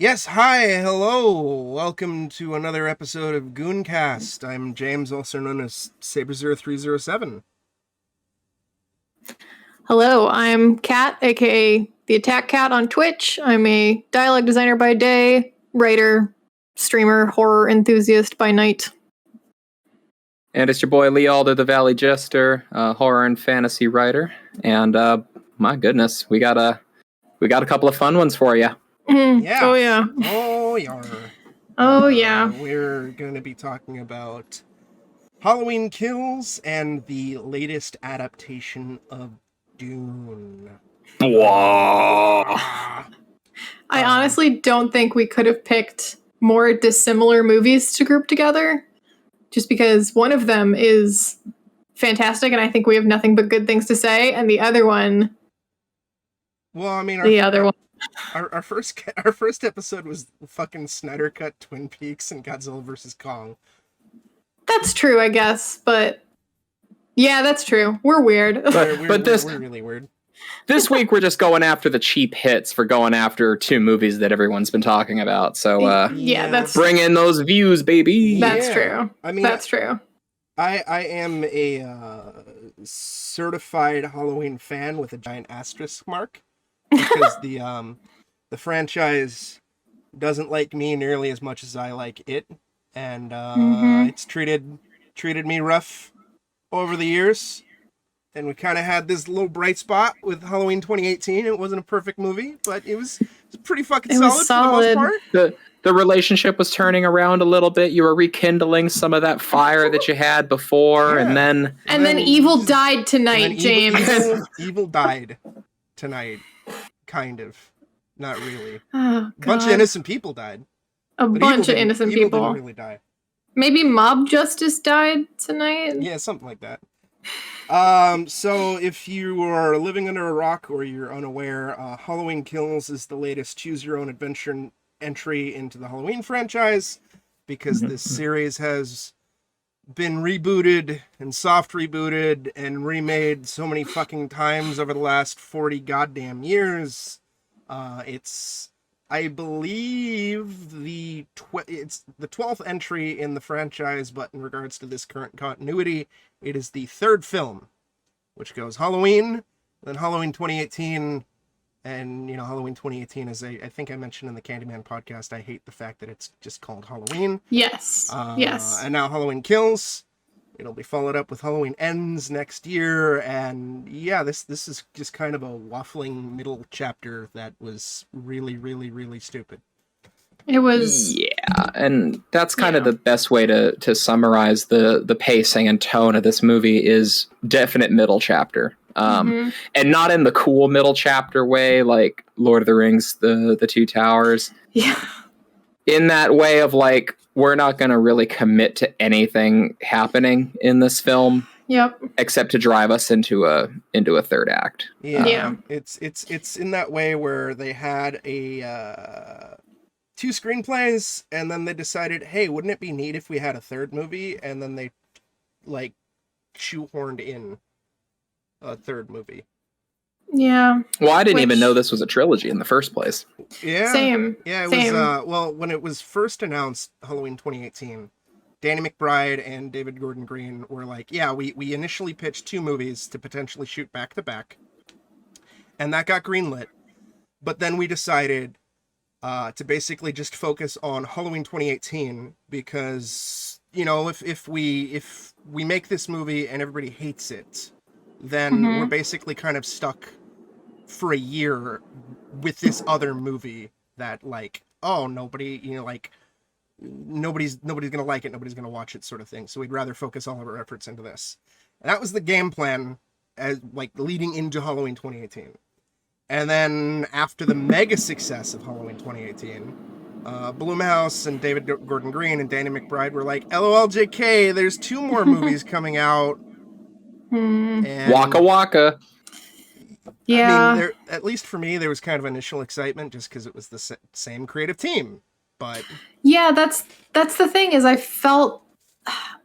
Yes, hi, hello. Welcome to another episode of Gooncast. I'm James, also known as Saber0307. Hello, I'm Kat, aka the Attack Cat on Twitch. I'm a dialogue designer by day, writer, streamer, horror enthusiast by night. And it's your boy Lee Alder, the Valley Jester, horror and fantasy writer. And my goodness, we got a couple of fun ones for you. Yeah. Oh yeah. Oh, yar. Oh yeah. We're going to be talking about Halloween Kills and the latest adaptation of Dune. Whoa. I honestly don't think we could have picked more dissimilar movies to group together, just because one of them is fantastic and I think we have nothing but good things to say, and the other one... Well, I mean, our first episode was fucking Snyder Cut Twin Peaks and Godzilla vs. Kong. That's true, I guess, but... Yeah, that's true. We're weird. We're really weird. This week we're just going after the cheap hits for going after two movies that everyone's been talking about. So that's bring in those views, baby. That's true. I mean, that's true. I am a certified Halloween fan with a giant asterisk mark because the franchise doesn't like me nearly as much as I like it, and it's treated me rough over the years. And we kind of had this little bright spot with Halloween 2018. It wasn't a perfect movie, but it was pretty fucking solid for the most part. The relationship was turning around a little bit. You were rekindling some of that fire that you had before, Yeah. and then evil died tonight, James. Evil died tonight, kind of. Not really. Oh, A bunch of innocent people died. Evil Evil people. didn't really die. Maybe mob justice died tonight? Yeah, something like that. So if you are living under a rock or you're unaware, Halloween Kills is the latest choose-your-own-adventure entry into the Halloween franchise, because this series has been rebooted and soft rebooted and remade so many fucking times over the last 40 goddamn years. It's, I believe, it's the 12th entry in the franchise, but in regards to this current continuity, it is the third film, which goes Halloween, then Halloween 2018, and, Halloween 2018 is I think I mentioned in the Candyman podcast, I hate the fact that it's just called Halloween. Yes. Yes. And now Halloween Kills. It'll be followed up with Halloween Ends next year, and yeah, this is just kind of a waffling middle chapter that was really, really, really stupid. It was... Yeah, and that's kind of the best way to summarize the pacing and tone of this movie is definite middle chapter. And not in the cool middle chapter way, like Lord of the Rings, the Two Towers. Yeah. In that way of like, we're not going to really commit to anything happening in this film. Yep. Except to drive us into a third act. Yeah. It's in that way where they had a two screenplays, and then they decided, hey, wouldn't it be neat if we had a third movie? And then they like shoehorned in a third movie. Yeah. Well, I didn't even know this was a trilogy in the first place. Yeah. Same. Yeah, it Same. was well, when it was first announced, Halloween 2018, Danny McBride and David Gordon Green were like, yeah, we initially pitched two movies to potentially shoot back to back. And that got greenlit. But then we decided to basically just focus on Halloween 2018 because, if we make this movie and everybody hates it, then we're basically kind of stuck for a year with this other movie that, like, oh, nobody, nobody's gonna like it, nobody's gonna watch it, sort of thing. So we'd rather focus all of our efforts into this. And that was the game plan, as like leading into Halloween 2018. And then after the mega success of Halloween 2018, Blumhouse and David Gordon Green and Danny McBride were like, LOL JK, there's two more movies coming out. And Waka waka. Yeah. I mean, at least for me, there was kind of initial excitement just because it was the same creative team. But yeah, that's the thing is I feel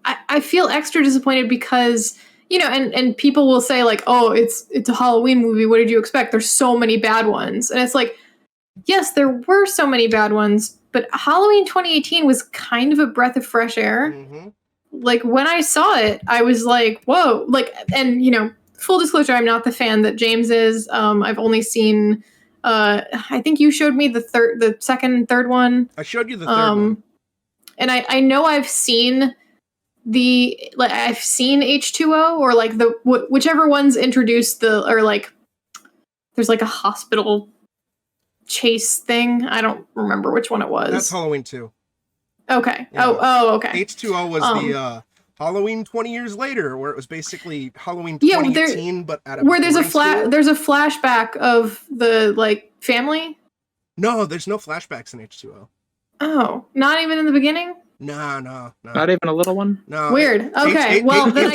extra disappointed because, and people will say like, oh, it's a Halloween movie. What did you expect? There's so many bad ones. And it's like, yes, there were so many bad ones, but Halloween 2018 was kind of a breath of fresh air. Mm-hmm. Like, when I saw it, I was like, whoa. Like, and, full disclosure, I'm not the fan that James is. I've only seen, I think you showed me the second and third one. I showed you the third one. And I know I've seen I've seen H2O, or like whichever one's introduced there's like a hospital chase thing. I don't remember which one it was. That's Halloween 2. Okay. Yeah. Oh, okay. H2O was the Halloween 20 years later, where it was basically Halloween 2018, but at a where there's a school. there's a flashback of the family. No, there's no flashbacks in H2O. Oh, not even in the beginning? No. Not even a little one? No. Weird. Okay. Well, then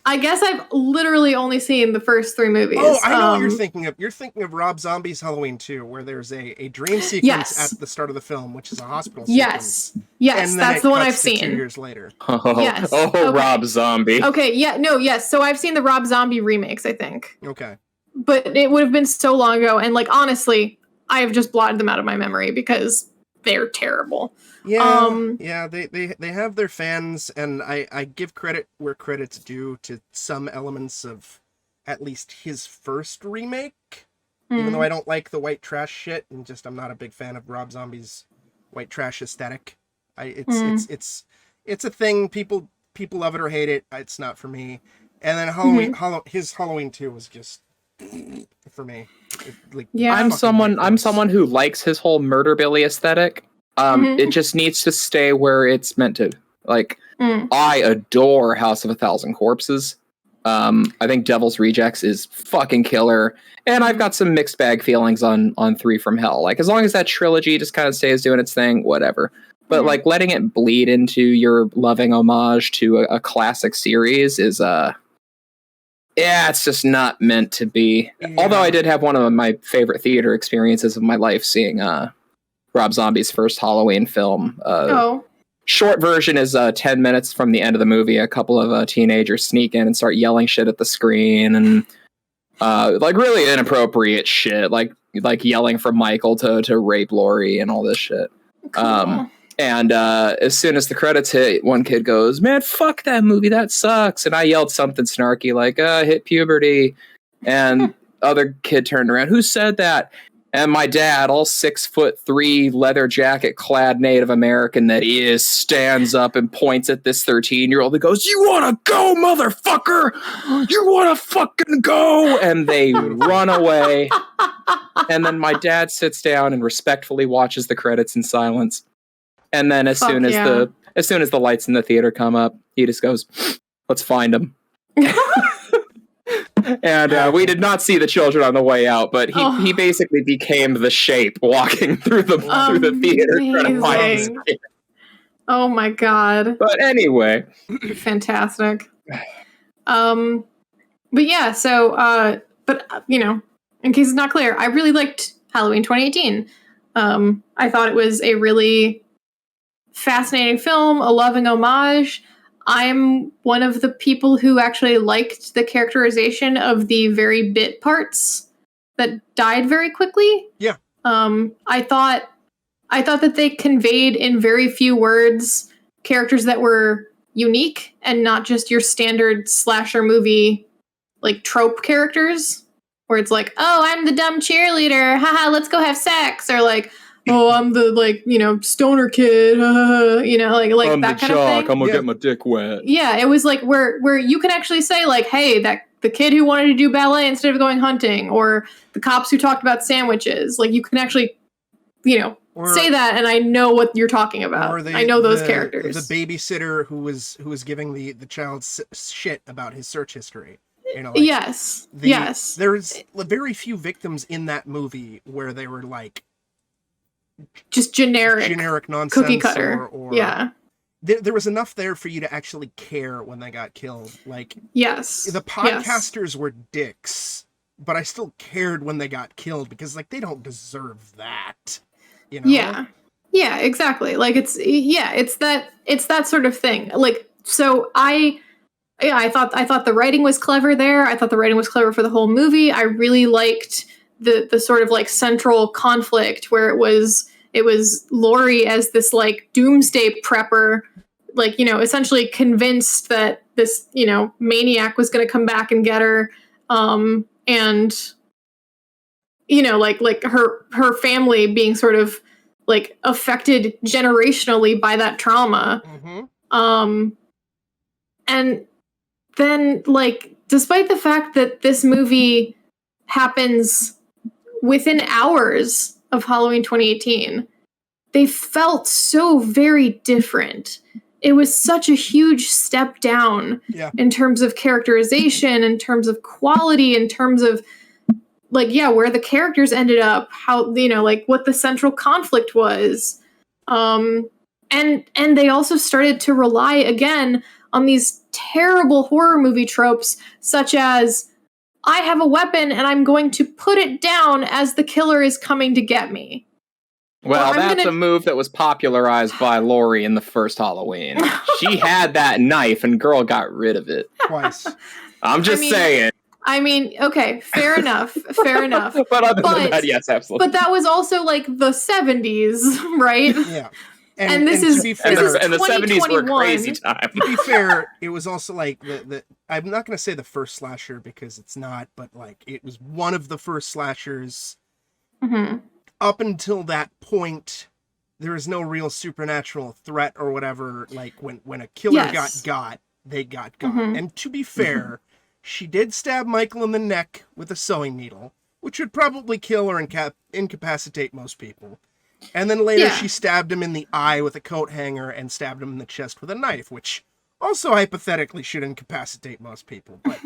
I guess I've literally only seen the first 3 movies. Oh, I know what you're thinking of. You're thinking of Rob Zombie's Halloween 2, where there's a dream sequence at the start of the film, which is a hospital sequence. Yes, that's the one I've seen. 2 years later. Yes. Okay. Rob Zombie. Okay, yes. So I've seen the Rob Zombie remakes, I think. Okay. But it would have been so long ago, and honestly, I have just blotted them out of my memory because they're terrible. Yeah, they have their fans, and I give credit where credit's due to some elements of at least his first remake, even though I don't like the white trash shit, and I'm not a big fan of Rob Zombie's white trash aesthetic. It's a thing. People love it or hate it. It's not for me. And then his Halloween 2 was just for me. I'm someone who likes his whole Murder Billy aesthetic. It just needs to stay where it's meant to. I adore House of a Thousand Corpses. I think Devil's Rejects is fucking killer, and I've got some mixed bag feelings on 3 from Hell. As long as that trilogy just kind of stays doing its thing, whatever. But letting it bleed into your loving homage to a classic series is it's just not meant to be. Yeah. Although I did have one of my favorite theater experiences of my life seeing Rob Zombie's first Halloween film. Short version is 10 minutes from the end of the movie. A couple of teenagers sneak in and start yelling shit at the screen, and really inappropriate shit, like yelling from Michael to rape Laurie and all this shit. Cool. And as soon as the credits hit, one kid goes, "Man, fuck that movie, that sucks." And I yelled something snarky like, "Hit puberty." And other kid turned around, "Who said that?" And my dad, all 6'3", leather jacket clad Native American that he is, stands up and points at this 13-year-old and goes, "You want to go, motherfucker? You want to fucking go?" And they run away. And then my dad sits down and respectfully watches the credits in silence. And then as soon as the lights in the theater come up, he just goes, "Let's find him." And we did not see the children on the way out, but he basically became the Shape walking through the theater trying to find his kid. Oh my god! But anyway, fantastic. But yeah, so in case it's not clear, I really liked Halloween 2018. I thought it was a really fascinating film, a loving homage. I'm one of the people who actually liked the characterization of the very bit parts that died very quickly. Yeah. I thought that they conveyed in very few words characters that were unique and not just your standard slasher movie trope characters where it's like, "Oh, I'm the dumb cheerleader. Haha, let's go have sex." Or "Oh, I'm the stoner kid, I'm that kind of thing. I'm gonna get my dick wet. Yeah, it was where you can actually say "Hey, that the kid who wanted to do ballet instead of going hunting," or the cops who talked about sandwiches. You can actually, say that, and I know what you're talking about. I know those characters. The babysitter who was giving the child shit about his search history. Yes. There's very few victims in that movie where they were just generic nonsense, cookie cutter. Or yeah. There was enough there for you to actually care when they got killed. Yes. The podcasters were dicks, but I still cared when they got killed because they don't deserve that. Yeah. Yeah, exactly. It's that sort of thing. So I thought the writing was clever there. I thought the writing was clever for the whole movie. I really liked the sort of like central conflict where it was Laurie as this like doomsday prepper, like, you know, essentially convinced that this, you know, maniac was going to come back and get her, and you know, like her family being sort of like affected generationally by that trauma. And then, like, despite the fact that this movie happens within hours of Halloween 2018, they felt so very different. It was such a huge step down in terms of characterization, in terms of quality, in terms of, like, yeah, where the characters ended up, how, you know, like, what the central conflict was. And they also started to rely again on these terrible horror movie tropes, such as, I have a weapon and I'm going to put it down as the killer is coming to get me. Well, that's a move that was popularized by Laurie in the first Halloween. She had that knife and girl got rid of it. Twice. I'm just saying. I mean, okay, fair enough, fair enough. But other than that, yes, absolutely. But that was also like the 70s, right? Yeah. And this is, to be fair, this is and the 70s were a 2021. crazy time. To be fair, it was also like the I'm not going to say the first slasher because it's not, but like it was one of the first slashers. Up until that point, there was no real supernatural threat or whatever. Like when a killer got, they got. And to be fair, she did stab Michael in the neck with a sewing needle, which would probably kill or incapacitate most people. And then later she stabbed him in the eye with a coat hanger and stabbed him in the chest with a knife, which also hypothetically should incapacitate most people. But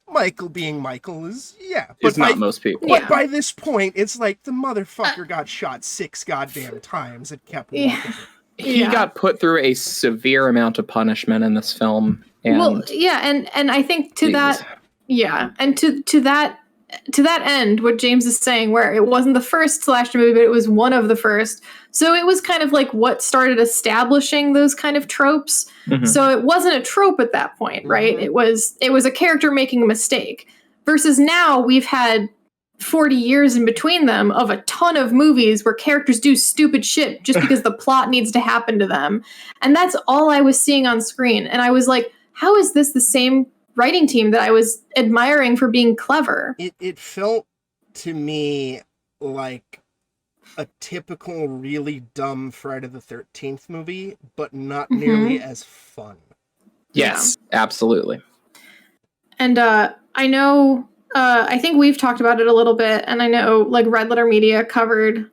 Michael being Michael is, It's not most people. But by this point, it's like the motherfucker got shot 6 goddamn times and kept walking. He got put through a severe amount of punishment in this film. And and I think to that, and to that end, what James is saying, where it wasn't the first slasher movie, but it was one of the first. So it was kind of like what started establishing those kind of tropes. So it wasn't a trope at that point, right? It was a character making a mistake. Versus now we've had 40 years in between them of a ton of movies where characters do stupid shit just because the plot needs to happen to them. And that's all I was seeing on screen. And I was like, how is this the same writing team that I was admiring for being clever? It felt to me like a typical really dumb Friday the 13th movie, but not nearly as fun. Yes, absolutely. And I know, I think we've talked about it a little bit, and I know like Red Letter Media covered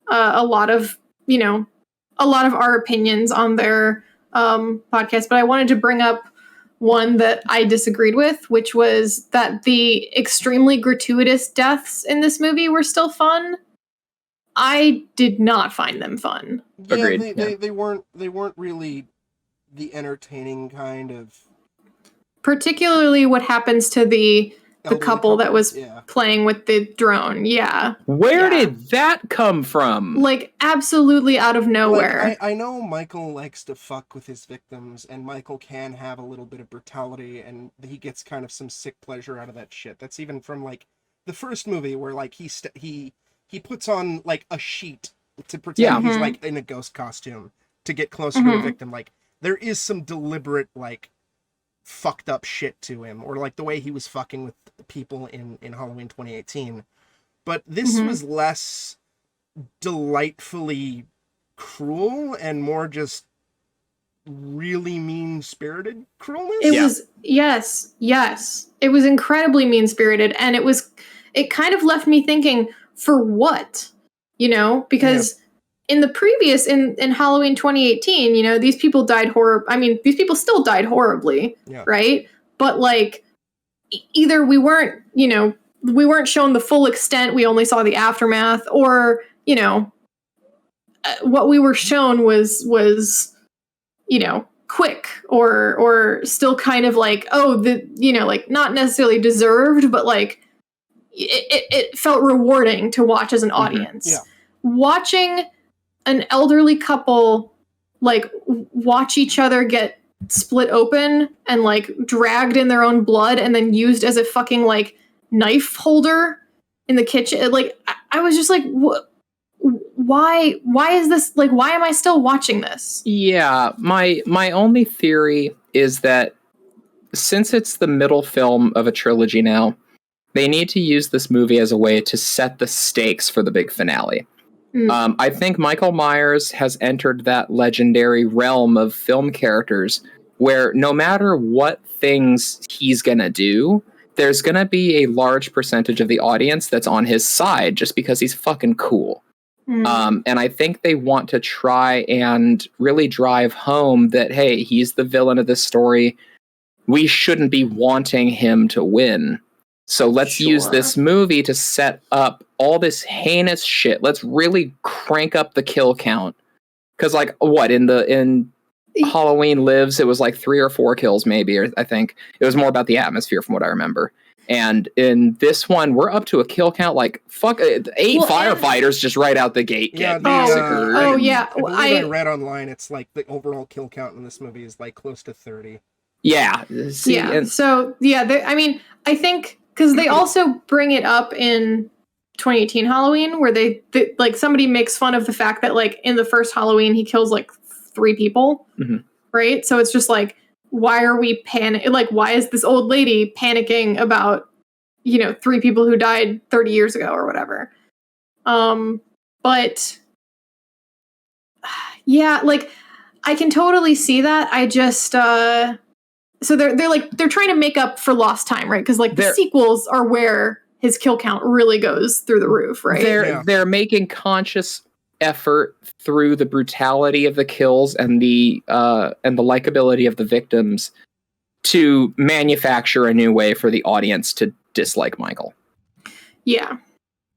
a lot of our opinions on their podcast, but I wanted to bring up one that I disagreed with, which was that the extremely gratuitous deaths in this movie were still fun. I did not find them fun. Agreed. They weren't really the entertaining kind of. Particularly what happens to the couple that was playing with the drone. Yeah. Where did that come from? Like, absolutely out of nowhere. Like, I know Michael likes to fuck with his victims, and Michael can have a little bit of brutality, and he gets kind of some sick pleasure out of that shit. That's even from, like, the first movie where, like, he puts on, like, a sheet to pretend he's, like, in a ghost costume to get closer to a victim. Like, there is some deliberate, like, fucked up shit to him, or like the way he was fucking with people in Halloween 2018. But this was less delightfully cruel and more just really mean-spirited cruelness. It was, yes. It was incredibly mean-spirited, and it kind of left me thinking, for what? You know, because in the previous, in Halloween 2018, you know, these people died these people still died horribly, right? But, like, either we weren't shown the full extent, we only saw the aftermath, or, you know, what we were shown was, you know, quick, or still kind of like, like, not necessarily deserved, but, like, it felt rewarding to watch as an audience. Watching an elderly couple, like, watch each other get split open and, like, dragged in their own blood and then used as a fucking, like, knife holder in the kitchen. Like, I was just like, why is this, like, why am I still watching this? Yeah, my only theory is that since it's the middle film of a trilogy now, they need to use this movie as a way to set the stakes for the big finale. I think Michael Myers has entered that legendary realm of film characters where no matter what things he's gonna do, there's gonna be a large percentage of the audience that's on his side just because he's fucking cool. And I think they want to try and really drive home that, hey, he's the villain of this story. We shouldn't be wanting him to win. So let's use this movie to set up all this heinous shit. Let's really crank up the kill count. Because, like, what, in Halloween Lives, it was like 3 or 4 kills, maybe, or I think. It was more about the atmosphere from what I remember. And in this one, we're up to a kill count, like, 8 firefighters just right out the gate get massacred. I read online, it's like the overall kill count in this movie is like close to 30. Yeah. See, I mean, I think, because they also bring it up in 2018 Halloween, where they like, somebody makes fun of the fact that, like, in the first Halloween, he kills, like, 3 people, right? So it's just like, why are we like, why is this old lady panicking about, 3 people who died 30 years ago or whatever? But yeah, like, I can totally see that. I just, so they're trying to make up for lost time, right? Because, like, the sequels are where his kill count really goes through the roof, right? They're making conscious effort through the brutality of the kills and the likability of the victims to manufacture a new way for the audience to dislike Michael. Yeah,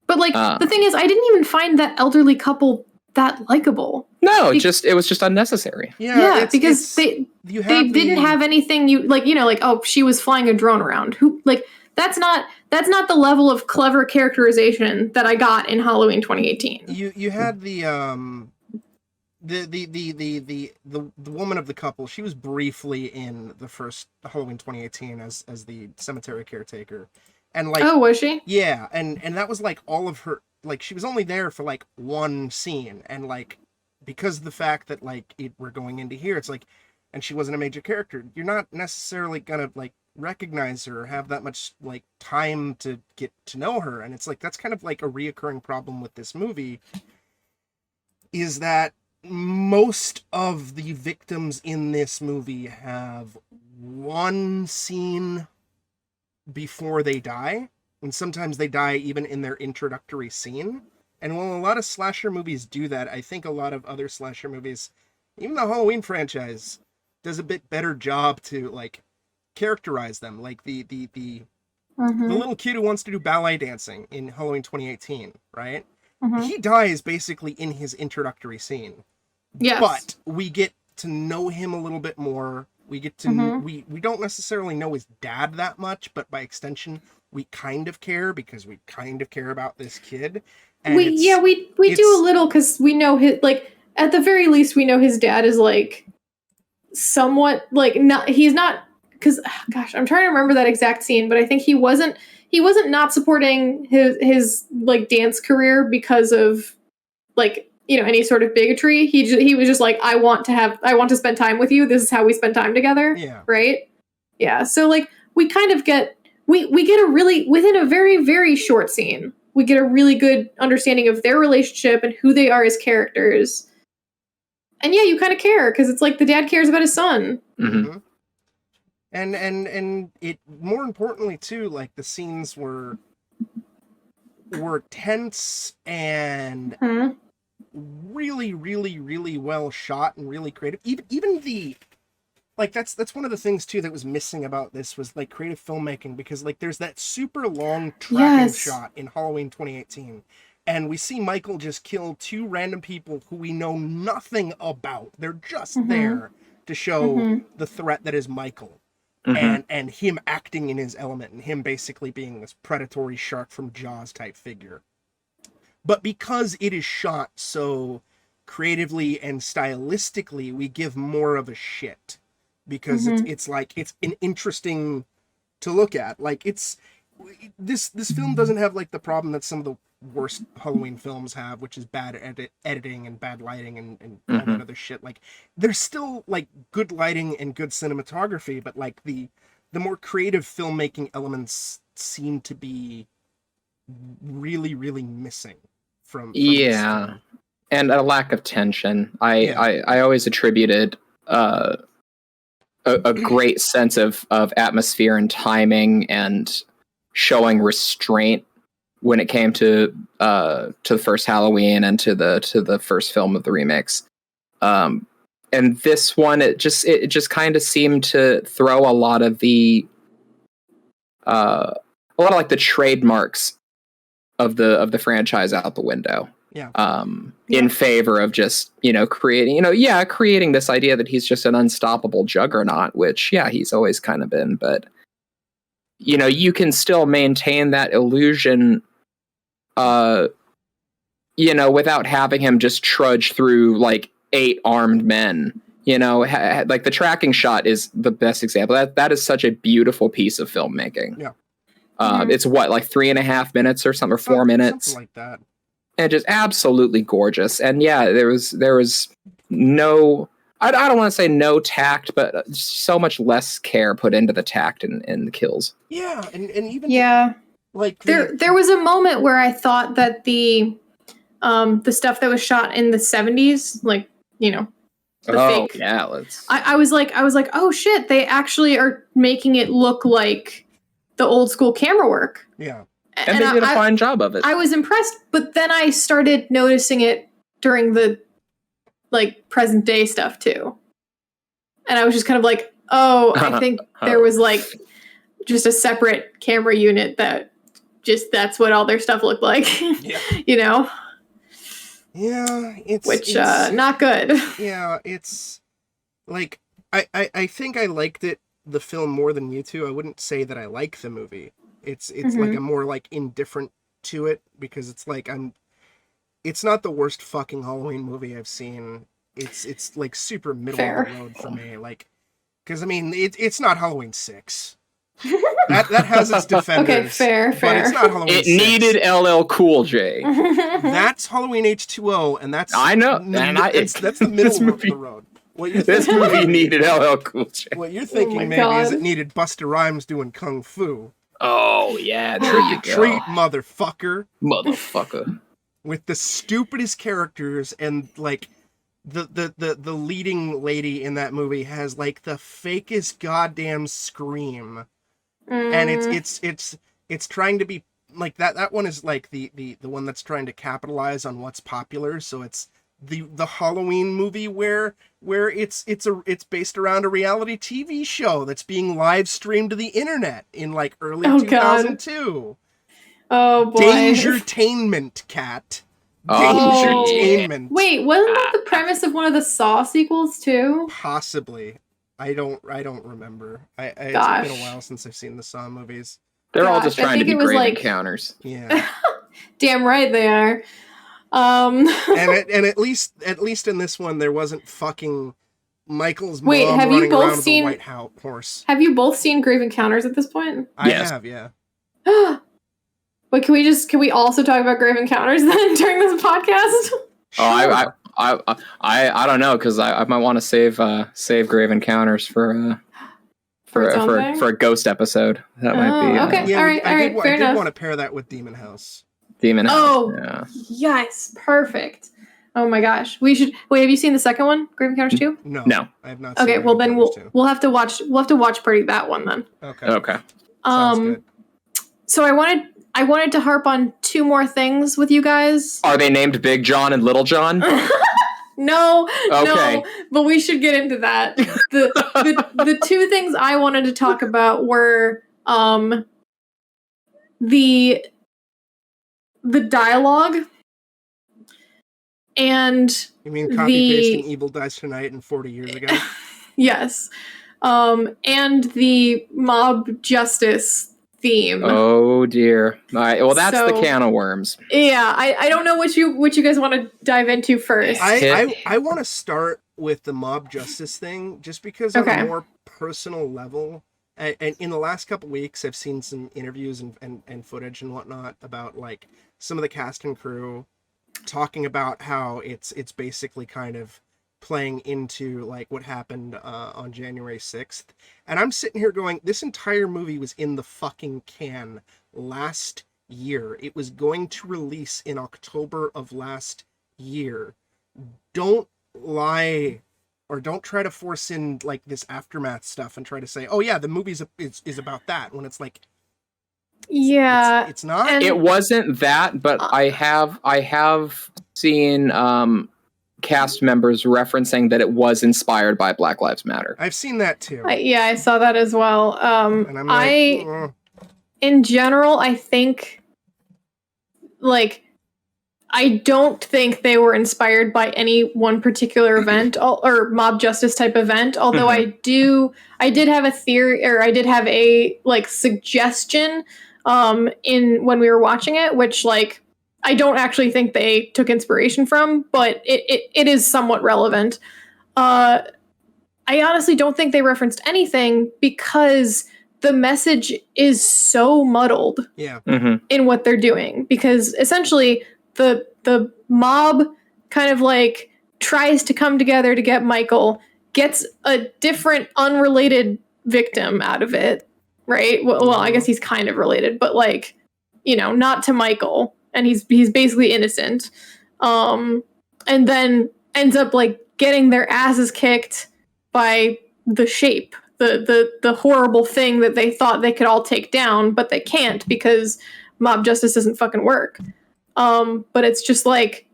but, like, the thing is, I didn't even find that elderly couple that likable. No, it was just unnecessary. Yeah, because they didn't have anything oh, she was flying a drone around. Who, like, that's not the level of clever characterization that I got in Halloween 2018. You had the woman of the couple. She was briefly in the first Halloween 2018 as the cemetery caretaker, and, like, oh, was she? Yeah, and that was, like, all of her. Like, she was only there for, like, one scene, and, like, because of the fact that, like, we're going into here, it's like, and she wasn't a major character, you're not necessarily gonna, like, recognize her or have that much, like, time to get to know her. And it's like, that's kind of like a reoccurring problem with this movie, is that most of the victims in this movie have one scene before they die, and sometimes they die even in their introductory scene. And while a lot of slasher movies do that, I think a lot of other slasher movies, even the Halloween franchise, does a bit better job to, like, characterize them. Like the little kid who wants to do ballet dancing in Halloween 2018, right? He dies basically in his introductory scene. Yes. But we get to know him a little bit more. We get to we don't necessarily know his dad that much, but by extension, we kind of care because we kind of care about this kid. And we do a little, because we know his, like, at the very least, we know his dad is, like, somewhat, like, he's not, because, gosh, I'm trying to remember that exact scene, but I think he wasn't not supporting his like, dance career because of, like, any sort of bigotry. He was just like, I want to spend time with you. This is how we spend time together. Yeah. Right? Yeah. So, like, we kind of get we get a really, within a very, very short scene, we get a really good understanding of their relationship and who they are as characters. And yeah, you kind of care, because it's like the dad cares about his son. And it, more importantly too, like, the scenes were tense and really, really, really well shot and really creative. Even the, like, that's one of the things too that was missing about this, was, like, creative filmmaking, because, like, there's that super long tracking shot in Halloween 2018, and we see Michael just kill 2 random people who we know nothing about. They're just there to show the threat that is Michael. And him acting in his element, and him basically being this predatory shark from Jaws type figure. But because it is shot so creatively and stylistically, we give more of a shit, because it's like, it's an interesting to look at. Like, it's this film doesn't have like the problem that some of the worst Halloween films have, which is bad editing and bad lighting and all that other shit. Like, there's still like good lighting and good cinematography, but like the more creative filmmaking elements seem to be really, really missing from this film. And a lack of tension. I always attributed a great sense of atmosphere and timing and showing restraint when it came to the first Halloween and to the first film of the remakes. And this one, it just kind of seemed to throw a lot of the like the trademarks of the franchise out the window. In favor of just, creating this idea that he's just an unstoppable juggernaut, which, he's always kind of been, but, you can still maintain that illusion, without having him just trudge through like 8 armed men, like the tracking shot is the best example. That is such a beautiful piece of filmmaking. It's like 3.5 minutes or something, or 4 minutes. Something like that. And just absolutely gorgeous. And there was no, I don't want to say no tact, but so much less care put into the tact in the kills. Yeah, and even like there was a moment where I thought that the stuff that was shot in the 70s, like, the fake. Yeah, let's. I was like, oh shit, they actually are making it look like the old school camera work. Yeah. And they did a fine job of it. I was impressed, but then I started noticing it during the like present day stuff too. And I was just kind of like, oh, I think there was like just a separate camera unit that's what all their stuff looked like. Yeah, it's not good. Yeah, it's like I think I liked the film more than you two. I wouldn't say that I like the movie. It's like I'm more like indifferent to it because it's like it's not the worst fucking Halloween movie I've seen. It's like super middle of the road for me. Like, because I mean it's not Halloween 6. That has its defenders. Okay, fair. But it's not Halloween 6. It needed LL Cool J. That's Halloween H2O, and that's I know. That's the middle of the road. This movie needed LL Cool J. What you're thinking maybe is it needed Busta Rhymes doing kung fu. Oh yeah, trick or treat, motherfucker. With the stupidest characters, and like the leading lady in that movie has like the fakest goddamn scream. And it's trying to be like that one is like the one that's trying to capitalize on what's popular, so it's the Halloween movie where it's based around a reality TV show that's being live streamed to the internet in like early 2002. Oh boy. Dangertainment, cat. Dangertainment. Wait, wasn't that the premise of one of the Saw sequels too? Possibly. I don't remember. It's been a while since I've seen the Saw movies. They're all just trying to be grave encounters. Yeah. Damn right they are. And at least in this one there wasn't fucking Michael's mom running around with a white horse. Have you both seen Grave Encounters at this point? I have, yeah. But can we also talk about Grave Encounters then during this podcast? Sure. I don't know, because I might want to save Grave Encounters for a ghost episode. That might be okay. Yeah, all right, fair enough. I did want to pair that with Demon House. Yes, perfect. Oh my gosh, we should. Wait, have you seen the second one, Grave Encounters 2? No, I have not. Okay, well then we'll have to watch party that one then. Okay. Sounds good. So I wanted to harp on 2 more things with you guys. Are they named Big John and Little John? No, but we should get into that. The 2 things I wanted to talk about were the dialogue and you mean copy-pasting Evil Dies Tonight and 40 years ago? Yes. And the mob justice theme. Oh dear. All right. Well, that's the can of worms. Yeah, I don't know what you guys want to dive into first. I want to start with the mob justice thing just because on a more personal level, and in the last couple weeks, I've seen some interviews and footage and whatnot about like some of the cast and crew talking about how it's basically kind of playing into like what happened on January 6th. And I'm sitting here going, this entire movie was in the fucking can last year. It was going to release in October of last year. Don't lie, or don't try to force in like this aftermath stuff and try to say, oh yeah, the movie's is about that, when it's like, yeah, it's not. and It wasn't that, but I have seen cast members referencing that it was inspired by Black Lives Matter. I've seen that too. I saw that as well. And I'm like, in general, I think, like, I don't think they were inspired by any one particular event or mob justice type event. Although I did have a theory, or I did have a like suggestion in when we were watching it, which like I don't actually think they took inspiration from, but it is somewhat relevant. I honestly don't think they referenced anything because the message is so muddled in what they're doing, because essentially the mob kind of like tries to come together to get Michael, gets a different unrelated victim out of it, right? Well, I guess he's kind of related, but like, you know, not to Michael, and he's basically innocent. And then ends up like getting their asses kicked by the Shape, the horrible thing that they thought they could all take down, but they can't because mob justice doesn't fucking work. But it's just like,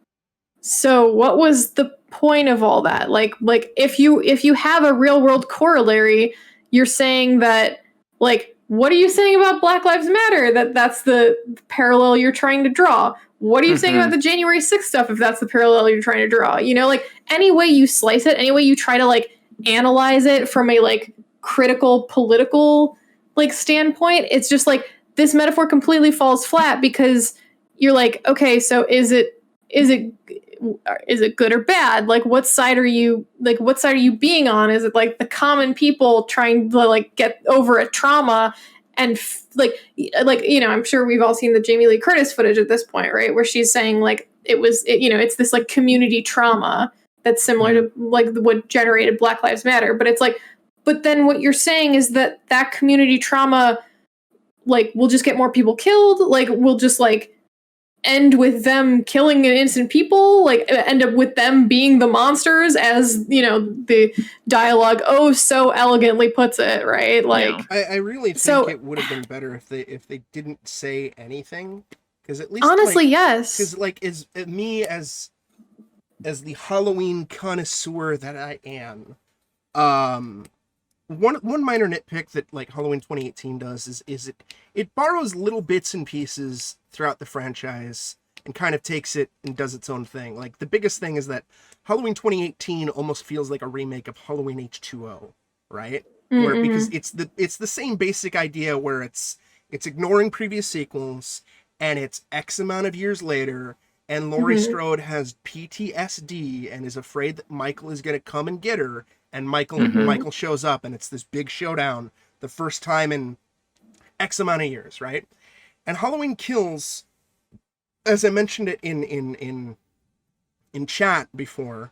so what was the point of all that? Like if you have a real world corollary, you're saying that, like, what are you saying about Black Lives Matter? That's the parallel you're trying to draw. What are you saying about the January 6th stuff if that's the parallel you're trying to draw? You know, like, any way you slice it, any way you try to like analyze it from a like critical political like standpoint, it's just like this metaphor completely falls flat, because you're like, okay, so is it good or bad? Like, what side are you being on? Is it like the common people trying to like get over a trauma and like, you know, I'm sure we've all seen the Jamie Lee Curtis footage at this point, right? Where she's saying like it's this like community trauma that's similar to like what generated Black Lives Matter. But it's like, but then what you're saying is that community trauma, like, will just get more people killed. Like, we'll just like end with them killing innocent people, like end up with them being the monsters, as you know the dialogue so elegantly puts it, right? Like, I really think it would have been better if they didn't say anything, because at least honestly, like, yes, because like is me as the Halloween connoisseur that I am, one minor nitpick that like Halloween 2018 does is it borrows little bits and pieces throughout the franchise and kind of takes it and does its own thing. Like, the biggest thing is that Halloween 2018 almost feels like a remake of Halloween H2O, right? Where because it's the same basic idea, where it's ignoring previous sequels, and it's X amount of years later, and Laurie Strode has PTSD and is afraid that Michael is going to come and get her, and Michael shows up, and it's this big showdown, the first time in X amount of years, right? And Halloween Kills, as I mentioned it in chat before,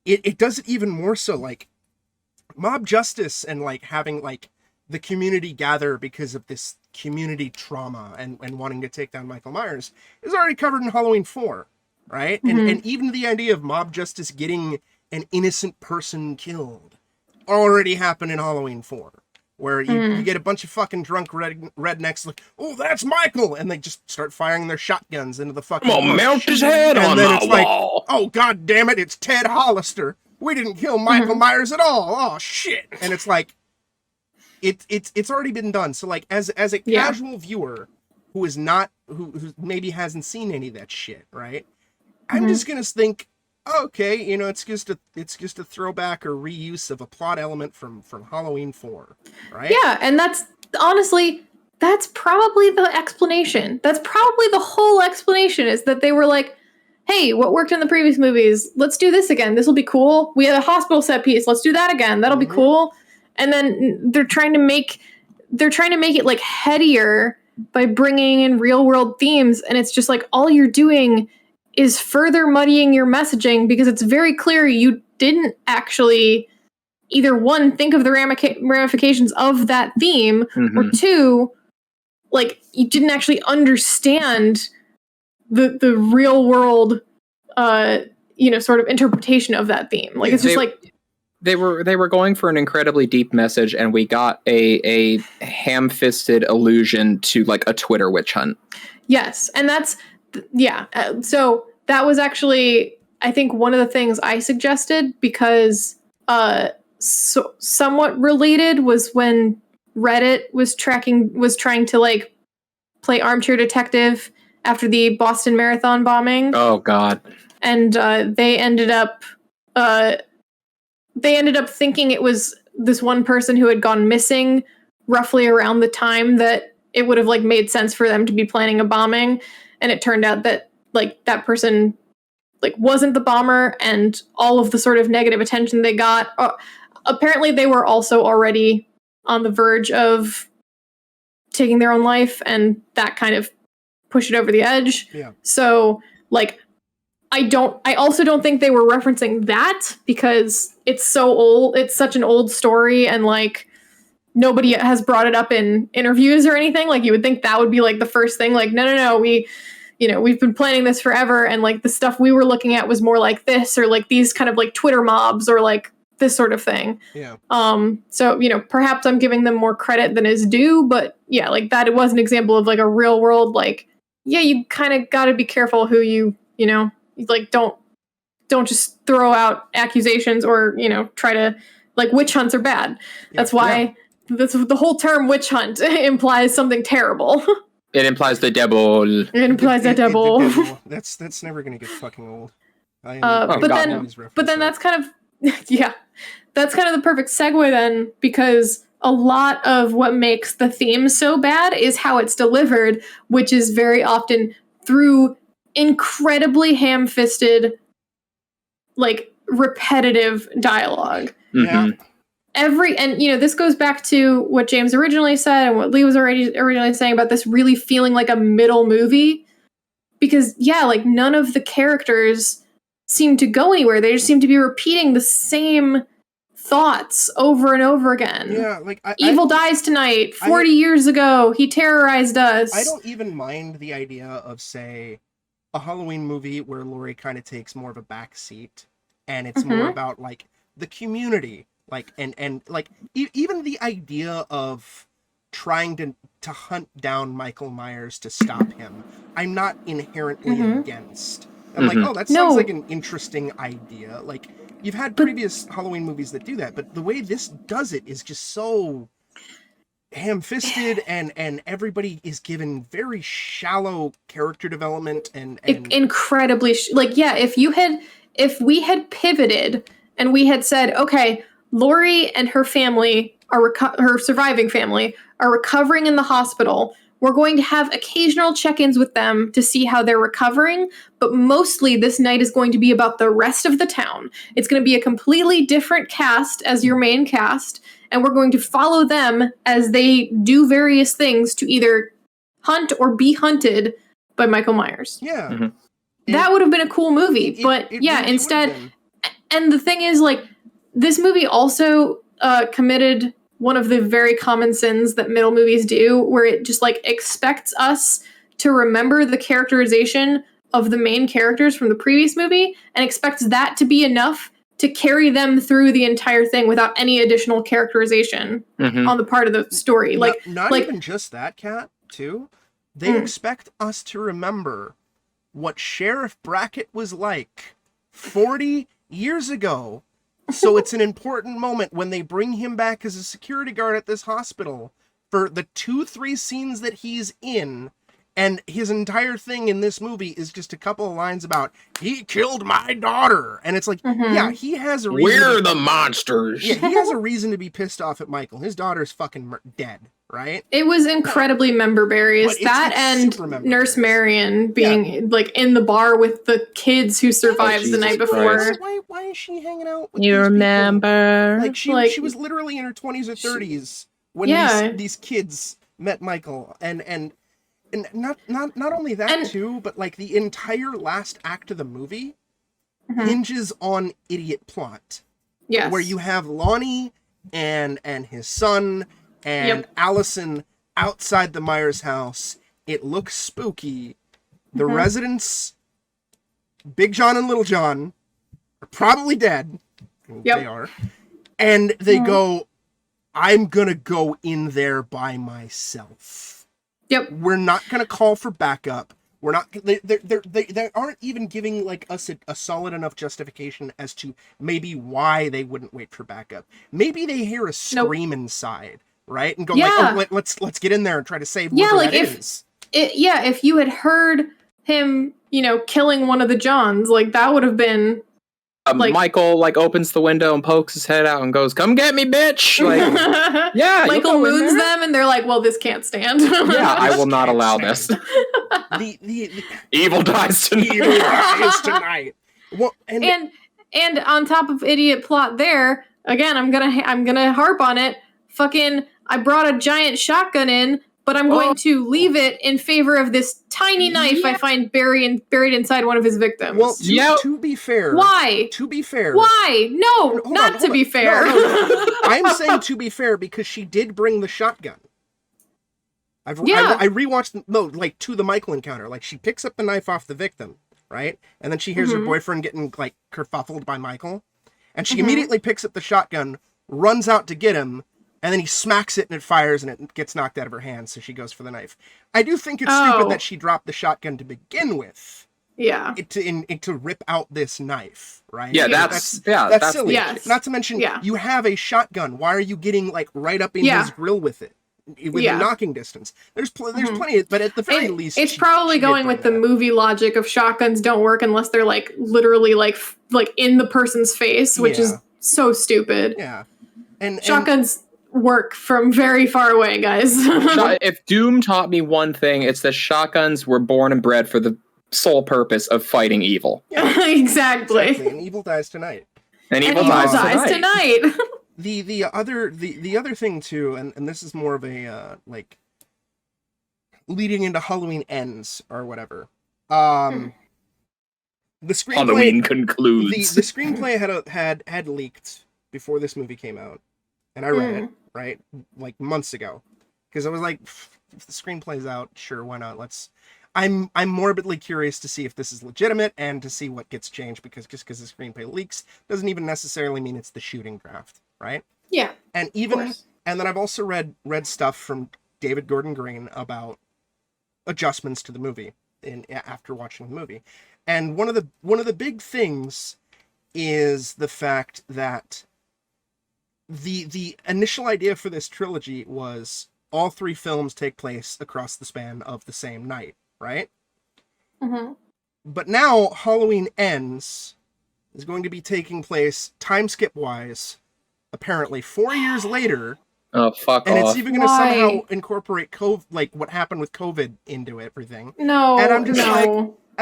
it does it even more so. Like, mob justice and like having like the community gather because of this community trauma and wanting to take down Michael Myers is already covered in Halloween 4, right? And even the idea of mob justice getting an innocent person killed already happened in Halloween 4, where you get a bunch of fucking drunk rednecks like, oh, that's Michael, and they just start firing their shotguns into the fucking melt his head and on then my it's wall. like, oh god damn it, it's Ted Hollister, we didn't kill Michael Myers at all, oh shit. And it's like, it's already been done. So like, as a casual viewer who is not who maybe hasn't seen any of that shit, right, I'm just gonna think, okay, you know, it's just a throwback or reuse of a plot element from Halloween 4, right? Yeah, and that's probably the explanation. That's probably the whole explanation, is that they were like, hey, what worked in the previous movies? Let's do this again. This will be cool. We had a hospital set piece. Let's do that again. That'll be cool. And then they're trying to make it like headier by bringing in real world themes, and it's just like all you're doing is further muddying your messaging, because it's very clear you didn't actually either one, think of the ramifications of that theme, or two, like you didn't actually understand the real world sort of interpretation of that theme. Like, it's just like they were going for an incredibly deep message, and we got a ham-fisted allusion to like a Twitter witch hunt. Yes, and that's so that was actually, I think, one of the things I suggested, because somewhat related was when Reddit was trying to like play armchair detective after the Boston Marathon bombing. Oh God! And they ended up thinking it was this one person who had gone missing roughly around the time that it would have like made sense for them to be planning a bombing, and it turned out that like that person like wasn't the bomber, and all of the sort of negative attention they got, apparently they were also already on the verge of taking their own life, and that kind of pushed it over the edge. Yeah. So like I also don't think they were referencing that, because it's so old. It's such an old story, and like nobody has brought it up in interviews or anything. Like you would think that would be like the first thing. Like, no, we've been planning this forever, and like the stuff we were looking at was more like this, or like these kind of like Twitter mobs, or like this sort of thing. Yeah. So perhaps I'm giving them more credit than is due, but yeah, like that it was an example of like a real world, like, yeah, you kind of got to be careful who you like don't just throw out accusations, or try to, like, witch hunts are bad. Yeah. That's why the whole term witch hunt implies something terrible. It implies the devil. It implies the devil. That's never gonna get fucking old. But then that's kind of that's kind of the perfect segue then, because a lot of what makes the theme so bad is how it's delivered, which is very often through incredibly ham-fisted, like, repetitive dialogue. Yeah. This goes back to what James originally said and what Lee was originally saying about this really feeling like a middle movie, because like none of the characters seem to go anywhere. They just seem to be repeating the same thoughts over and over again. Yeah, like Evil dies tonight. 40 years ago, he terrorized us. I don't even mind the idea of, say, a Halloween movie where Laurie kind of takes more of a back seat, and it's more about like the community, like and like even the idea of trying to hunt down Michael Myers to stop him. I'm not inherently against. I'm like, oh, that sounds like an interesting idea. Like, you've had previous Halloween movies that do that, but the way this does it is just so ham-fisted, and everybody is given very shallow character development and incredibly if we had pivoted and we had said, okay, Laurie and her family her surviving family are recovering in the hospital. We're going to have occasional check-ins with them to see how they're recovering, but mostly this night is going to be about the rest of the town. It's going to be a completely different cast as your main cast, and we're going to follow them as they do various things to either hunt or be hunted by Michael Myers. Yeah. Mm-hmm. That would have been a cool movie, but really instead, and the thing is, like, this movie also committed one of the very common sins that middle movies do, where it just like expects us to remember the characterization of the main characters from the previous movie, and expects that to be enough to carry them through the entire thing without any additional characterization on the part of the story. Not even just that, Kat, too. They expect us to remember what Sheriff Brackett was like 40 years ago. So it's an important moment when they bring him back as a security guard at this hospital for the 2-3 scenes that he's in. And his entire thing in this movie is just a couple of lines about, he killed my daughter. And it's like, yeah, he has a reason. We're the monsters. Yeah, he has a reason to be pissed off at Michael. His daughter's fucking dead. right? It was incredibly member-berries. That and super member-berries. Nurse Marion being like in the bar with the kids who survived the night before. Why is she hanging out with You these remember? people? Like she was literally in her 20s or 30s when these kids met Michael, and not only that too, but like the entire last act of the movie hinges on idiot plot. Yes. Where you have Lonnie and his son and Allison outside the Myers house. It looks spooky. The residents, Big John and Little John, are probably dead. They are. And they go, I'm gonna go in there by myself. Yep. We're not gonna call for backup. We're not. They aren't even giving like us a solid enough justification as to maybe why they wouldn't wait for backup. Maybe they hear a scream inside, right, and go like, "Oh, let's get in there and try to save whoever that is." If you had heard him, killing one of the Johns, like that would have been. Michael like opens the window and pokes his head out and goes, "Come get me, bitch!" Like, yeah, Michael moons them, and they're like, "Well, this can't stand." Yeah, I will not allow this. The evil dies tonight. Evil dies tonight. Well, and on top of idiot plot, there again, I'm gonna harp on it. Fucking, I brought a giant shotgun in. But I'm going to leave it in favor of this tiny knife I find buried inside one of his victims. Well, to be fair. Why? To be fair. Why? No, not to be fair. No. I'm saying to be fair because she did bring the shotgun. I rewatched to the Michael encounter. Like, she picks up the knife off the victim, right? And then she hears her boyfriend getting, like, kerfuffled by Michael. And she immediately picks up the shotgun, runs out to get him, and then he smacks it and it fires and it gets knocked out of her hand, so she goes for the knife. I do think it's stupid that she dropped the shotgun to begin with. Yeah. To rip out this knife, right? Yeah, that's silly. Yes. Not to mention, you have a shotgun. Why are you getting like right up in his grill with it? Within knocking distance. There's plenty of, but at the very least, it's probably going with the movie logic of shotguns don't work unless they're like literally like in the person's face, which is so stupid. Yeah. And shotguns work from very far away, guys. If Doom taught me one thing, it's that shotguns were born and bred for the sole purpose of fighting evil. Exactly. And evil dies tonight. And evil dies tonight. The other thing too, and this is more of a like leading into Halloween ends or whatever. The screenplay Halloween concludes. The screenplay had leaked before this movie came out, and I read it right like months ago because I was like, if the screenplay's out, sure, why not? I'm morbidly curious to see if this is legitimate and to see what gets changed, because just because the screenplay leaks doesn't even necessarily mean it's the shooting draft, right? Yeah. And then I've also read stuff from David Gordon Green about adjustments to the movie after watching the movie. And one of the big things is the fact that the initial idea for this trilogy was all three films take place across the span of the same night, right? But now Halloween Ends is going to be taking place time skip wise, apparently 4 years later. Oh, fuck and off. It's even going to somehow incorporate like what happened with COVID into everything. No, and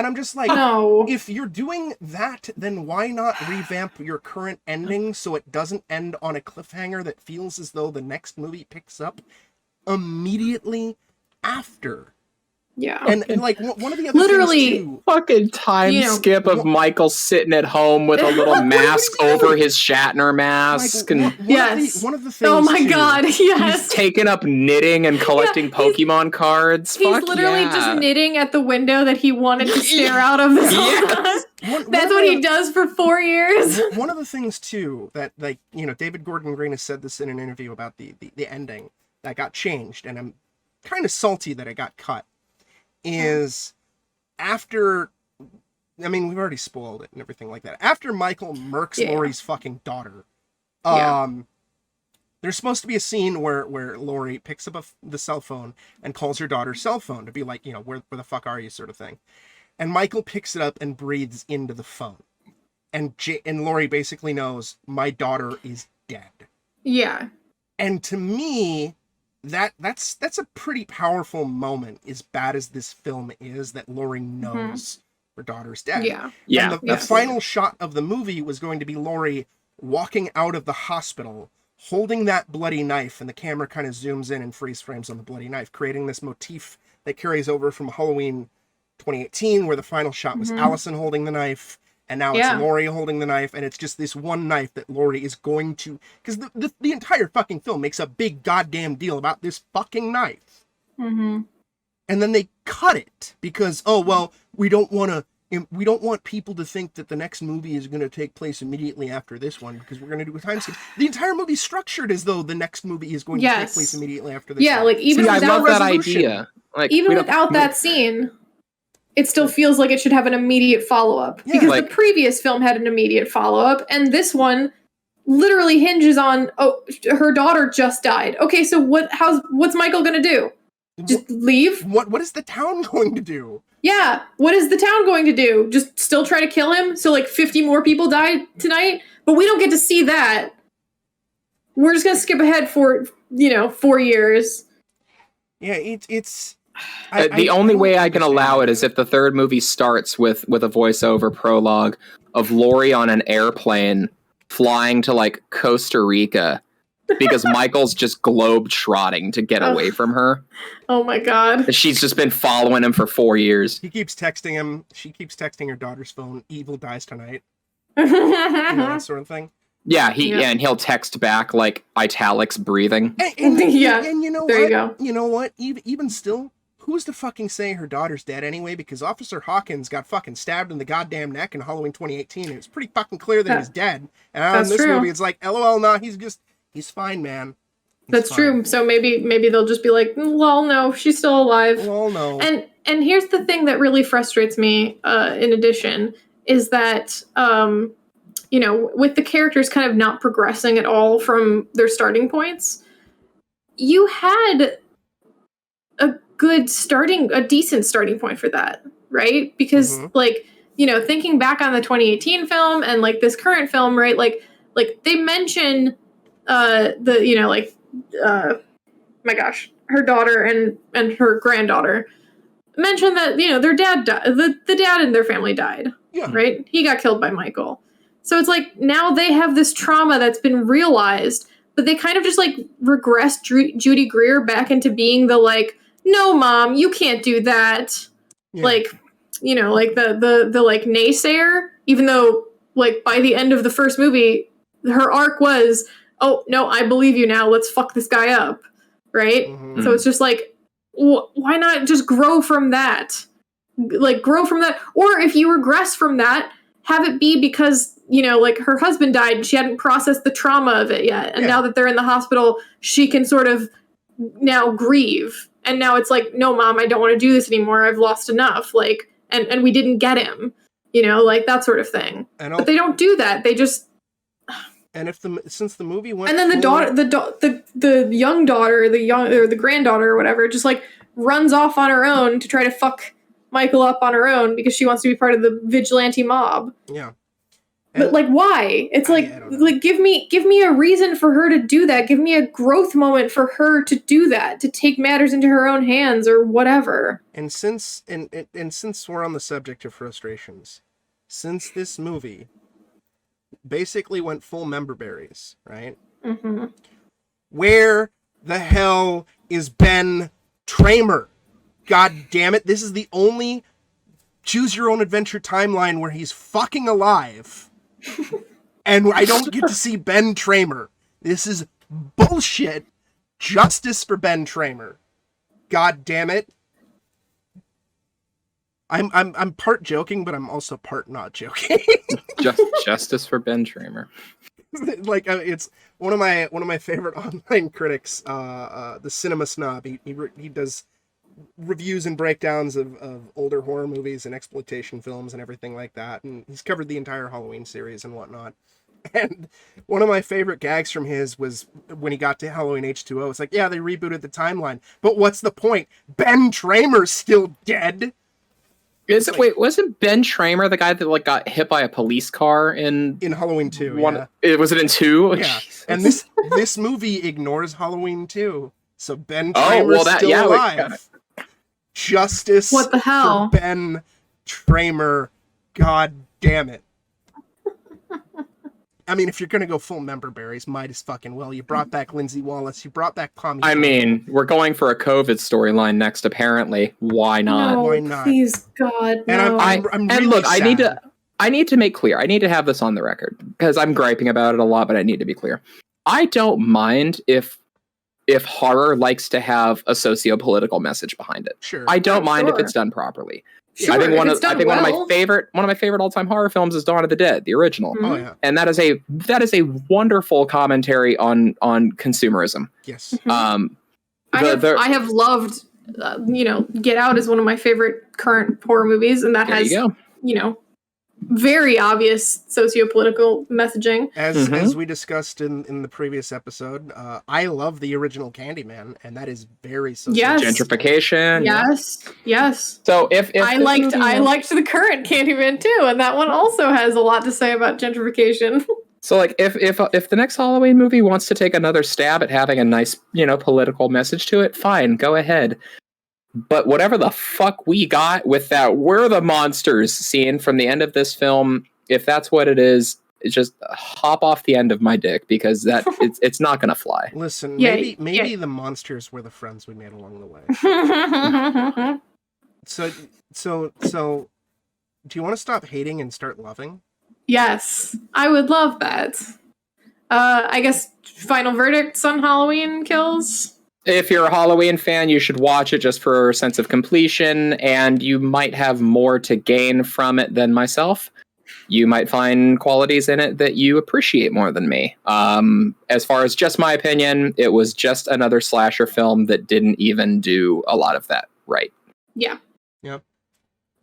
I'm just like, no. If you're doing that, then why not revamp your current ending so it doesn't end on a cliffhanger that feels as though the next movie picks up immediately after? Yeah. And like one of the other things too, fucking time skip of Michael sitting at home with a little mask over his Shatner mask. One of the things. Oh my god, yes. He's taking up knitting and collecting Pokemon cards. He's literally just knitting at the window that he wanted to stare out of this whole time. That's what he does for 4 years. One of the things too that, like, David Gordon Green has said this in an interview about the ending that got changed, and I'm kind of salty that it got cut. Is after, I mean, we've already spoiled it and everything like that. After Michael murks Laurie's fucking daughter, there's supposed to be a scene where Laurie picks up the cell phone and calls her daughter's cell phone to be like, where the fuck are you, sort of thing. And Michael picks it up and breathes into the phone. And Laurie basically knows, my daughter is dead. Yeah. And to me, that's a pretty powerful moment, as bad as this film is, that Laurie knows her daughter's dead. Yeah. Yeah. And the final shot of the movie was going to be Laurie walking out of the hospital, holding that bloody knife, and the camera kind of zooms in and freeze frames on the bloody knife, creating this motif that carries over from Halloween 2018, where the final shot was Allison holding the knife, and now it's Laurie holding the knife, and it's just this one knife that Laurie is going to... Because the entire fucking film makes a big goddamn deal about this fucking knife. Mm-hmm. And then they cut it, because, we don't want people to think that the next movie is going to take place immediately after this one, because we're going to do a time skip. The entire movie's structured as though the next movie is going to take place immediately after this one. Yeah, like even I without love that idea. Like, even without that scene, it still feels like it should have an immediate follow-up. Yeah, because the previous film had an immediate follow-up, and this one literally hinges on, her daughter just died. Okay, so what's Michael gonna do? Just leave? What is the town going to do? Yeah, what is the town going to do? Just still try to kill him? So like 50 more people died tonight? But we don't get to see that. We're just gonna skip ahead for, 4 years. Yeah, it's... the only way I can allow it is if the third movie starts with a voiceover prologue of Laurie on an airplane flying to like Costa Rica because Michael's just globe-trotting to get away from her. Oh my god. She's just been following him for 4 years. He keeps texting him. She keeps texting her daughter's phone, "Evil dies tonight." That sort of thing. Yeah, and he'll text back like italics breathing. And you know there what? You go. You know what? Even still, who's to fucking say her daughter's dead anyway? Because Officer Hawkins got fucking stabbed in the goddamn neck in Halloween 2018. And it was pretty fucking clear that he's dead. And in this movie, it's like, LOL, nah, he's fine, man. That's true. So maybe they'll just be like, well, no, she's still alive. Well, no. And here's the thing that really frustrates me, in addition, is that, with the characters kind of not progressing at all from their starting points, you had a decent starting point for that, right? Because, thinking back on the 2018 film and, like, this current film, right, like they mention, my gosh, her daughter and her granddaughter mention that, their dad died, the dad in their family died, right? He got killed by Michael. So it's like, now they have this trauma that's been realized, but they kind of just, like, regressed Judy Greer back into being the, like, no, Mom, you can't do that. Yeah. Like, like the like, naysayer, even though, like, by the end of the first movie, her arc was, oh, no, I believe you now, let's fuck this guy up, right? Mm-hmm. So it's just like, why not just grow from that? Like, grow from that. Or if you regress from that, have it be because, like, her husband died and she hadn't processed the trauma of it yet. And now that they're in the hospital, she can sort of now grieve. And now it's like, no, Mom, I don't want to do this anymore. I've lost enough. Like, and we didn't get him, like that sort of thing. But they don't do that. They just... And since the movie went... And then the young daughter, or the granddaughter or whatever, just, like, runs off on her own to try to fuck Michael up on her own because she wants to be part of the vigilante mob. Yeah. But, like, why? It's like give me a reason for her to do that. Give me a growth moment for her to do that, to take matters into her own hands or whatever. And since we're on the subject of frustrations, since this movie basically went full member berries, right? Mm-hmm. Where the hell is Ben Tramer? God damn it! This is the only choose your own adventure timeline where he's fucking alive. And I don't get to see Ben Tramer. This is bullshit. Justice for Ben Tramer. God damn it. I'm part joking, but I'm also part not joking. Justice for Ben Tramer. Like, it's one of my favorite online critics, the Cinema Snob. He does reviews and breakdowns of older horror movies and exploitation films and everything like that, and he's covered the entire Halloween series and whatnot. And one of my favorite gags from his was when he got to Halloween H2O. It's like, yeah, they rebooted the timeline, but what's the point? Ben Tramer's still dead. Wasn't Ben Tramer the guy that, like, got hit by a police car in Halloween 2? Was it in 2? Yeah. And this movie ignores Halloween 2. So Ben Tramer's still alive. Justice What the hell? for Ben Tramer. God damn it. I mean, if you're gonna go full member berries, might as fucking well. You brought back Lindsay Wallace. You brought back Tommy. I mean, we're going for a COVID storyline next, apparently. Why not? No, Why not? Please, God, no. And I'm really and look, sad. I need to make clear. I need to have this on the record because I'm griping about it a lot, but I need to be clear. I don't mind if horror likes to have a socio-political message behind it. Sure. I don't mind if sure. it's done properly. Sure, I think one if of it's done one of my well. favorite all-time horror films is Dawn of the Dead, the original. Oh yeah. And that is a wonderful commentary on consumerism. Yes. I have loved, Get Out is one of my favorite current horror movies, and that There has, you go. Very obvious socio-political messaging. As we discussed in the previous episode, I love the original Candyman, and that is very Yes. Gentrification. Yes. So if I liked the current Candyman too, and that one also has a lot to say about gentrification. So like if the next Halloween movie wants to take another stab at having a nice, political message to it, fine, go ahead. But whatever the fuck we got with that "we're the monsters" scene from the end of this film, if that's what it is, just hop off the end of my dick because that it's not gonna fly. Listen, Yeah, maybe the monsters were the friends we made along the way. So do you want to stop hating and start loving? Yes, I would love that. I guess final verdicts on Halloween Kills. If you're a Halloween fan, you should watch it just for a sense of completion, and you might have more to gain from it than myself. You might find qualities in it that you appreciate more than me. As far as just my opinion, it was just another slasher film that didn't even do a lot of that right. Yeah. Yep.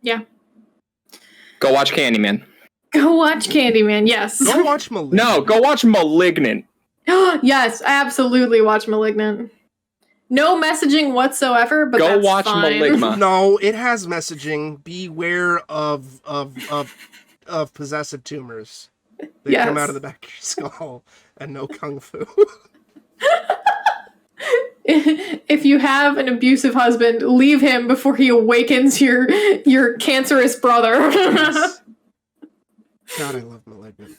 Yeah. Go watch Candyman. Go watch Candyman, yes. Go watch Malignant. No, go watch Malignant. Yes, absolutely watch Malignant. No messaging whatsoever, but go that's watch fine. Maligma. No, it has messaging. Beware of possessive tumors. They come out of the back of your skull, and no kung fu. If you have an abusive husband, leave him before he awakens your cancerous brother. Yes. God, I love Malignant.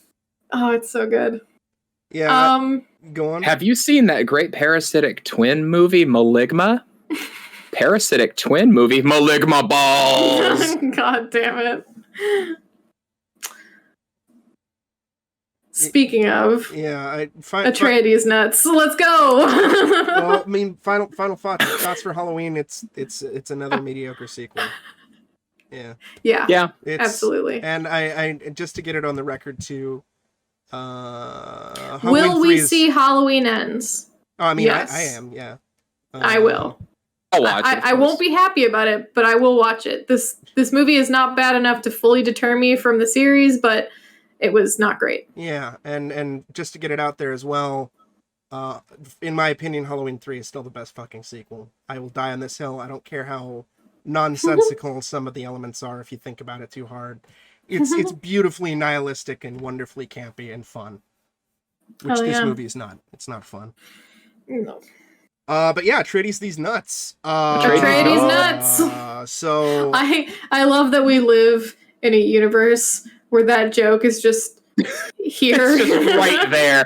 Oh, it's so good. Yeah. Go on. Have you seen that great parasitic twin movie, Maligma? Parasitic twin movie, Maligma balls. God damn it. Speaking of, Atreides nuts. Let's go. Well, I mean, final thoughts for Halloween. It's another mediocre sequel. Yeah. Yeah. Absolutely. And I just to get it on the record too. Will we see Halloween Ends? Oh, I mean, yes. I am. Yeah. I will. I'll watch it. I won't be happy about it, but I will watch it. This movie is not bad enough to fully deter me from the series, but it was not great. Yeah, and just to get it out there as well, in my opinion, Halloween 3 is still the best fucking sequel. I will die on this hill. I don't care how nonsensical some of the elements are if you think about it too hard. It's beautifully nihilistic and wonderfully campy and fun. Which this movie is not. It's not fun. No. But yeah, Atreides these nuts. Atreides nuts. So I love that we live in a universe where that joke is just here. It's just right there.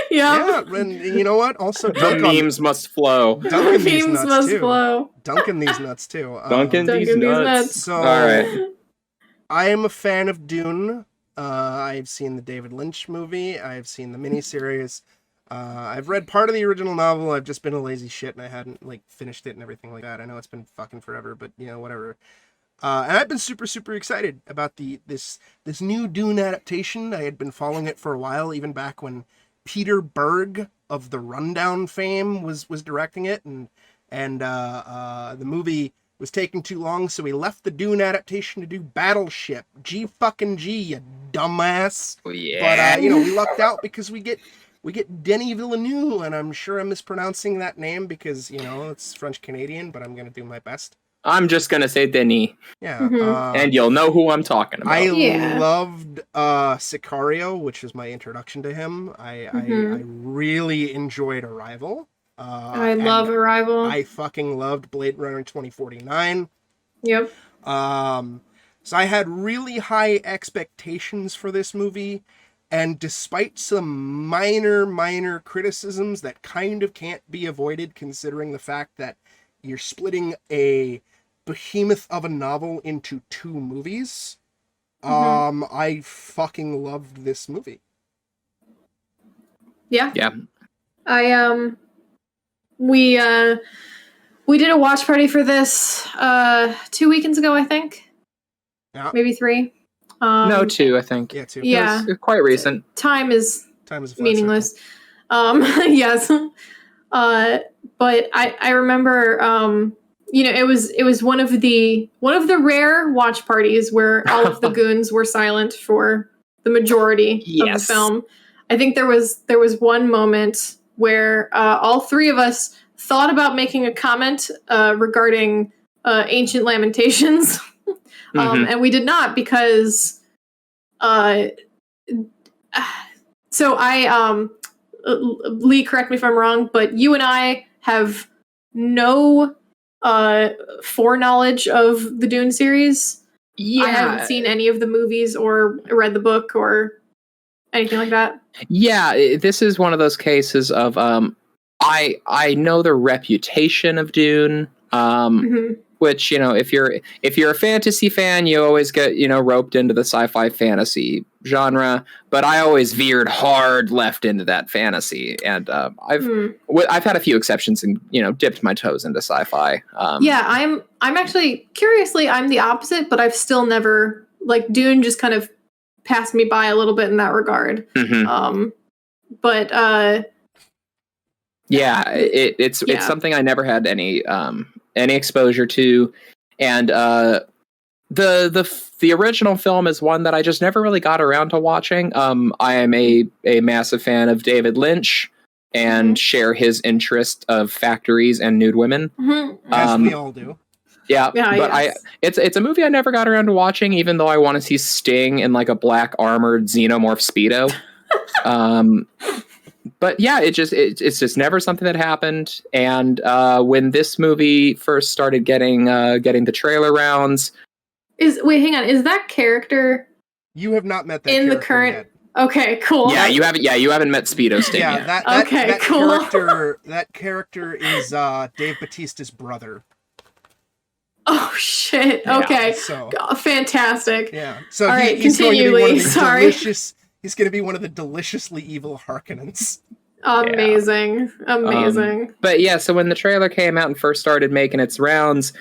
Yeah. And you know what? Also, the memes must flow. Duncan these memes nuts must too. flow. Duncan these nuts too. Duncan these nuts. So, all right. I am a fan of Dune. I've seen the David Lynch movie. I've seen the miniseries. I've read part of the original novel. I've just been a lazy shit and I hadn't finished it and everything like that. I know it's been fucking forever, but whatever. And I've been super, super excited about this new Dune adaptation. I had been following it for a while, even back when Peter Berg of the Rundown fame was directing it, and the movie was taking too long, so we left the Dune adaptation to do Battleship. G, you dumbass. Oh, yeah. But we lucked out because we get Denis Villeneuve, and I'm sure I'm mispronouncing that name because it's French Canadian, but I'm gonna do my best. I'm just gonna say Denis. Yeah. Mm-hmm. And you'll know who I'm talking about. I loved Sicario, which was my introduction to him. I really enjoyed Arrival. I love Arrival. I fucking loved Blade Runner 2049. Yep. So I had really high expectations for this movie, and despite some minor criticisms that kind of can't be avoided considering the fact that you're splitting a behemoth of a novel into 2 movies, I fucking loved this movie. Yeah. Yeah. We did a watch party for this 2 weekends ago, I think. Yeah. Maybe 3. No, 2, I think. Yeah, 2. Yeah. It was quite recent. Time is a flat meaningless. circle. Yes. But I remember it was one of the rare watch parties where all of the goons were silent for the majority of the film. I think there was one moment where all 3 of us thought about making a comment regarding Ancient Lamentations. And we did not because so I Lee, correct me if I'm wrong, but you and I have no foreknowledge of the Dune series. Yeah. I haven't seen any of the movies or read the book or anything like that. Yeah, this is one of those cases of I know the reputation of Dune. Which, if you're a fantasy fan, you always get, roped into the sci-fi fantasy genre, but I always veered hard left into that fantasy. And I've had a few exceptions and, dipped my toes into sci-fi. Yeah, I'm actually, curiously, I'm the opposite, but I've still never, Dune just kind of passed me by a little bit in that regard. Yeah, it's something I never had any exposure to, and the original film is one that I just never really got around to watching. I am a massive fan of David Lynch and share his interest of factories and nude women. As we all do. Yeah, but it's a movie I never got around to watching, even though I want to see Sting in like a black armored xenomorph Speedo. But yeah, it's just never something that happened. And when this movie first started getting the trailer rounds, hang on, is that character? You have not met that in character the current. Yet. Okay, cool. Yeah, you haven't met Speedo Sting yet. That cool. That character is Dave Bautista's brother. Oh shit! Yeah, okay, so fantastic. Yeah. So all right, he's continue, going to be Lee. Sorry. He's going to be one of the deliciously evil Harkonnens. Amazing. But yeah, so when the trailer came out and first started making its rounds,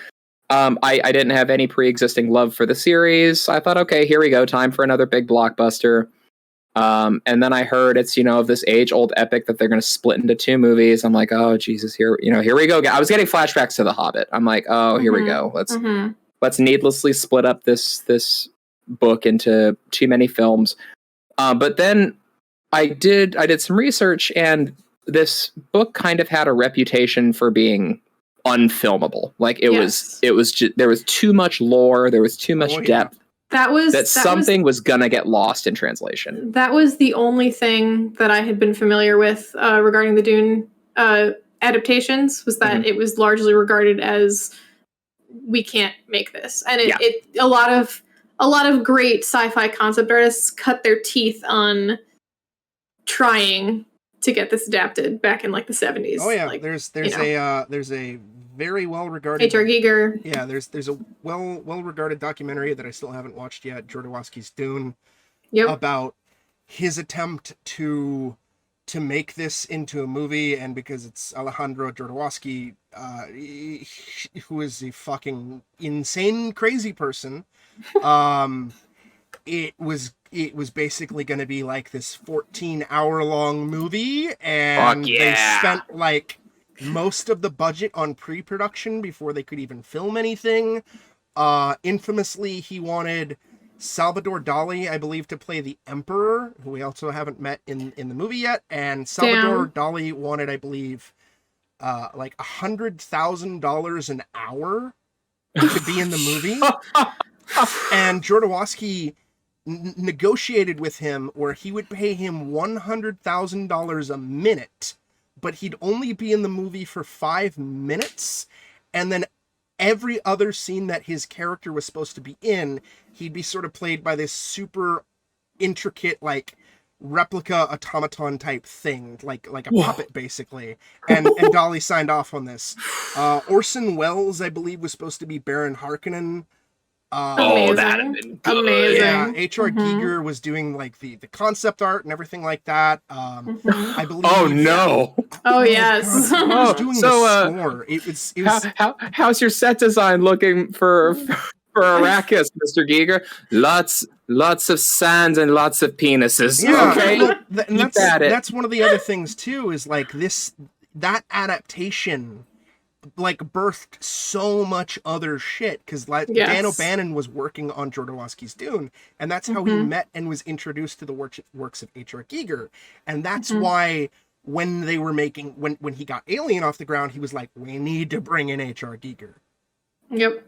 I didn't have any pre-existing love for the series. I thought, okay, here we go, time for another big blockbuster. And then I heard it's, this age-old epic that they're going to split into 2 movies. I'm like, oh Jesus, here we go. I was getting flashbacks to The Hobbit. I'm like, oh, here we go. Let's needlessly split up this book into too many films. But then I did some research, and this book kind of had a reputation for being unfilmable. Like it was just, there was too much lore, there was too much depth. Something was gonna get lost in translation. That was the only thing that I had been familiar with regarding the Dune adaptations, was that it was largely regarded as, we can't make this, and a lot of great sci-fi concept artists cut their teeth on trying to get this adapted back in the 70s. Oh yeah, there's a very well regarded H.R. Giger. Yeah, there's a well regarded documentary that I still haven't watched yet, Jodorowsky's Dune, about his attempt to make this into a movie, and because it's Alejandro Jodorowsky, who is a fucking insane crazy person, it was basically going to be like this 14-hour long movie, and they spent most of the budget on pre-production before they could even film anything. Infamously, he wanted Salvador Dali, I believe, to play the Emperor, who we also haven't met in the movie yet, and Salvador Dali wanted, I believe, $100,000 an hour to be in the movie. And Jodorowsky negotiated with him where he would pay him $100,000 a minute but he'd only be in the movie for 5 minutes, and then every other scene that his character was supposed to be in, he'd be sort of played by this super intricate, like, replica automaton type thing, like a puppet, basically. And Dolly signed off on this. Orson Welles, I believe, was supposed to be Baron Harkonnen. That'd have been good. Amazing. Yeah, H.R. Giger was doing, like, the concept art and everything like that. I believe... Oh, no. Oh, yes. God, who was doing the score? It was How's your set design looking for Arrakis, Mr. Giger? Lots of sand and lots of penises. Yeah, okay. And that's one of the other things too, is like that adaptation like birthed so much other shit, because like Dan O'Bannon was working on Jodorowsky's Dune, and that's how he met and was introduced to the works of H.R. Giger, and that's why when they were making when he got Alien off the ground, he was like, we need to bring in H.R. Giger. Yep.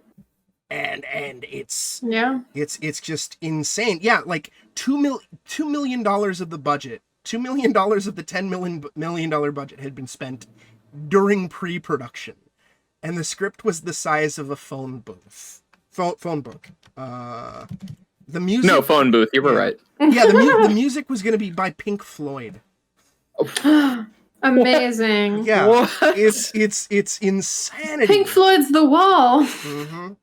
And it's it's just insane. Yeah, like $2 million of the budget, $2 million of the $10 million budget had been spent during pre-production, and the script was the size of a phone booth. Phone book. The music. No, phone booth. You were right. Yeah, the music was going to be by Pink Floyd. Amazing. Yeah, what? it's insanity. Pink Floyd's The Wall. Mm-hmm.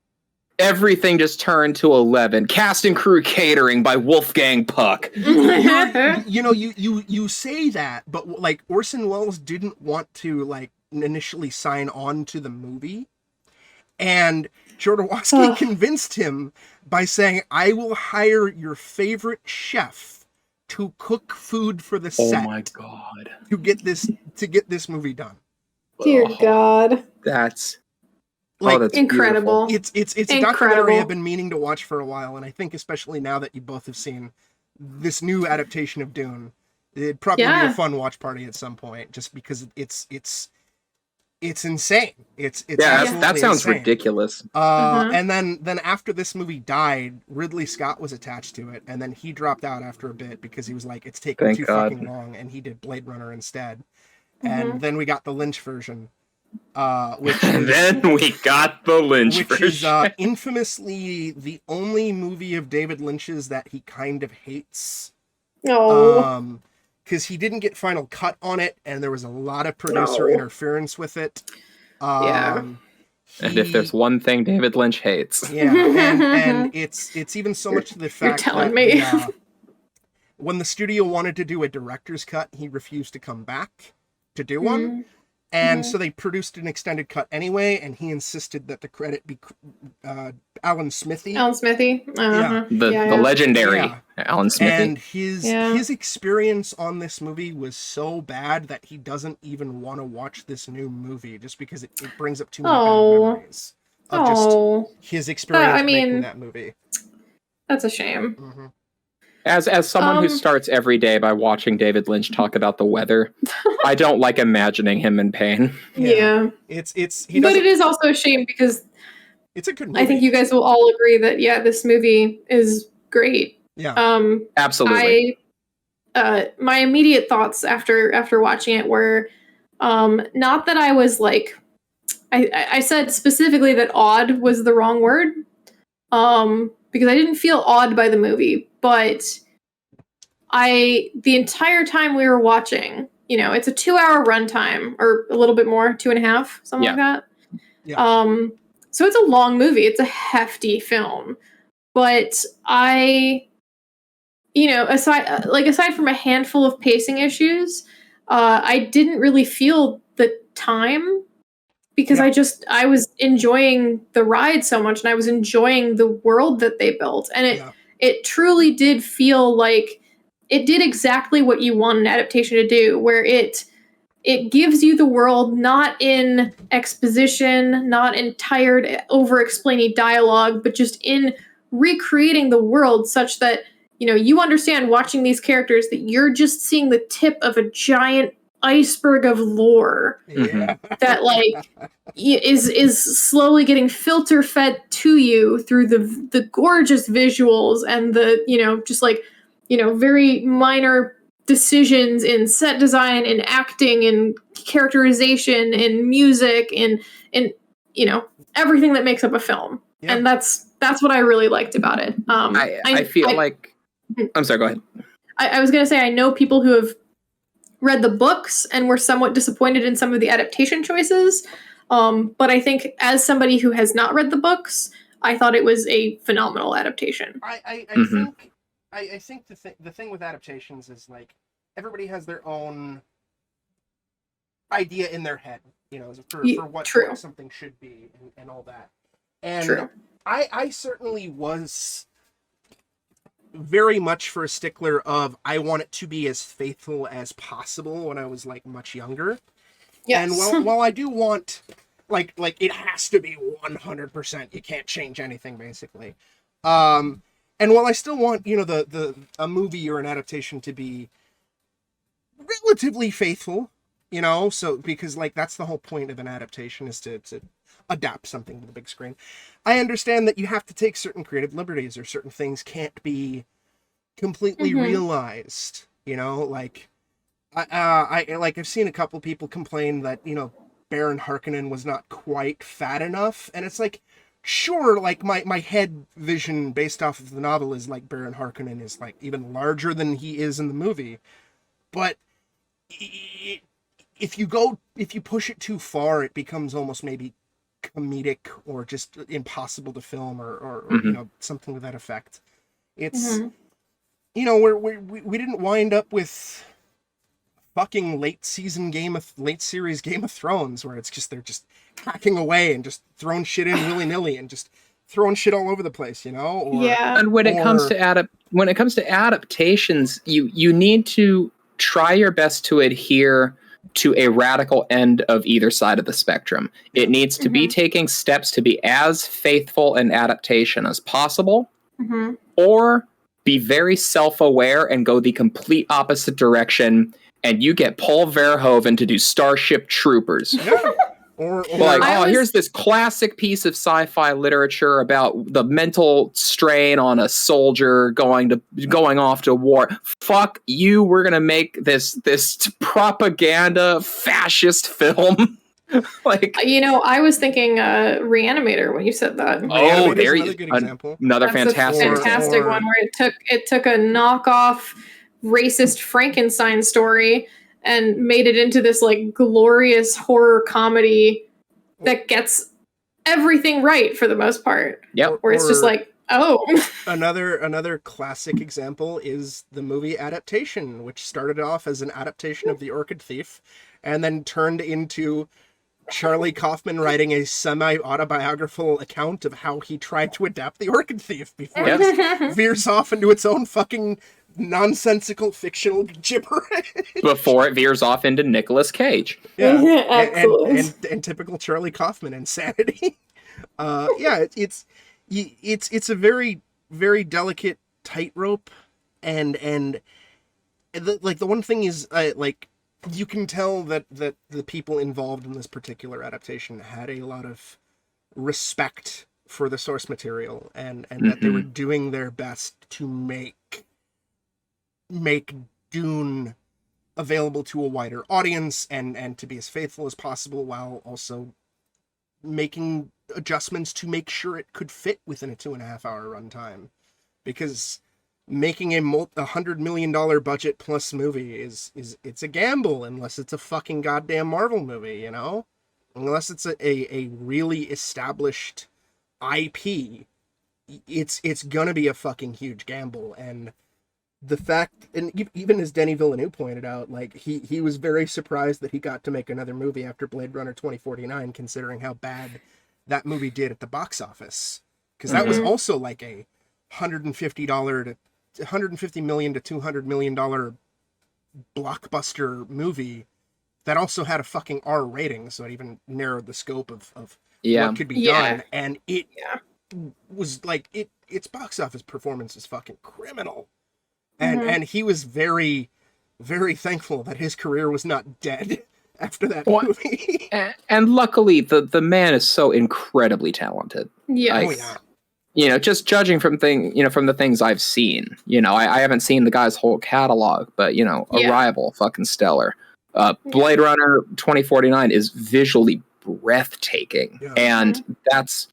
Everything just turned to 11. Cast and crew catering by Wolfgang Puck. You say that, but like Orson Welles didn't want to like initially sign on to the movie, and Jodorowsky convinced him by saying, "I will hire your favorite chef to cook food for the set." Oh my god! To get this movie done. Dear God, that's. Like, that's incredible. Beautiful. It's a documentary I've been meaning to watch for a while, and I think especially now that you both have seen this new adaptation of Dune, it'd probably be a fun watch party at some point, just because it's insane. It's that sounds insane. ridiculous. And then after this movie died, Ridley Scott was attached to it, and then he dropped out after a bit because he was like, it's taking too fucking long, and he did Blade Runner instead. And then we got the Lynch version. Which is infamously the only movie of David Lynch's that he kind of hates. Oh. Because he didn't get final cut on it, and there was a lot of producer interference with it. And if there's one thing David Lynch hates, and it's even so much to the fact that when the studio wanted to do a director's cut, he refused to come back to do one. And so they produced an extended cut anyway, and he insisted that the credit be Alan Smithy. The legendary Alan Smithy. And his experience on this movie was so bad that he doesn't even want to watch this new movie, just because it brings up too many bad memories of just his experience making that movie. That's a shame. As someone who starts every day by watching David Lynch talk about the weather, I don't like imagining him in pain. Yeah. But it is also a shame because it's a good movie. I think you guys will all agree that this movie is great. Yeah. Absolutely. My immediate thoughts after watching it were not that I was like I said specifically that awed was the wrong word. Because I didn't feel awed by the movie, but the entire time we were watching, it's a 2-hour runtime or a little bit more, 2.5, something like that. Yeah. So it's a long movie. It's a hefty film, but aside from a handful of pacing issues, I didn't really feel the time. Because I was enjoying the ride so much, and I was enjoying the world that they built. And it truly did feel like it did exactly what you want an adaptation to do, where it gives you the world not in exposition, not in tired, over-explaining dialogue, but just in recreating the world such that, you understand watching these characters that you're just seeing the tip of a giant iceberg of lore that is slowly getting filter fed to you through the gorgeous visuals and the very minor decisions in set design, in acting, in characterization, in music, in everything that makes up a film. Yeah. And that's what I really liked about it. I feel like I'm sorry, go ahead. I was going to say, I know people who have read the books and were somewhat disappointed in some of the adaptation choices. But I think as somebody who has not read the books, I thought it was a phenomenal adaptation. I think the thing with adaptations is like everybody has their own idea in their head, for what something should be and all that. And I certainly was very much for a stickler of I want it to be as faithful as possible when I was like much younger. Yes. And while I do want like it has to be 100%, you can't change anything basically. And while I still want, a movie or an adaptation to be relatively faithful, so because like that's the whole point of an adaptation is to adapt something to the big screen. I understand that you have to take certain creative liberties or certain things can't be completely realized, like I've seen a couple people complain that, Baron Harkonnen was not quite fat enough. And it's like, sure, like my head vision based off of the novel is like Baron Harkonnen is like even larger than he is in the movie. But if you push it too far, it becomes almost maybe comedic or just impossible to film or something to that effect. It's we didn't wind up with fucking late series Game of Thrones where it's just they're just hacking away and just throwing shit in willy-nilly and just throwing shit all over the place, And when it comes to adaptations, you need to try your best to adhere to a radical end of either side of the spectrum. It needs to be taking steps to be as faithful an adaptation as possible, or be very self-aware and go the complete opposite direction, and you get Paul Verhoeven to do Starship Troopers. Yeah. Here's this classic piece of sci-fi literature about the mental strain on a soldier going off to war. Fuck you, we're gonna make this propaganda fascist film. I was thinking Reanimator when you said that. Oh, there you go. Another fantastic one where it took a knockoff racist Frankenstein story and made it into this like glorious horror comedy that gets everything right for the most part. Yep. Where it's just like, Another classic example is the movie Adaptation, which started off as an adaptation of The Orchid Thief and then turned into Charlie Kaufman writing a semi-autobiographical account of how he tried to adapt The Orchid Thief before it veers off into its own fucking nonsensical fictional gibberish. Before it veers off into Nicolas Cage. Yeah. and typical Charlie Kaufman insanity. It's a very, very delicate tightrope, and the one thing is you can tell that the people involved in this particular adaptation had a lot of respect for the source material and that they were doing their best to make Dune available to a wider audience and to be as faithful as possible while also making adjustments to make sure it could fit within a 2.5-hour runtime. Because making a $100 million budget plus movie it's a gamble unless it's a fucking goddamn Marvel movie, unless it's a really established IP, it's gonna be a fucking huge gamble. And the fact, and even as Denis Villeneuve pointed out, like he was very surprised that he got to make another movie after Blade Runner 2049, considering how bad that movie did at the box office, because that was also like a $150 million to $200 million blockbuster movie that also had a fucking R rating, so it even narrowed the scope of what could be done. And it was like its box office performance is fucking criminal. And he was very, very thankful that his career was not dead after that movie. And luckily, the man is so incredibly talented. Yes. just judging from the things I've seen, I haven't seen the guy's whole catalog, but Arrival, fucking stellar. Blade Runner 2049 is visually breathtaking, and that's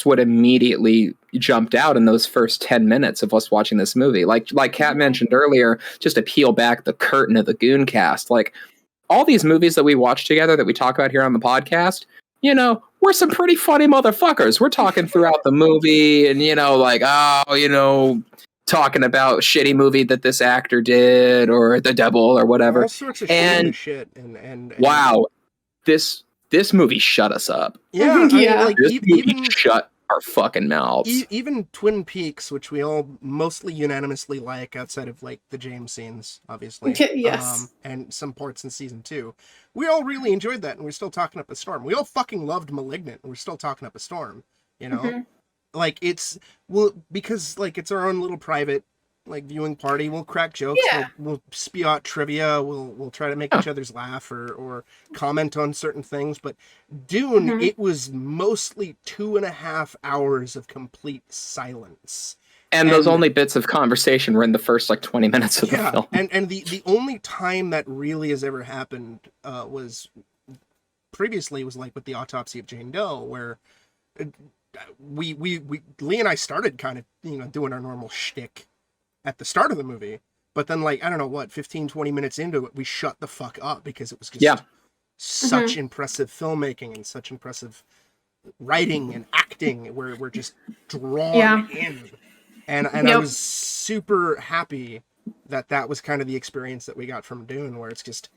what immediately jumped out in those first 10 minutes of us watching this movie. Like Kat mentioned earlier, just to peel back the curtain of the Gooncast, like all these movies that we watch together that we talk about here on the podcast, we're some pretty funny motherfuckers. We're talking throughout the movie and, talking about shitty movie that this actor did or the devil or whatever. All sorts of shit. And wow, this movie shut us up. Yeah. This movie shut our fucking mouths. Even Twin Peaks, which we all mostly unanimously like outside of like the James scenes, obviously. Yes. And some parts in season 2. We all really enjoyed that, and we're still talking up a storm. We all fucking loved Malignant, and we're still talking up a storm, Like, because, like, it's our own little private, like, viewing party. We'll crack jokes, we'll spew out trivia, we'll try to make each other's laugh or comment on certain things, but Dune, it was mostly 2.5 hours of complete silence. And those only bits of conversation were in the first, 20 minutes of the film. And the only time that really has ever happened was like with the autopsy of Jane Doe, where we Lee and I started kind of, doing our normal shtick at the start of the movie. But then, 15, 20 minutes into it, we shut the fuck up because it was just such impressive filmmaking and such impressive writing and acting where we're just drawn in. And I was super happy that was kind of the experience that we got from Dune, where it's just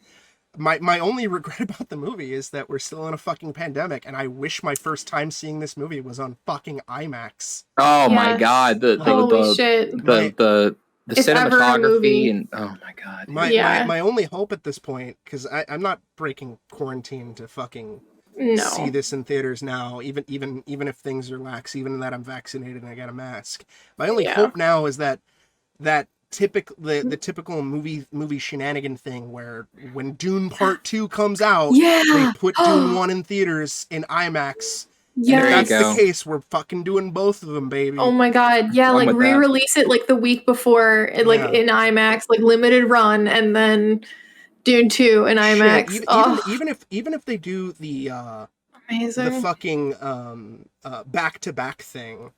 my only regret about the movie is that we're still in a fucking pandemic, and I wish my first time seeing this movie was on fucking IMAX. Oh my god, the cinematography and oh my god. My only hope at this point, because I'm not breaking quarantine to fucking see this in theaters now, even if things are lax, even that I'm vaccinated and I got a mask. My only hope now is that the typical movie shenanigan thing where when Dune Part 2 comes out, they put Dune 1 in theaters in IMAX. Yeah, if that's the case, we're fucking doing both of them, baby. Oh my god, yeah, re-release it the week before, in IMAX, limited run, and then Dune 2 in IMAX. Even if they do the amazing, the fucking back-to-back thing,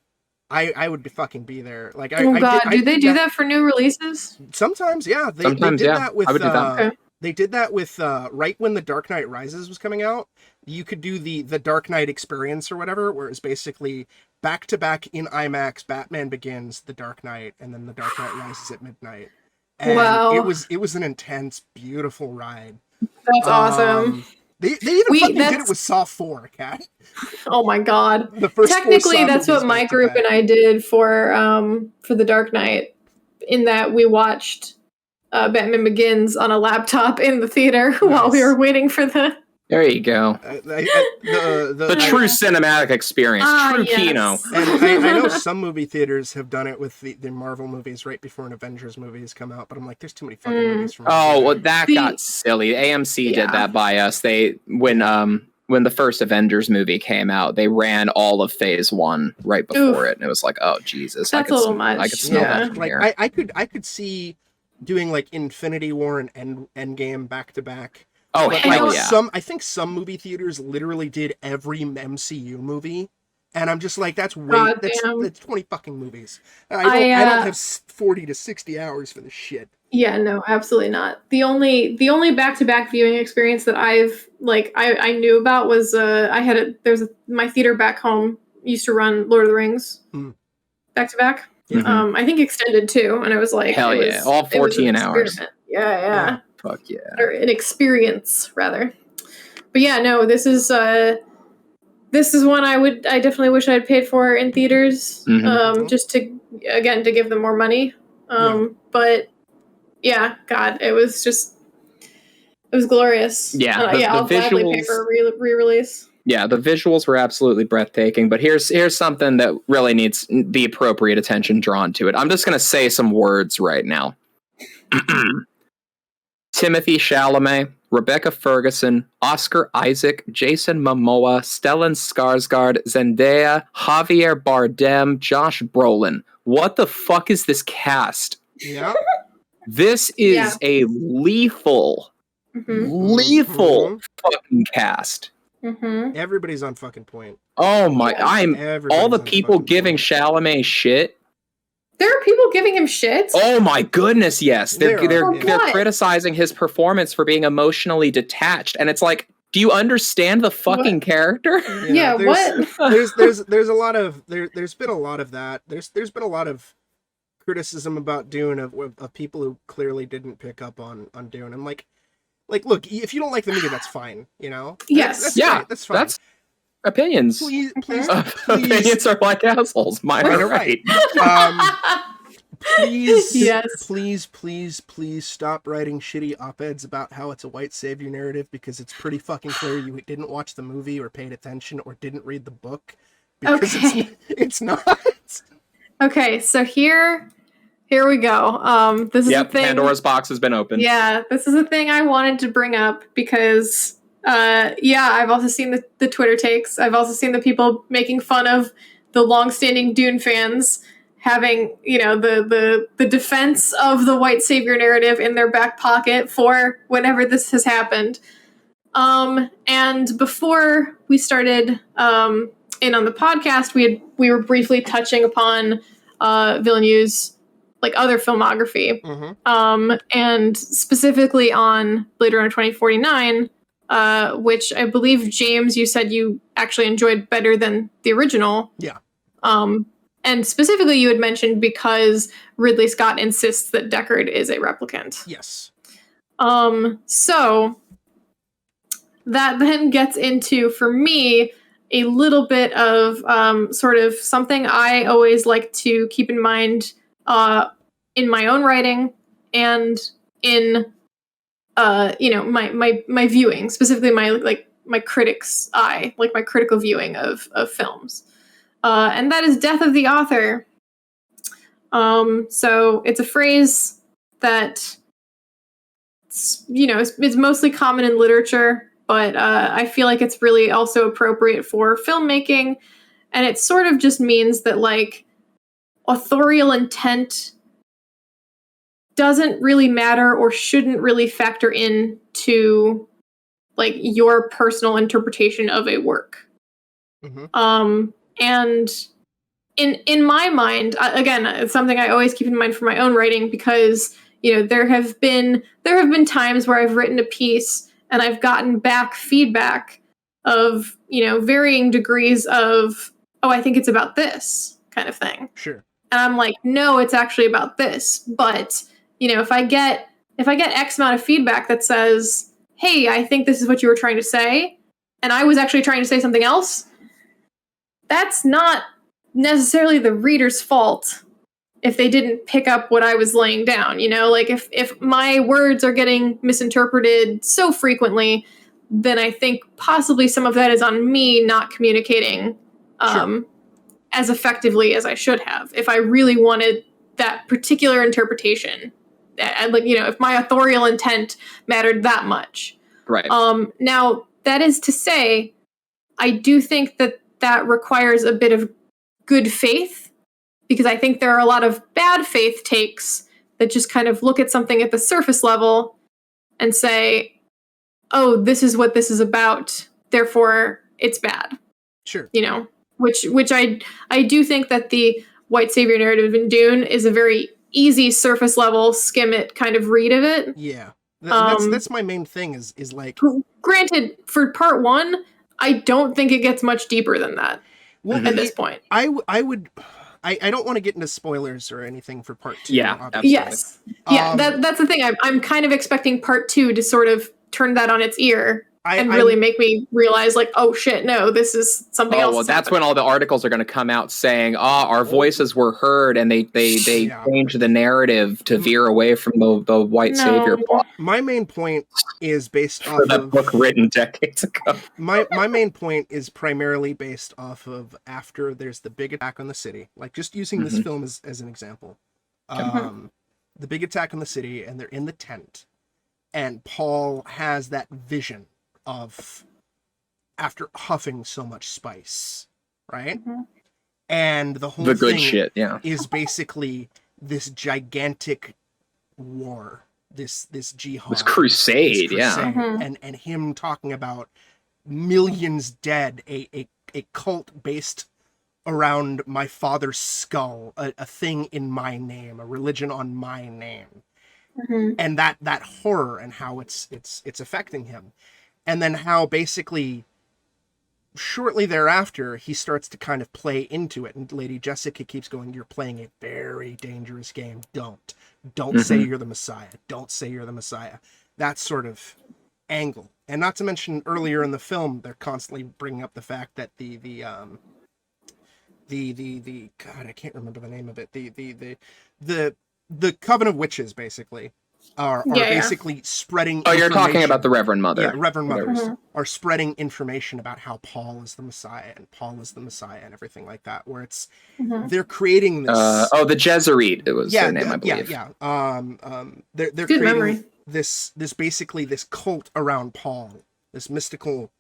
I would be there. Do they do that for new releases? Sometimes, yeah. They did that with, I would do that. Okay. They did that with right when The Dark Knight Rises was coming out. You could do the Dark Knight experience or whatever, where it's basically back-to-back in IMAX, Batman Begins, The Dark Knight, and then The Dark Knight Rises at midnight. And it was an intense, beautiful ride. That's awesome. They even fucking did it with Saw 4, Kat. Oh my god. The first Technically, that's what my group and I did for The Dark Knight, in that we watched Batman Begins on a laptop in the theater while we were waiting for the... There you go. The true cinematic experience. True Kino. And I know some movie theaters have done it with the Marvel movies right before an Avengers movie has come out, but I'm like, there's too many fucking movies from that got silly. AMC did that by us. When the first Avengers movie came out, they ran all of Phase 1 right before it, and it was like, oh Jesus, that's a little much. I could smell that from here. I could see doing Infinity War and Endgame back to back. Oh, hell yeah. I think some movie theaters literally did every MCU movie, and I'm just like, that's 20 fucking movies. I don't have 40 to 60 hours for this shit. Yeah, no, absolutely not. The only back-to-back viewing experience that I've I knew about was my theater back home used to run Lord of the Rings back to back. I think extended too, and it was like, hell yeah, all 14 hours. Yeah. Fuck yeah. Or an experience, rather. But yeah, no, this is one I definitely wish I had paid for in theaters, just to give them more money. But yeah, God, it was glorious. Yeah, I'll gladly pay for a re-release. Yeah, the visuals were absolutely breathtaking, but here's something that really needs the appropriate attention drawn to it. I'm just going to say some words right now. Timothy Chalamet, Rebecca Ferguson, Oscar Isaac, Jason Momoa, Stellan Skarsgård, Zendaya, Javier Bardem, Josh Brolin. What the fuck is this cast? Yeah. This is a lethal fucking cast. Everybody's on fucking point. Oh my! All the people giving point. Chalamet shit. There are people giving him shit. Oh my goodness, yes. They're what? criticizing his performance for being emotionally detached, and it's like, do you understand the fucking character? Yeah, what? There's a lot of there's been a lot of that. There's been a lot of criticism about Dune of people who clearly didn't pick up on Dune. And like look, if you don't like the movie, that's fine, you know? Yes. That's fine. That's opinions. Please. Opinions are like assholes. Mine are right. Please stop writing shitty op-eds about how it's a white savior narrative, because it's pretty fucking clear you didn't watch the movie or paid attention or didn't read the book. Because it's not. Okay, so here we go. This is the thing. Pandora's box has been opened. Yeah, this is a thing I wanted to bring up because, I've also seen the Twitter takes. I've also seen the people making fun of the longstanding Dune fans having, the defense of the white savior narrative in their back pocket for whenever this has happened. And before we started in on the podcast, we were briefly touching upon Villeneuve's other filmography, and specifically on Blade Runner 2049, which I believe, James, you said you actually enjoyed better than the original. Yeah. And specifically, you had mentioned because Ridley Scott insists that Deckard is a replicant. Yes. So that then gets into, for me, a little bit of sort of something I always like to keep in mind in my own writing and in my viewing, specifically my critic's eye, my critical viewing of films, and that is death of the author. So it's a phrase that is mostly common in literature, but I feel like it's really also appropriate for filmmaking, and it sort of just means that authorial intent doesn't really matter or shouldn't really factor into your personal interpretation of a work. And in my mind, again, it's something I always keep in mind for my own writing, because there have been times where I've written a piece and I've gotten back feedback of varying degrees of, oh, I think it's about this kind of thing. Sure. And I'm like, no, it's actually about this. But if I get X amount of feedback that says, hey, I think this is what you were trying to say, and I was actually trying to say something else, that's not necessarily the reader's fault if they didn't pick up what I was laying down. If my words are getting misinterpreted so frequently, then I think possibly some of that is on me not communicating as effectively as I should have. If I really wanted that particular interpretation, if my authorial intent mattered that much. Right. Now, that is to say, I do think that requires a bit of good faith, because I think there are a lot of bad faith takes that just kind of look at something at the surface level and say, oh, this is what this is about, therefore it's bad. Sure. Which I do think that the white savior narrative in Dune is a very easy surface level skim it kind of read of it. Yeah. That's my main thing is granted, for part one, I don't think it gets much deeper than that at this point. I don't want to get into spoilers or anything for part two. Yeah, obviously. Yes. Yeah, that's the thing. I'm kind of expecting part two to sort of turn that on its ear and really make me realize, oh shit, no, this is something else. Oh, well, that's when all the articles are going to come out saying, our voices were heard, and they changed the narrative to veer away from the white savior plot. My main point is based off that of book written decades ago. My main point is primarily based off of after there's the big attack on the city. Just using this film as an example. The big attack on the city, and they're in the tent. and Paul has that vision of after huffing so much spice, right? Mm-hmm. And the whole The good thing shit, yeah. is basically this gigantic war, this jihad, This crusade, yeah. Mm-hmm. and him talking about millions dead, a cult based around my father's skull, a thing in my name, a religion on my name, Mm-hmm. and that horror and how it's affecting him, and then how basically shortly thereafter he starts to kind of play into it, and Lady Jessica keeps going, "You're playing a very dangerous game. Don't say you're the Messiah. Don't say you're the Messiah." That sort of angle, and not to mention earlier in the film, they're constantly bringing up the fact that the God, I can't remember the name of it. The Coven of Witches basically are basically spreading. Oh, you're talking about the Reverend Mother. Yeah, Reverend Mothers Mm-hmm. are spreading information about how Paul is the Messiah and Paul is the Messiah and everything like that. Where it's Mm-hmm. they're creating this. The Jesuit. It was their name, I believe. Yeah. They're Good creating memory. this basically this cult around Paul, this mystical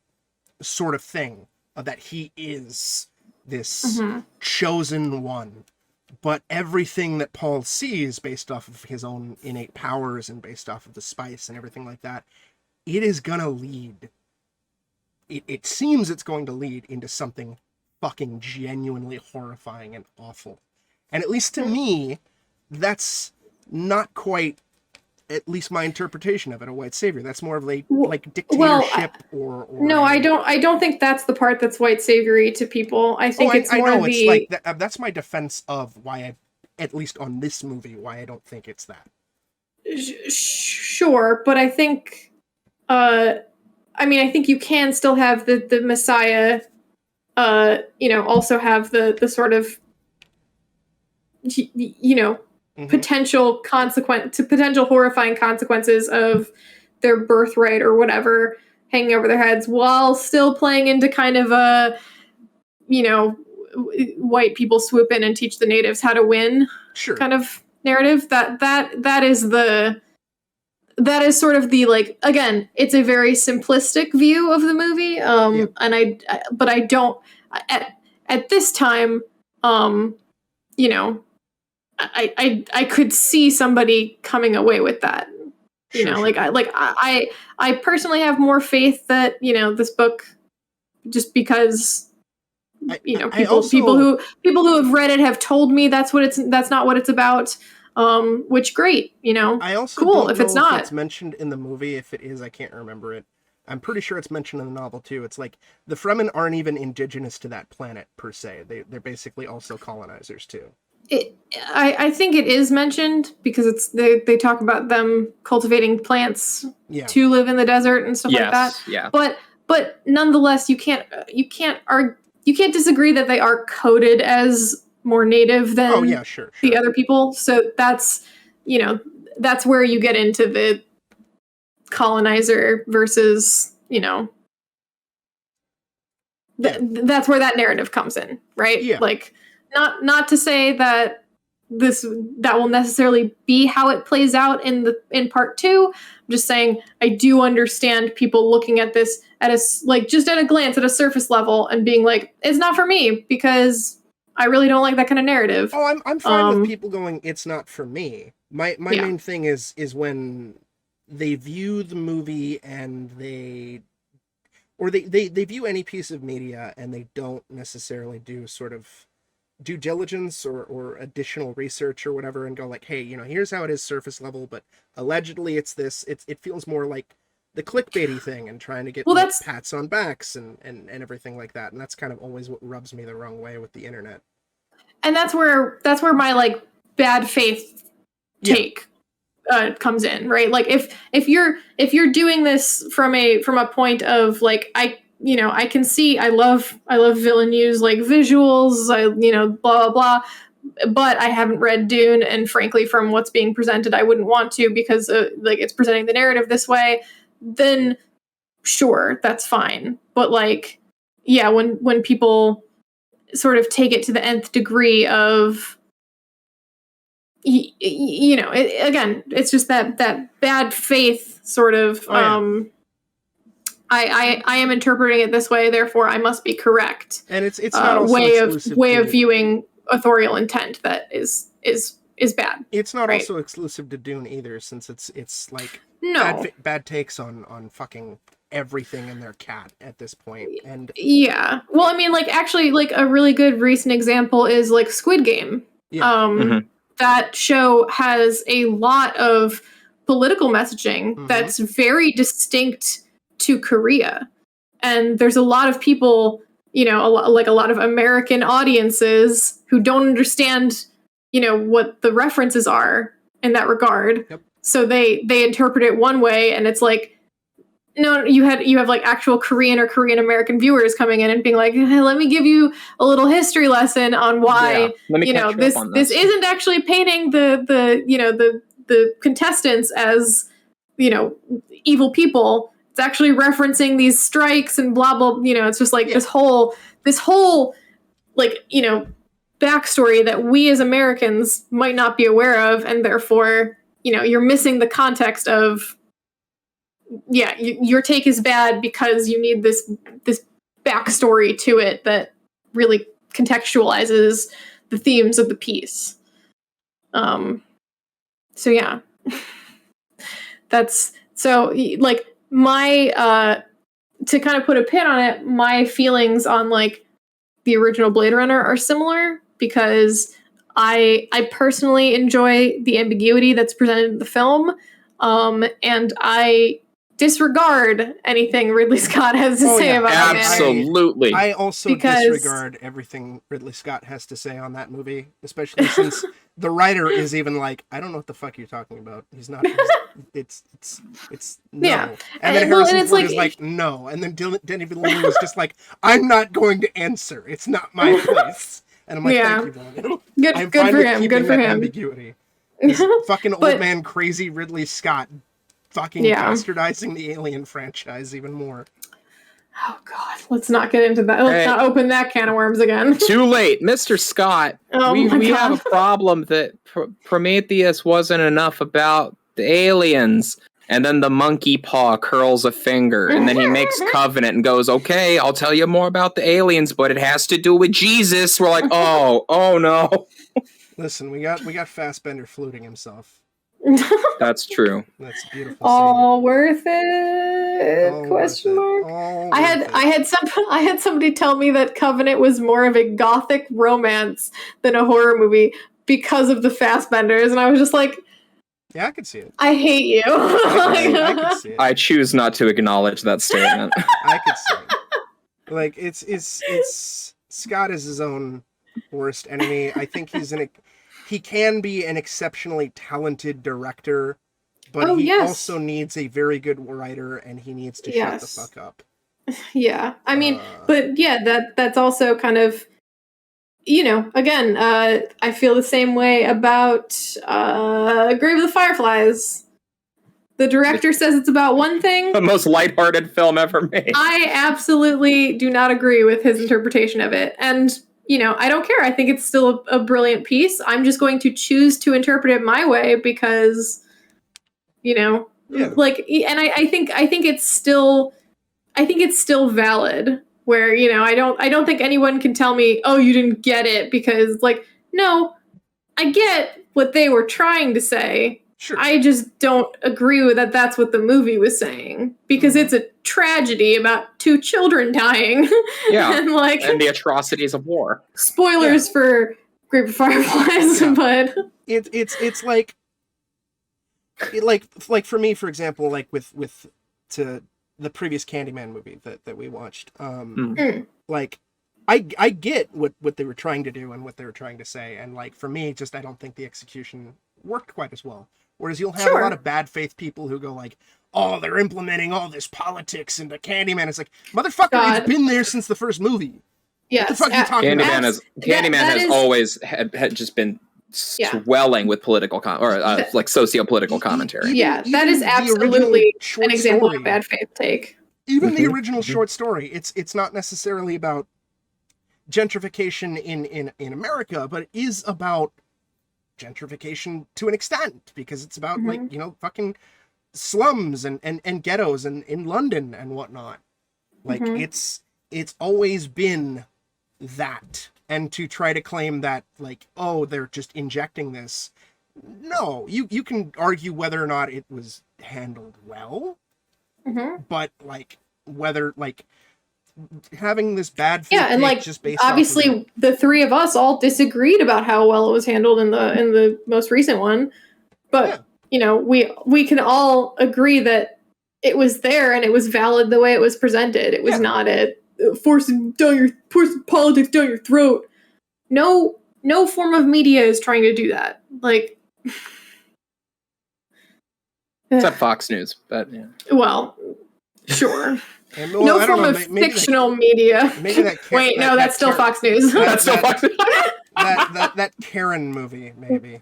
sort of thing that he is this Mm-hmm. chosen one. But everything that Paul sees based off of his own innate powers and based off of the spice and everything like that, it is gonna lead. It seems it's going to lead into something fucking genuinely horrifying and awful. And at least to me, that's not quite, at least my interpretation of it, a white savior. That's more of a like dictatorship or no, I don't think that's the part that's white savory to people. I think it's more the. It's like that's my defense of why I, at least on this movie, why I don't think it's that. Sure, but I think, I think you can still have the Messiah, also have the sort of, potential potential horrifying consequences of their birthright or whatever hanging over their heads, while still playing into kind of a, white people swoop in and teach the natives how to win, sure, kind of narrative. That is sort of the, like, again, it's a very simplistic view of the movie, and I don't at this time, I could see somebody coming away with that. I personally have more faith that, this book, just because people who have read it have told me that's not what it's about. Which great, I also cool don't if know it's not. if it's mentioned in the movie. If it is, I can't remember it. I'm pretty sure it's mentioned in the novel too. It's like the Fremen aren't even indigenous to that planet per se. They're basically also colonizers too. I think it is mentioned because they talk about them cultivating plants to live in the desert and stuff like that. Yeah. But nonetheless, you can't disagree that they are coded as more native than the other people. So that's where you get into the colonizer versus, that's where that narrative comes in, right? Yeah. Like, not to say that that will necessarily be how it plays out in part 2. I'm just saying I do understand people looking at this just at a glance, at a surface level, and being like, it's not for me because I really don't like that kind of narrative. Oh, I'm fine with people going, it's not for me. My main thing is when they view the movie and they view any piece of media and they don't necessarily do sort of due diligence or additional research or whatever and go like, hey, here's how it is surface level, but allegedly it's this. It feels more like the clickbaity thing and trying to get pats on backs and everything like that. And that's kind of always what rubs me the wrong way with the internet. And that's where my, like, bad faith take comes in, right? Like if you're doing this from a point of, like, I can see, I love Villeneuve's, like, visuals, blah, blah, blah, but I haven't read Dune, and frankly, from what's being presented, I wouldn't want to because, it's presenting the narrative this way, then sure, that's fine. But, like, yeah, when people sort of take it to the nth degree of you know, again, it's just that bad faith sort of. I am interpreting it this way, therefore I must be correct. And it's not also way exclusive of viewing authorial intent that is bad. It's not also exclusive to Dune either, since it's like bad takes on fucking everything in their cat at this point. And yeah, well, I mean, like, actually, like, a really good recent example is like Squid Game. That show has a lot of political messaging that's very distinct to Korea, and there's a lot of people, you know, a lot of American audiences who don't understand, you know, what the references are in that regard. So they interpret it one way, and it's like, no, you have like actual Korean or Korean American viewers coming in and being like, hey, let me give you a little history lesson on why, you know, this isn't actually painting the contestants as, you know, evil people. It's actually referencing these strikes and blah blah. You know, it's just like this whole like, you know, backstory that we as Americans might not be aware of, and therefore, you know, you're missing the context of, your take is bad because you need this backstory to it that really contextualizes the themes of the piece. So yeah, that's so like my to kind of put a pin on it, my feelings on like the original Blade Runner are similar, because I personally enjoy the ambiguity that's presented in the film, and I disregard anything Ridley Scott has to say about it. Absolutely. I also disregard everything Ridley Scott has to say on that movie, especially since the writer is even like, I don't know what the fuck you're talking about. He's not. It's no. Yeah. And then Harrison Ford is like, no. And then Denis Villeneuve was just like, I'm not going to answer. It's not my place. And I'm like, thank you, Villeneuve. Good for him. Good for him. Ambiguity. This fucking old man crazy Ridley Scott fucking bastardizing the Alien franchise even more. Oh God, let's not get into that. Let's not open that can of worms again. Too late, Mr. Scott. We have a problem that Prometheus wasn't enough about the aliens, and then the monkey paw curls a finger, and then he makes Covenant and goes, "Okay, I'll tell you more about the aliens, but it has to do with Jesus." We're like, oh no. Listen, we got Fassbender fluting himself. That's true. That's beautiful. All worth it? Question mark. I had somebody tell me that Covenant was more of a gothic romance than a horror movie because of the Fassbenders, and I was just like, yeah, I could see it. I hate you. I could see it. I choose not to acknowledge that statement. I could see it. Like it's Scott is his own worst enemy. I think he can be an exceptionally talented director, but he also needs a very good writer, and he needs to shut the fuck up. Yeah. I mean, but yeah, that's also kind of, you know, again, I feel the same way about Grave of the Fireflies. The director says it's about one thing. The most lighthearted film ever made. I absolutely do not agree with his interpretation of it. And, you know, I don't care. I think it's still a brilliant piece. I'm just going to choose to interpret it my way because, you know, like, and I think it's still valid. Where, you know, I don't think anyone can tell me, oh, you didn't get it, because, like, no, I get what they were trying to say. Sure. I just don't agree with that. That's what the movie was saying, because it's a tragedy about 2 children dying. Yeah, and the atrocities of war. Spoilers for Grave of Fireflies, but it's like for me, for example, like with the previous Candyman movie that we watched. Like I get what they were trying to do and what they were trying to say, and like for me, just I don't think the execution worked quite as well. Whereas you'll have a lot of bad faith people who go like, oh, they're implementing all this politics into Candyman. It's like, motherfucker, it's been there since the first movie. Yes. What the fuck are you talking about? Candyman has always had just been swelling with political like socio-political commentary. That is absolutely an example of a bad faith take. Even the original short story, it's not necessarily about gentrification in America, but it is about gentrification to an extent, because it's about like, you know, fucking slums and ghettos and in London and whatnot. Like it's always been that. And to try to claim that like, oh, they're just injecting this. No, you can argue whether or not it was handled well, but like whether like having this bad and like just based obviously the three of us all disagreed about how well it was handled in the most recent one, but you know, we can all agree that it was there and it was valid the way it was presented. It was not a forcing politics down your throat. No form of media is trying to do that. Like, except Fox News, but yeah. Well, sure. well, no form of fictional media. Maybe that. Wait, no, that's still Fox News. That's still Fox News. that Karen movie, maybe.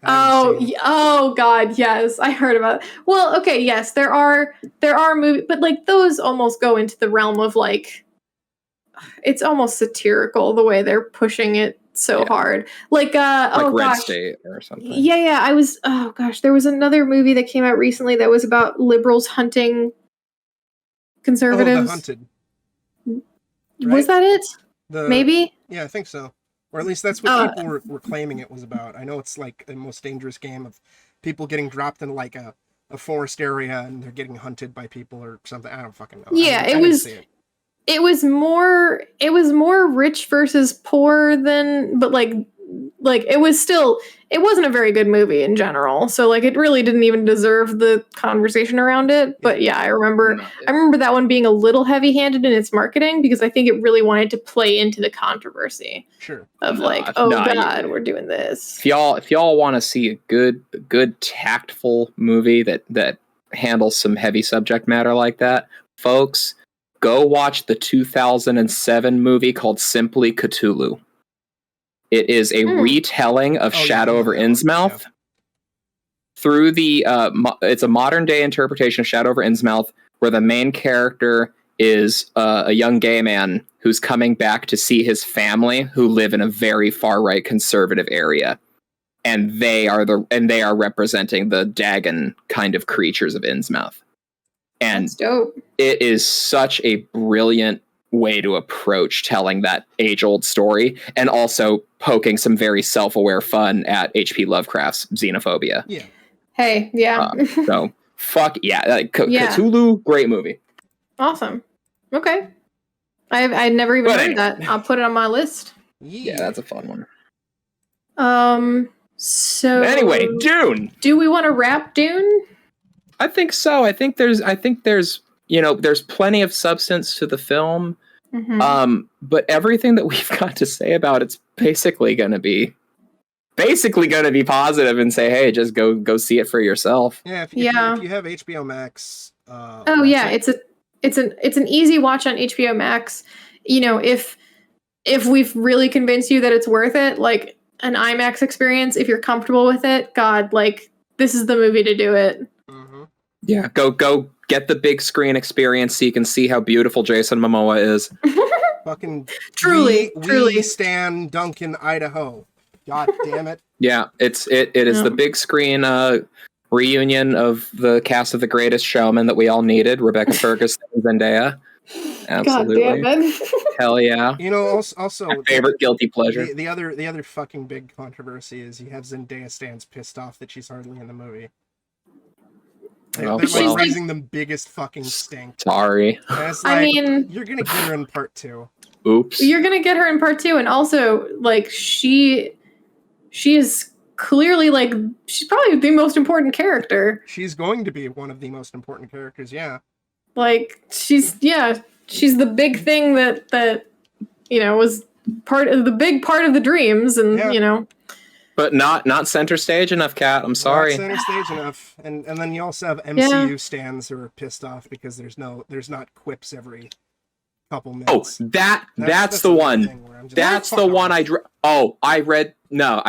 Oh God, yes, I heard about it. Well, okay, yes, there are movies, but like those almost go into the realm of like, it's almost satirical the way they're pushing it so hard. Like Red State or something. Yeah. There was another movie that came out recently that was about liberals hunting conservatives. The Hunted. Was that it? Maybe? Yeah, I think so. Or at least that's what people were claiming it was about. I know it's like the most dangerous game of people getting dropped in like a forest area and they're getting hunted by people or something. I don't fucking know. Yeah, it was more rich versus poor than, but like it wasn't a very good movie in general. So like it really didn't even deserve the conversation around it. But yeah, I remember that one being a little heavy-handed in its marketing because I think it really wanted to play into the controversy. Sure. Of God, we're doing this. If y'all want to see a good tactful movie that handles some heavy subject matter like that, folks, go watch the 2007 movie called Simply Cthulhu. It is a retelling of Shadow over Innsmouth through the. It's a modern day interpretation of Shadow over Innsmouth, where the main character is a young gay man who's coming back to see his family, who live in a very far right conservative area, and they are representing the Dagon kind of creatures of Innsmouth. And that's dope. It is such a brilliant way to approach telling that age-old story and also poking some very self-aware fun at H.P. Lovecraft's xenophobia. Yeah. Hey, yeah. So, fuck yeah. Cthulhu, great movie. Awesome. Okay. I'd never even heard that. I'll put it on my list. Yeah, that's a fun one. So anyway, Dune. Do we want to wrap Dune? I think so. I think there's there's plenty of substance to the film. But everything that we've got to say about it's basically going to be positive and say, hey, just go see it for yourself. Yeah, if you have HBO Max, it's an easy watch on HBO Max. You know, if we've really convinced you that it's worth it, like an IMAX experience, if you're comfortable with it, God, like this is the movie to do it. Yeah, go get the big screen experience so you can see how beautiful Jason Momoa is. Fucking truly. We stand Duncan, Idaho. God damn it. Yeah, it is the big screen reunion of the cast of The Greatest Showman that we all needed. Rebecca Ferguson and Zendaya. Absolutely. God damn it. Hell yeah. You know, also my favorite guilty pleasure. The other fucking big controversy is you have Zendaya stands pissed off that she's hardly in the movie. They're raising the biggest fucking stink. Sorry. I mean, you're gonna get her in part 2. Oops. You're gonna get her in part 2, and also like she is clearly like she's probably the most important character. She's going to be one of the most important characters. Yeah. Like she's the big thing that was part of the dreams, and But not center stage enough, Kat. I'm sorry. Not center stage enough, and then you also have MCU stands who are pissed off because there's not quips every couple minutes. Oh, that's the one. That's the one I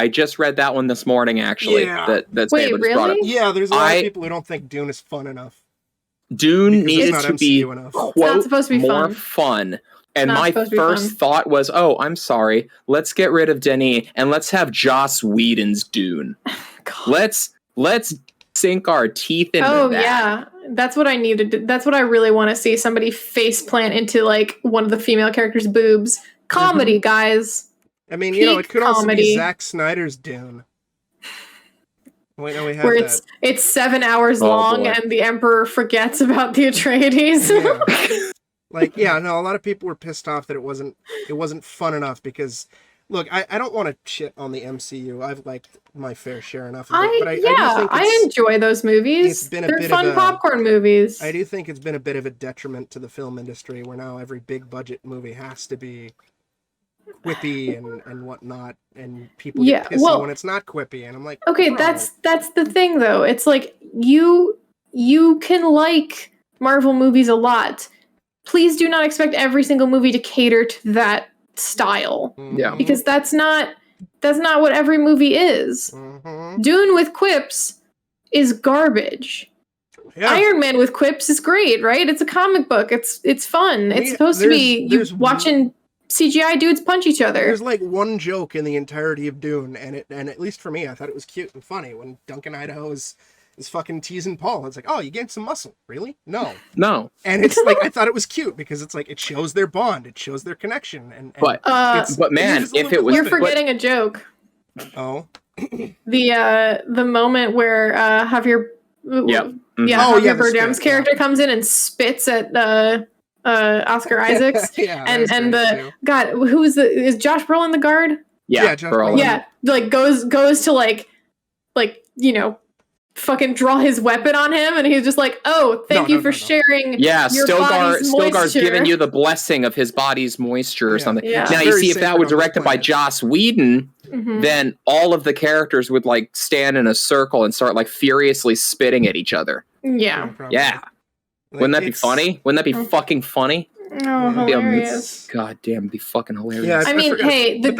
just read that one this morning. Actually, that Saber just brought up. Yeah, there's a lot of people who don't think Dune is fun enough. Dune needed to be quote supposed to be more fun. And Not my supposed to be first fun. thought was, oh, I'm sorry. Let's get rid of Denis and let's have Joss Whedon's Dune. God. Let's sink our teeth into that. Oh yeah, that's what I needed. That's what I really want to see. Somebody face plant into like one of the female characters' boobs. Comedy, guys. I mean, you know, it Peak could also be comedy. Zack Snyder's Dune. Wait, no, we have Where that. it's 7 hours Oh, long boy. and the Emperor forgets about the Atreides. Yeah. Like, yeah, no, a lot of people were pissed off that it wasn't fun enough because, look, I don't want to shit on the MCU. I've liked my fair share enough of it, but I do think I enjoy those movies. it's been a They're bit fun of a- popcorn movies. I do think it's been a bit of a detriment to the film industry where now every big budget movie has to be quippy and whatnot, and people get pissy when it's not quippy, and I'm like, Okay, bro. that's the thing though. It's like you can like Marvel movies a lot. Please do not expect every single movie to cater to that style. Yeah. Because that's not what every movie is. Mhm. Dune with quips is garbage. Yeah. Iron Man with quips is great, right? It's a comic book. It's fun. It's supposed to be you there's watching CGI dudes punch each other. There's like one joke in the entirety of Dune, and at least for me, I thought it was cute and funny when Duncan Idaho is fucking teasing Paul. It's like, oh, you gained some muscle, really? No. And it's like I thought it was cute because it's like it shows their bond, it shows their connection, and But man, if it was, you're forgetting a joke. Oh. The moment where Javier Yep. Javier Bardem's character comes in and spits at Oscar Isaacs. Yeah, and the God, who is Josh Brolin the guard? Yeah, Josh Brolin. Brolin. Yeah, like goes to like you know, fucking draw his weapon on him, and he's just like, "Oh, thank you for sharing." Yeah, your body's Stilgar's moisture. giving you the blessing of his body's moisture or something. Yeah. Now you see, if that were directed by Joss Whedon, Mhm. then all of the characters would like stand in a circle and start like furiously spitting at each other. Yeah. Yeah. Wouldn't that be funny? Wouldn't that be fucking funny? Oh, hilarious. God damn, it'd be fucking hilarious. Yeah, I mean, hey, the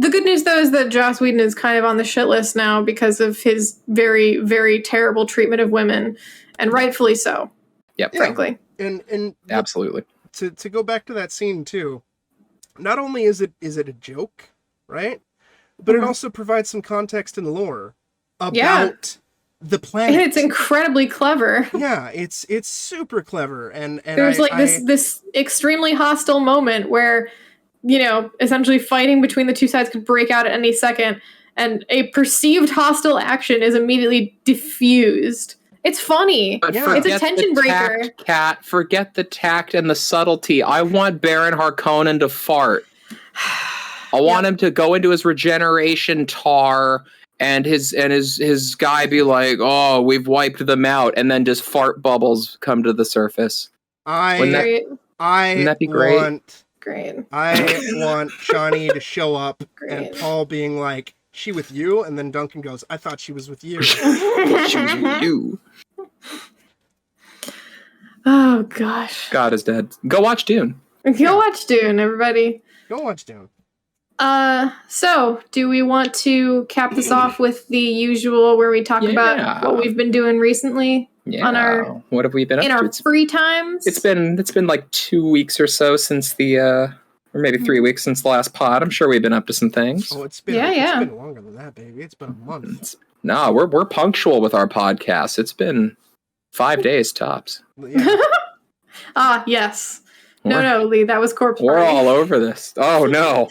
good news though is that Joss Whedon is kind of on the shit list now because of his very, very terrible treatment of women, and rightfully so. Yep. Frankly. And absolutely. To go back to that scene too, not only is it a joke, right? But it also provides some context and lore about the planet. And it's incredibly clever. Yeah, it's super clever, and there's this extremely hostile moment where, you know, essentially fighting between the two sides could break out at any second, and a perceived hostile action is immediately diffused. It's funny. But It's a tension breaker. Cat, forget the tact and the subtlety. I want Baron Harkonnen to fart. I want him to go into his regeneration tar. And his guy be like, oh, we've wiped them out, and then just fart bubbles come to the surface. Wouldn't that be great? I want Shawnee to show up and Paul being like, she with you? And then Duncan goes, I thought she was with you. She was with you. Oh gosh. God is dead. Go watch Dune. Go watch Dune, everybody. Go watch Dune. So do we want to cap this off with the usual where we talk about what we've been doing recently on our what have we been up in to? our free times? It's been like 2 weeks or so since the or maybe 3 weeks since the last pod. I'm sure we've been up to some things. Oh, it's been it's been longer than that, baby. It's been a month. No, we're punctual with our podcast. It's been 5 days tops. Yeah. Yes. No, Lee, that was Corpse We're Party. all over this. Oh no.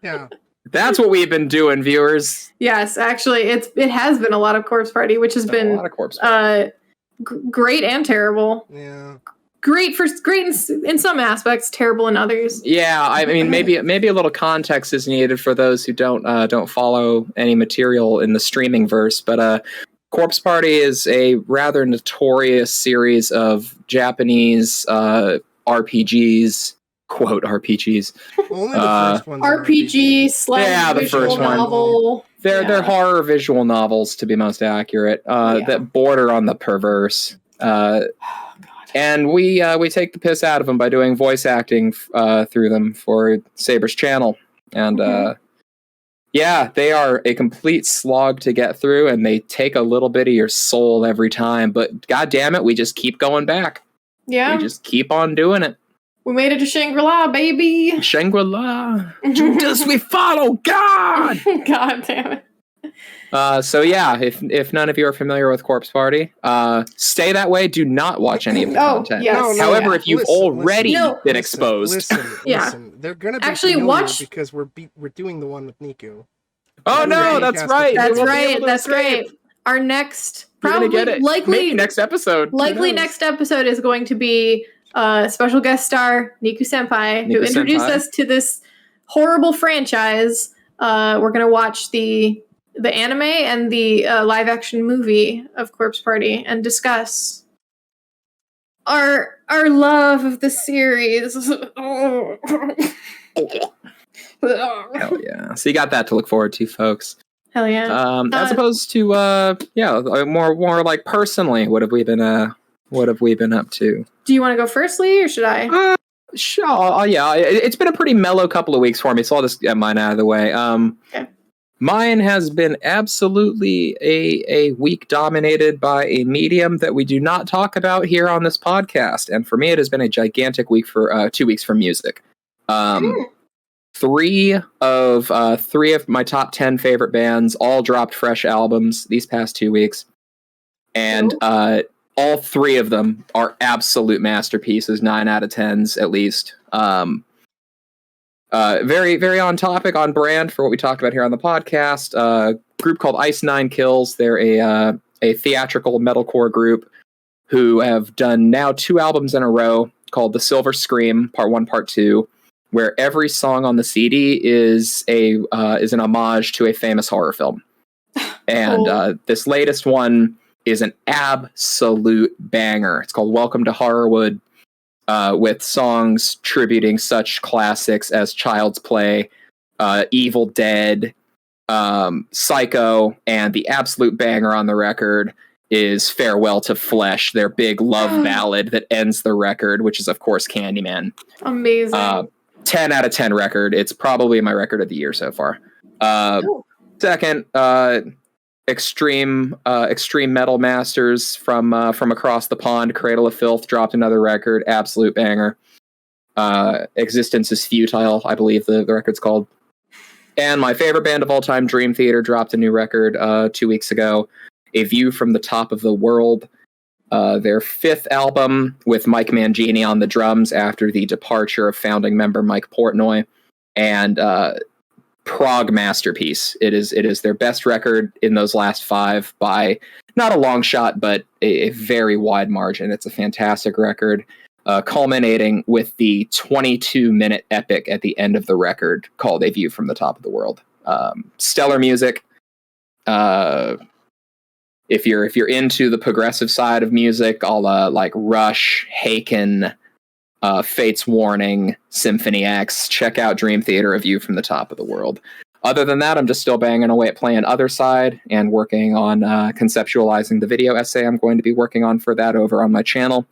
Yeah. That's what we've been doing, viewers. Yes, actually, it has been a lot of Corpse Party, which has been a lot of Corpse Party. Great and terrible. Yeah. Great in some aspects, terrible in others. Yeah, I mean, maybe a little context is needed for those who don't follow any material in the streaming verse. But Corpse Party is a rather notorious series of Japanese RPGs. Quote RPGs. Only the first one's RPG / the first one. novel. They're horror visual novels, to be most accurate. That border on the perverse. And we take the piss out of them by doing voice acting through them for Saber's channel. And they are a complete slog to get through, and they take a little bit of your soul every time. But god damn it, we just keep going back. Yeah. We just keep on doing it. We made it to Shangri-La, baby. Shangri-La. Judas, we follow God. God damn it. So yeah, if none of you are familiar with Corpse Party, stay that way. Do not watch any of the content. Yes. However, if you've already been exposed, listen, they're gonna be actually familiar watch because we're doing the one with Niku. Oh no, that's right. That's right. Our next, maybe next episode. Likely next episode is going to be special guest star Niku Senpai, who introduced us to this horrible franchise. We're gonna watch the anime and the live action movie of Corpse Party and discuss our love of the series. Hell yeah! So you got that to look forward to, folks. Hell yeah! As opposed to more like personally, what have we been up to? Do you want to go first, Lee, or should I? Sure. Yeah, it's been a pretty mellow couple of weeks for me, so I'll just get mine out of the way. Okay. Mine has been absolutely a week dominated by a medium that we do not talk about here on this podcast, and for me, it has been a gigantic week for 2 weeks for music. Three of my top 10 favorite bands all dropped fresh albums these past 2 weeks, and all three of them are absolute masterpieces, 9 out of 10s at least. Very, very on topic, on brand for what we talked about here on the podcast. A group called Ice Nine Kills. They're a theatrical metalcore group who have done now 2 albums in a row called The Silver Scream, Part 1, Part 2, where every song on the CD is an homage to a famous horror film. And this latest one is an absolute banger. It's called Welcome to Horrorwood, with songs tributing such classics as Child's Play, Evil Dead, Psycho, and the absolute banger on the record is Farewell to Flesh, their big love ballad that ends the record, which is, of course, Candyman. Amazing. 10 out of 10 record. It's probably my record of the year so far. Second, extreme metal masters from across the pond, Cradle of Filth dropped another record, absolute banger. Existence is Futile, I believe the record's called. And my favorite band of all time, Dream Theater, dropped a new record 2 weeks ago, A View from the Top of the World. Their 5th album with Mike Mangini on the drums after the departure of founding member Mike Portnoy, and prog masterpiece. It is their best record in those last 5 by not a long shot, but a very wide margin. It's a fantastic record, culminating with the 22-minute epic at the end of the record called A View from the Top of the World. Stellar music. If you're into the progressive side of music, all like Rush, Haken, Fate's Warning, Symphony X, check out Dream Theater, A View from the Top of the World. Other than that, I'm just still banging away at playing Other Side and working on conceptualizing the video essay I'm going to be working on for that over on my channel.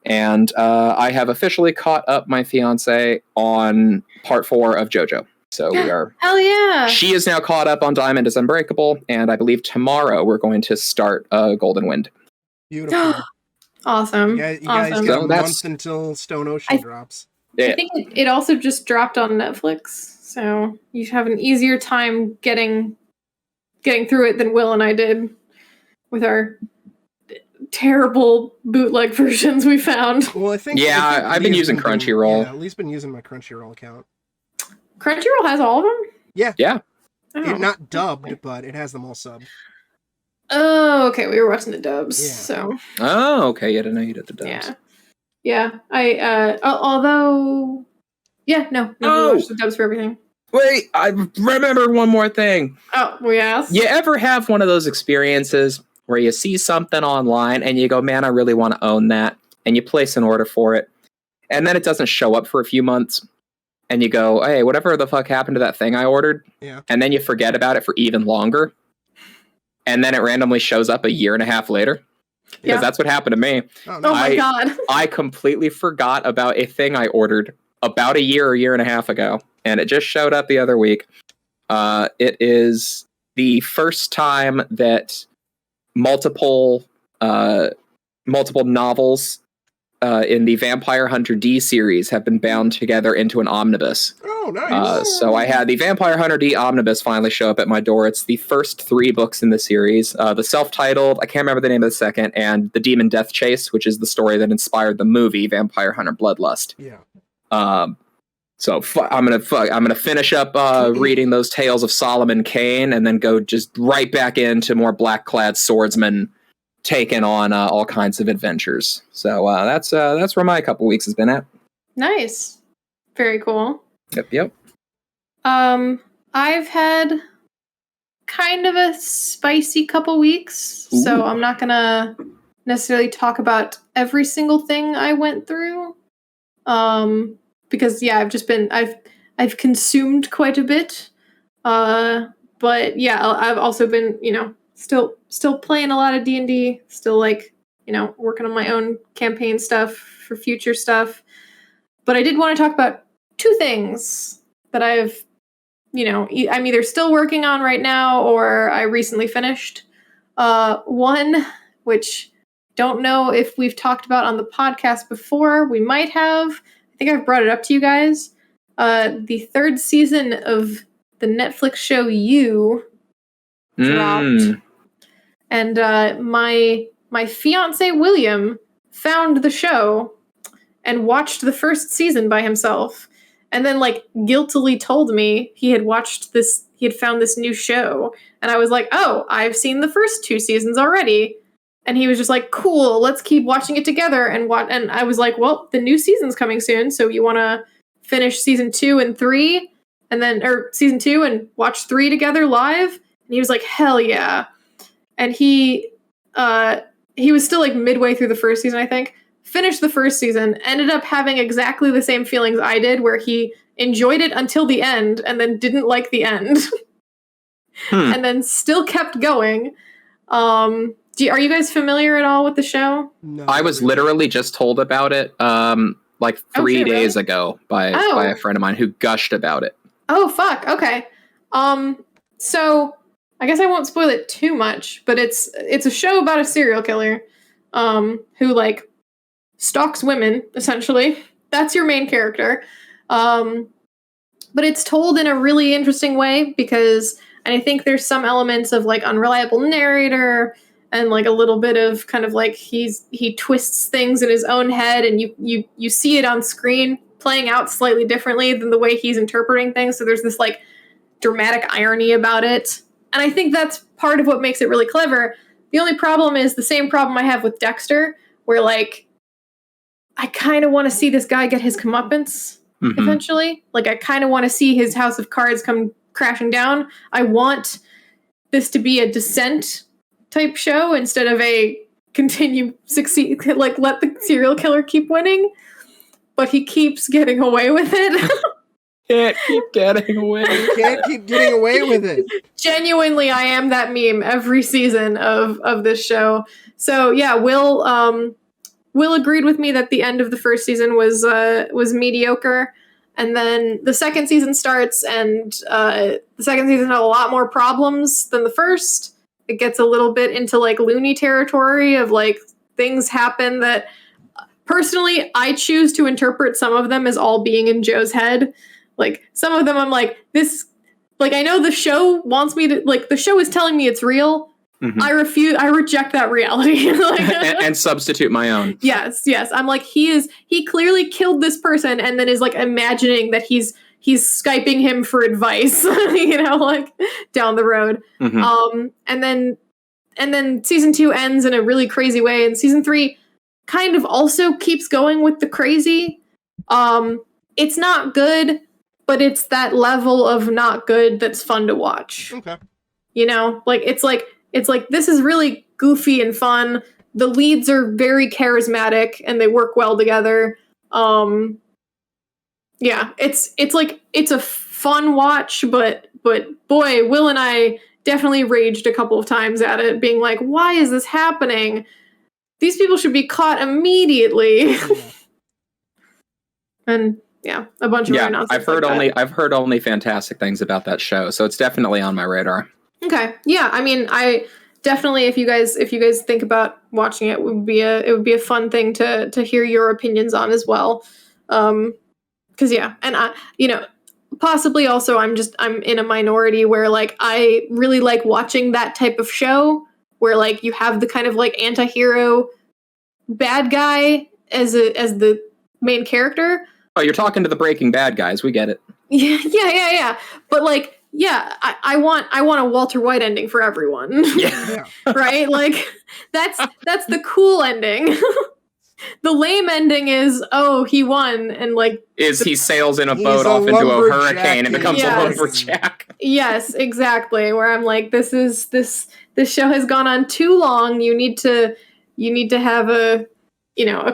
And I have officially caught up my fiance on part 4 of JoJo. So we are. Hell yeah! She is now caught up on Diamond is Unbreakable, and I believe tomorrow we're going to start Golden Wind. Beautiful. Awesome. You guys awesome. got a month until Stone Ocean drops. I think it also just dropped on Netflix, so you have an easier time getting through it than Will and I did with our terrible bootleg versions we found. Well, I think I've been using Crunchyroll. Yeah, Lee's been using my Crunchyroll account. Crunchyroll has all of them? Yeah. Oh. Not dubbed, but it has them all subbed. Oh, okay. We were watching the dubs, Yeah. so. Oh, okay. You didn't know you did the dubs. Yeah. I although, we watched the dubs for everything. Wait, I remembered one more thing. Oh, yes. You ever have one of those experiences where you see something online and you go, man, I really want to own that, and you place an order for it, and then it doesn't show up for a few months? And you go, hey, whatever the fuck happened to that thing I ordered? Yeah. And then you forget about it for even longer. And then it randomly shows up a year and a half later. Because that's what happened to me. Oh, no. My God. I completely forgot about a thing I ordered about a year and a half ago. And it just showed up the other week. It is the first time that multiple novels in the Vampire Hunter D series have been bound together into an omnibus. Oh, nice. So I had the Vampire Hunter D omnibus finally show up at my door. It's the first 3 books in the series. The self-titled, I can't remember the name of the second, and The Demon Death Chase, which is the story that inspired the movie Vampire Hunter Bloodlust. Yeah. So I'm gonna finish up reading those tales of Solomon Kane, and then go just right back into more black-clad swordsmen taking on all kinds of adventures. So that's where my couple weeks has been at. Nice. Very cool. Yep. I've had kind of a spicy couple weeks, so I'm not gonna necessarily talk about every single thing I went through. Because I've consumed quite a bit. But yeah, I've also been, still playing a lot of D&D, still working on my own campaign stuff for future stuff. But I did want to talk about 2 things that I'm either still working on right now or I recently finished. One, which don't know if we've talked about on the podcast before. We might have. I think I've brought it up to you guys. The 3rd season of the Netflix show You dropped. And my fiance William found the show and watched the 1st season by himself, and then guiltily told me he had found this new show, and I was like, oh, I've seen the first 2 seasons already. And he was just like, cool, let's keep watching it together. And I was like, well, the new season's coming soon, so you want to finish season 2 and 3, or season 2 and watch 3 together live? And he was like, hell yeah. And he was still midway through the 1st season, I think. Finished the 1st season, ended up having exactly the same feelings I did, where he enjoyed it until the end and then didn't like the end. And then still kept going. Are you guys familiar at all with the show? No. I was literally just told about it 3 days ago by a friend of mine who gushed about it. Oh, fuck. Okay. So I guess I won't spoil it too much, but it's a show about a serial killer who stalks women, essentially. That's your main character. But it's told in a really interesting way and I think there's some elements of unreliable narrator and a little bit of kind of he twists things in his own head, and you see it on screen playing out slightly differently than the way he's interpreting things. So there's this dramatic irony about it. And I think that's part of what makes it really clever. The only problem is the same problem I have with Dexter, where I kind of want to see this guy get his comeuppance eventually. I kind of want to see his house of cards come crashing down. I want this to be a Descent type show instead of a continue succeed, let the serial killer keep winning. But he keeps getting away with it. Can't keep getting away. Can't keep getting away with it. Genuinely, I am that meme every season of this show. So yeah, Will agreed with me that the end of the 1st season was mediocre, and then the 2nd season starts, and the 2nd season had a lot more problems than the 1st. It gets a little bit into loony territory of things happen that personally I choose to interpret some of them as all being in Joe's head. Some of them I'm this, I know the show wants me to, the show is telling me it's real. I reject that reality. and substitute my own. Yes. I'm he clearly killed this person and then is imagining that he's Skyping him for advice, down the road. And then season 2 ends in a really crazy way, and season 3 kind of also keeps going with the crazy. It's not good, but it's that level of not good that's fun to watch. Okay. It's this is really goofy and fun. The leads are very charismatic and they work well together. Yeah, it's a fun watch, but boy, Will and I definitely raged a couple of times at it, being like, why is this happening? These people should be caught immediately. And yeah, a bunch of other nonsense. I've heard only fantastic things about that show, so it's definitely on my radar. Okay. Yeah, I mean, I definitely, if you guys think about watching it, it would be a fun thing to hear your opinions on as well. Because and I, possibly also I'm in a minority where like I really like watching that type of show where like you have the kind of like anti-hero bad guy as the main character. Oh, you're talking to the Breaking Bad guys. We get it. Yeah. But like, I want a Walter White ending for everyone. Yeah. Right? Like that's the cool ending. The lame ending is, oh, he won, and like he sails in a boat off into a hurricane and becomes a lumberjack. Yes, exactly. Where I'm like, this show has gone on too long. You need to have a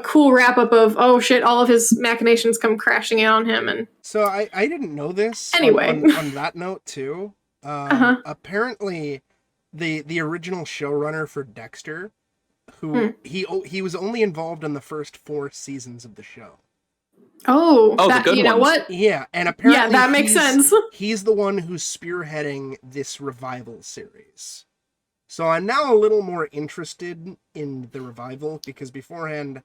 cool wrap up of, oh shit, all of his machinations come crashing in on him. And so I didn't know this. Anyway, on that note too. Apparently, the original showrunner for Dexter, who he was only involved in the first 4 seasons of the show. Oh, the good you know ones. what? Yeah, and apparently that makes sense. He's the one who's spearheading this revival series. So I'm now a little more interested in the revival, because beforehand,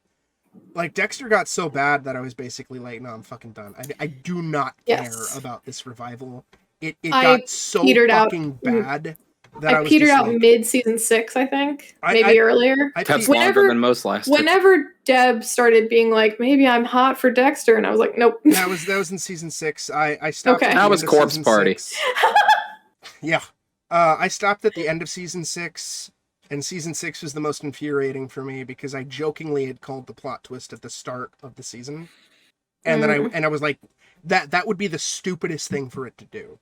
like, Dexter got so bad that I was basically like, no, I'm fucking done. I do not care about this revival. It got so fucking bad that I was petered just out like, mid-season 6, I think. Maybe earlier. That's longer than most lasted. Whenever Deb started being like, maybe I'm hot for Dexter, and I was like, nope. That was in season 6. I stopped. Okay. That was Corpse Party. Yeah. I stopped at the end of season 6, and season 6 was the most infuriating for me because I jokingly had called the plot twist at the start of the season. And then I was like, that would be the stupidest thing for it to do.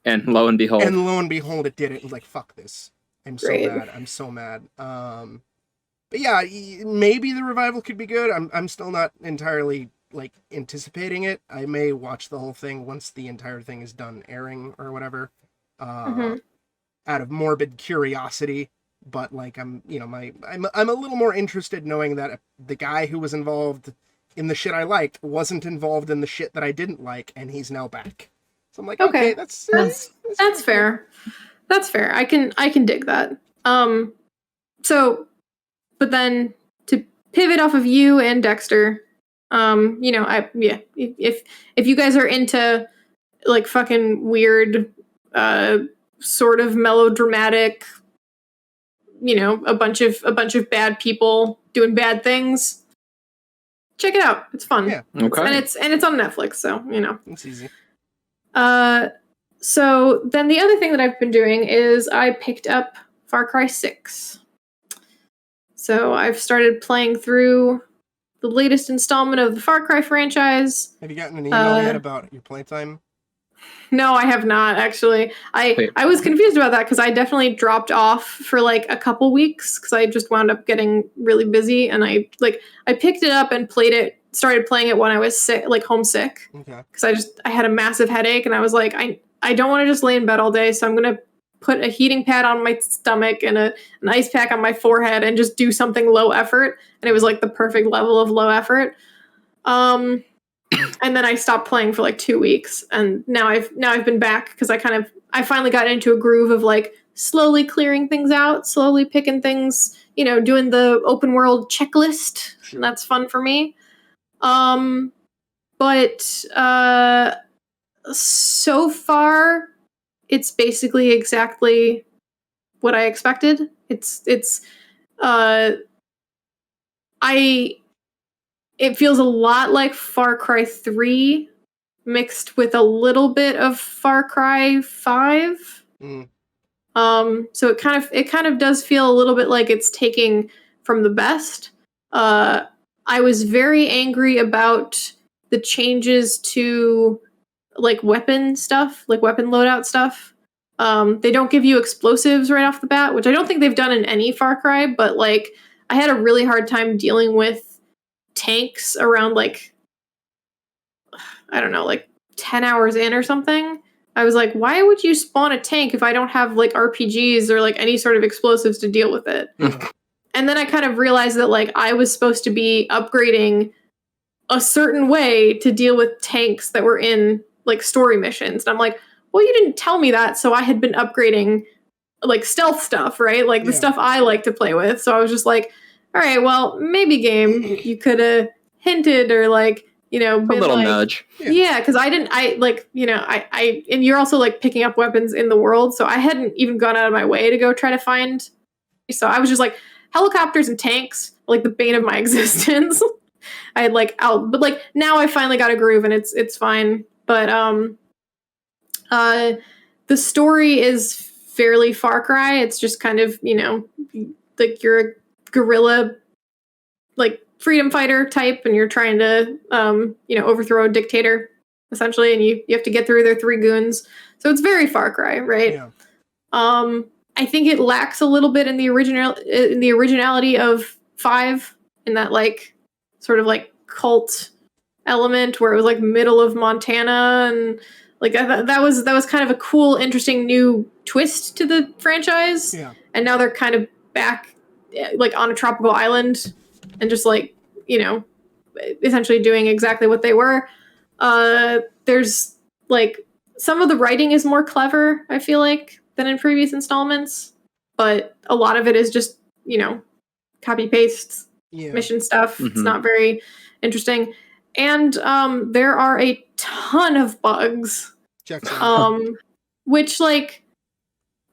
And lo and behold, it did it. It was like, fuck this. I'm so mad. But yeah, maybe the revival could be good. I'm still not entirely like anticipating it. I may watch the whole thing once the entire thing is done airing or whatever. Out of morbid curiosity, but like I'm a little more interested knowing that the guy who was involved in the shit I liked wasn't involved in the shit that I didn't like, and he's now back. So I'm like, okay, that's fair. That's fair. I can dig that. So, but then to pivot off of you and Dexter, if you guys are into like fucking weird, sort of melodramatic, a bunch of bad people doing bad things, check it out. It's fun. Yeah. Okay. And it's on Netflix, so it's easy. So then the other thing that I've been doing is I picked up Far Cry 6. So I've started playing through the latest installment of the Far Cry franchise. Have you gotten an email yet about your playtime? No, I have not, actually. I was confused about that because I definitely dropped off for like a couple weeks because I just wound up getting really busy, and I picked it up and started playing it when I was sick, like homesick. Okay. Because I had a massive headache, and I was like, I don't want to just lay in bed all day, so I'm gonna put a heating pad on my stomach and an ice pack on my forehead and just do something low effort. And it was like the perfect level of low effort. And then I stopped playing for like 2 weeks, and now I've been back because I finally got into a groove of like slowly clearing things out, slowly picking things, doing the open world checklist. Sure. And that's fun for me. But so far it's basically exactly what I expected. It feels a lot like Far Cry 3 mixed with a little bit of Far Cry 5. So it kind of does feel a little bit like it's taking from the best. I was very angry about the changes to like weapon stuff, like weapon loadout stuff. They don't give you explosives right off the bat, which I don't think they've done in any Far Cry, but like I had a really hard time dealing with tanks around like, I don't know, like 10 hours in or something. I was like, why would you spawn a tank if I don't have like RPGs or like any sort of explosives to deal with it? And then I kind of realized that like I was supposed to be upgrading a certain way to deal with tanks that were in like story missions. And I'm like, well, you didn't tell me that. So I had been upgrading like stealth stuff, right? Like the stuff I like to play with. So I was just like, all right, well, maybe game, you could have hinted or like, you know, been a little like, nudge. Yeah, because I like, you know, I and you're also like picking up weapons in the world, so I hadn't even gone out of my way to go try to find. So I was just like, helicopters and tanks, like the bane of my existence. I had like but like now I finally got a groove and it's fine. But the story is fairly Far Cry. It's just kind of, you know, like you're a guerrilla, like freedom fighter type, and you're trying to, you know, overthrow a dictator essentially, and you have to get through their 3 goons. So it's very Far Cry, right? Yeah. I think it lacks a little bit in the originality of 5, in that like sort of like cult element where it was like middle of Montana, and like that was kind of a cool, interesting new twist to the franchise. Yeah. And now they're kind of back like on a tropical island and just like, you know, essentially doing exactly what they were. There's like some of the writing is more clever, I feel like, than in previous installments, but a lot of it is just, you know, copy paste mission stuff. It's not very interesting. And there are a ton of bugs. Which, like,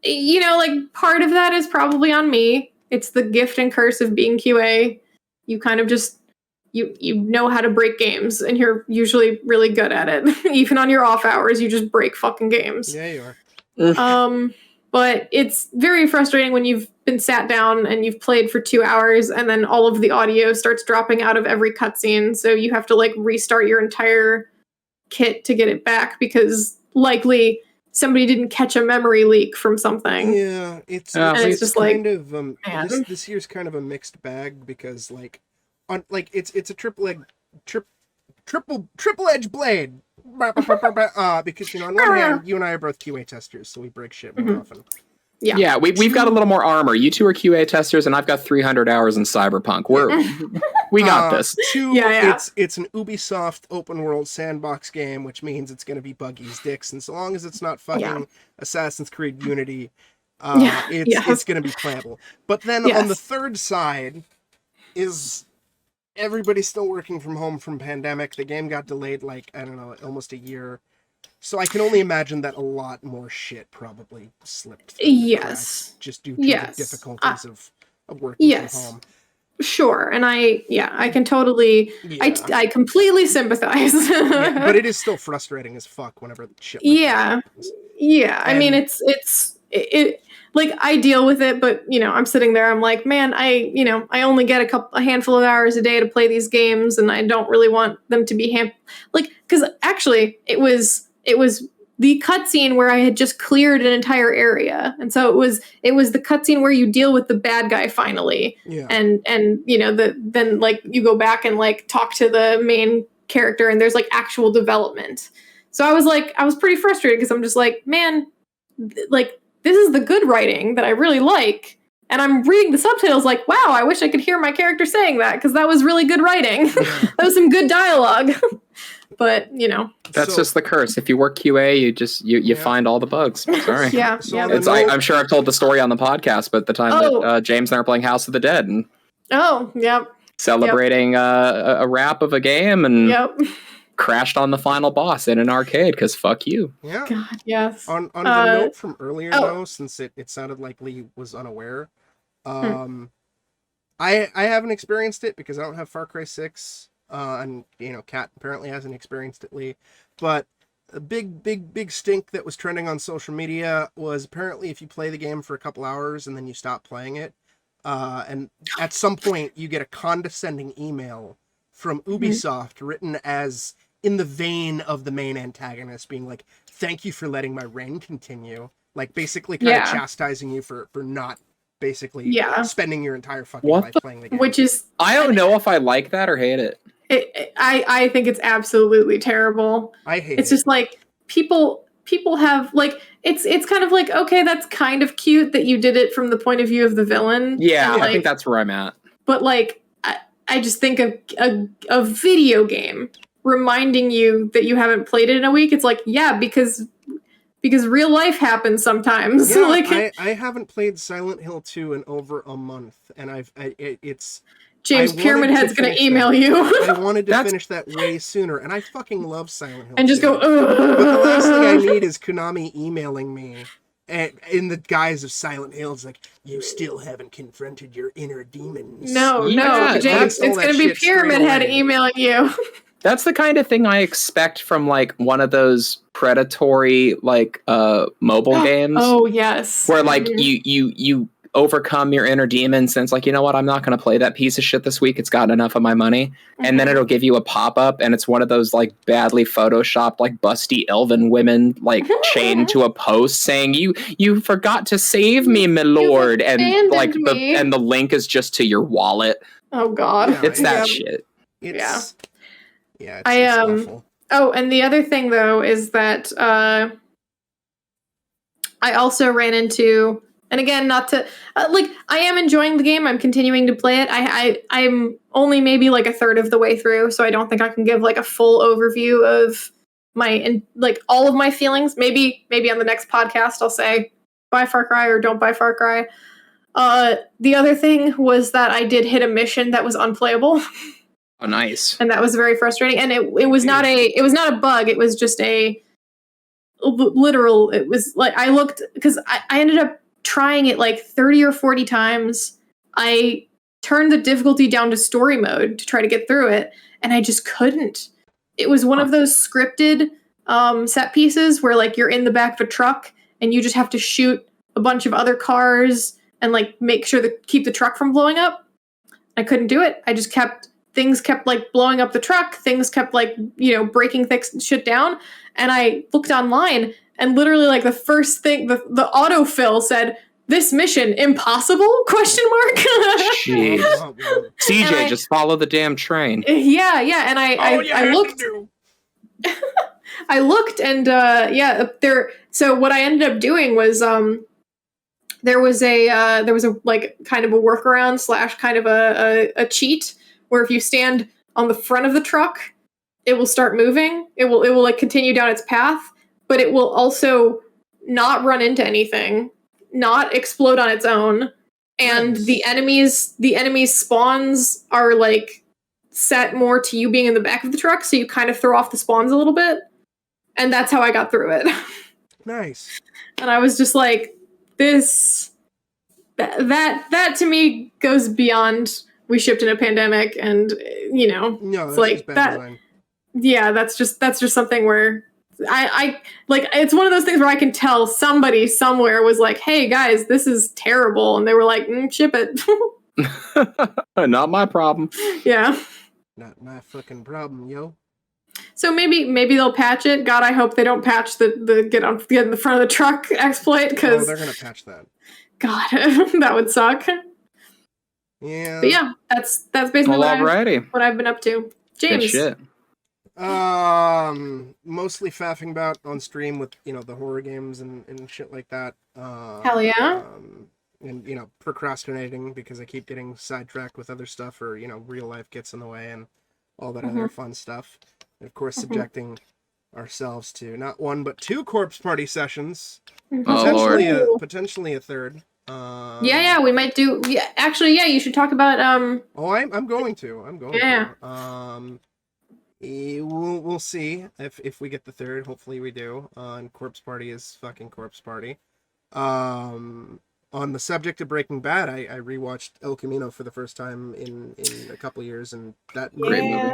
you know, like part of that is probably on me. It's the gift and curse of being QA. You kind of just you know how to break games, and you're usually really good at it. Even on your off hours, you just break fucking games. Yeah, you are. But it's very frustrating when you've been sat down and you've played for 2 hours and then all of the audio starts dropping out of every cutscene. So you have to like restart your entire kit to get it back because likely somebody didn't catch a memory leak from something. Yeah, it's just kind like, of this year's kind of a mixed bag because like on like it's a triple edge blade. Because, you know, on one hand, you and I are both QA testers, so we break shit more often. Yeah, we've got a little more armor. You 2 are QA testers, and I've got 300 hours in Cyberpunk. We got this. 2, it's an Ubisoft open world sandbox game, which means it's going to be buggy as dicks, and so long as it's not fucking Assassin's Creed Unity, it's going to be playable. But then on the third side is everybody's still working from home from pandemic. The game got delayed like, I don't know, almost a year. So I can only imagine that a lot more shit probably slipped through the cracks just due to the difficulties of working from home. Sure, and I can totally, I completely sympathize. But it is still frustrating as fuck whenever shit like that happens. I mean, it's like I deal with it, but you know, I'm sitting there, I'm like, man, I only get a handful of hours a day to play these games, and I don't really want them to be because actually it was the cutscene where I had just cleared an entire area, and so it was the cutscene where you deal with the bad guy finally, and you know then like you go back and like talk to the main character, and there's like actual development. So I was pretty frustrated because I'm just like, man, like this is the good writing that I really like. And I'm reading the subtitles like, wow, I wish I could hear my character saying that because that was really good writing. That was some good dialogue. But, you know. That's just the curse. If you work QA, you find all the bugs. Sorry. I'm sure I've told the story on the podcast, but the time that James and I were playing House of the Dead and celebrating a wrap of a game and crashed on the final boss in an arcade because fuck you. Yeah. God, yes. On the note from earlier, though, since it sounded like Lee was unaware, I haven't experienced it because I don't have Far Cry 6, and you know, Kat apparently hasn't experienced it, Lee. But a big stink that was trending on social media was apparently if you play the game for a couple hours and then you stop playing it, and at some point you get a condescending email from Ubisoft written as in the vein of the main antagonist, being like, thank you for letting my reign continue. Like, basically kind of chastising you for not basically spending your entire fucking life playing the game. Which is... I don't know if I like that or hate it. I think it's absolutely terrible. I hate it. It's just like, people have, like, it's kind of like, okay, that's kind of cute that you did it from the point of view of the villain. Yeah, like, I think that's where I'm at. But, like, I just think a video game reminding you that you haven't played it in a week, it's like, yeah, because because real life happens sometimes. Yeah, Like, I haven't played Silent Hill 2 in over a month, and it's James I Pyramid wanted to Head's gonna finish email that. you I wanted to That's- finish that way sooner, and I fucking love Silent Hill and just 2. go. But the last thing I need is Konami emailing me in the guise of Silent Hill. It's like, you still haven't confronted your inner demons. No, Yeah, no, James, uninstall it's that gonna be shit straight Pyramid Head away. emailing you. That's the kind of thing I expect from like one of those predatory like mobile games. Oh yes. Where like you overcome your inner demons and it's like, you know what, I'm not going to play that piece of shit this week. It's got enough of my money. And then it'll give you a pop-up and it's one of those like badly photoshopped like busty elven women like chained to a post saying you forgot to save me, my lord, and like me. the link is just to your wallet. Oh god. Yeah, It's that yeah, shit. It's, yeah, I it's awful. Oh, and the other thing though is that I also ran into, and again, not to like, I am enjoying the game. I'm continuing to play it. I'm only maybe like a third of the way through, so I don't think I can give like a full overview of my and like all of my feelings. Maybe on the next podcast I'll say buy Far Cry or don't buy Far Cry. The other thing was that I did hit a mission that was unplayable. Oh, nice. And that was very frustrating. And it was not a bug. It was just a literal. It was like I looked because I ended up trying it like 30 or 40 times. I turned the difficulty down to story mode to try to get through it, and I just couldn't. It was one of those scripted set pieces where like you're in the back of a truck and you just have to shoot a bunch of other cars and like make sure to keep the truck from blowing up. I couldn't do it. I just things kept like blowing up the truck. Things kept like, breaking shit down. And I looked online and literally like the first thing, the autofill said, "This mission impossible?" Question mark. Jeez. CJ, just follow the damn train. Yeah. And I looked. I looked and there. So what I ended up doing was there was a like kind of a workaround / kind of a cheat where if you stand on the front of the truck, it will start moving. It will like continue down its path, but it will also not run into anything, not explode on its own, and Nice. the enemies spawns are like set more to you being in the back of the truck, so you kind of throw off the spawns a little bit, and that's how I got through it. Nice. And I was just like, that to me goes beyond we shipped in a pandemic, and No, it's that's like just bad that. design. Yeah, that's just something where I like, it's one of those things where I can tell somebody somewhere was like, "Hey guys, this is terrible," and they were like, "Ship it." Not my problem. Yeah. Not my fucking problem, yo. So maybe they'll patch it. God, I hope they don't patch the get in the front of the truck exploit, Oh, because they're gonna patch that. God, that would suck. Yeah. But yeah, that's basically Well, alrighty. what I've been up to. James. Good shit. Mostly faffing about on stream with the horror games and shit like that. Hell yeah. And procrastinating because I keep getting sidetracked with other stuff, or real life gets in the way and all that other fun stuff. And of course, subjecting ourselves to not one but two corpse party sessions, Oh, potentially a third. Yeah, we might do. Yeah, actually, yeah, you should talk about Oh, I'm going to. Yeah. We'll see if we get the third. Hopefully we do. And Corpse Party is fucking Corpse Party. On the subject of Breaking Bad, I rewatched El Camino for the first time in a couple years, and that Great movie.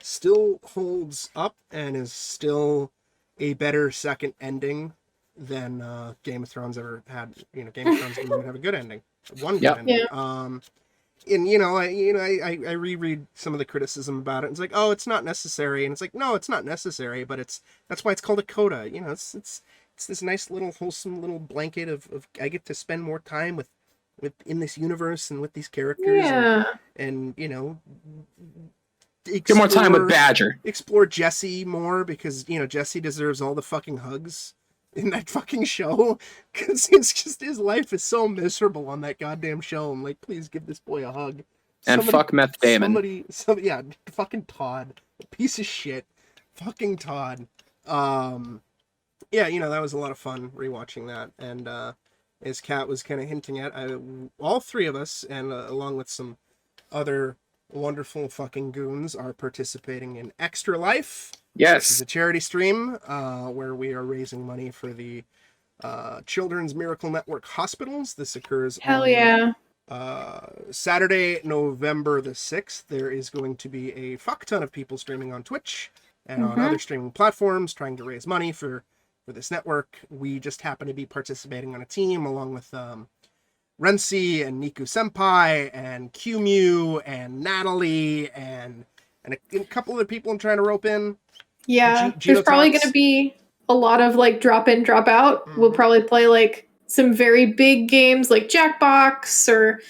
still holds up and is still a better second ending than Game of Thrones ever had. Game of Thrones didn't even have a good ending. One good ending. Yeah. And I reread some of the criticism about it. And it's like, oh, it's not necessary, and it's like, no, it's not necessary, but that's why it's called a coda. It's this nice little wholesome little blanket of I get to spend more time with in this universe and with these characters. Yeah. And Get more time with Badger. Explore Jesse more, because Jesse deserves all the fucking hugs in that fucking show, because it's just his life is so miserable on that goddamn show. I'm like, please give this boy a hug. And fuck Meth Damon. Yeah, fucking Todd, a piece of shit, fucking Todd. yeah, that was a lot of fun rewatching that. And as Kat was kind of hinting at, all three of us, and along with some other wonderful fucking goons, are participating in Extra Life. Which is Yes. a charity stream where we are raising money for the Children's Miracle Network hospitals. This occurs Hell on yeah. Saturday, November the 6th. There is going to be a fuck ton of people streaming on Twitch and on other streaming platforms trying to raise money for this network. We just happen to be participating on a team along with Rensi and Niku Senpai and QMU and Natalie and a couple of people I'm trying to rope in. Yeah. Gino There's probably Talks. going to be a lot of like drop in, drop out. We'll probably play like some very big games like Jackbox, or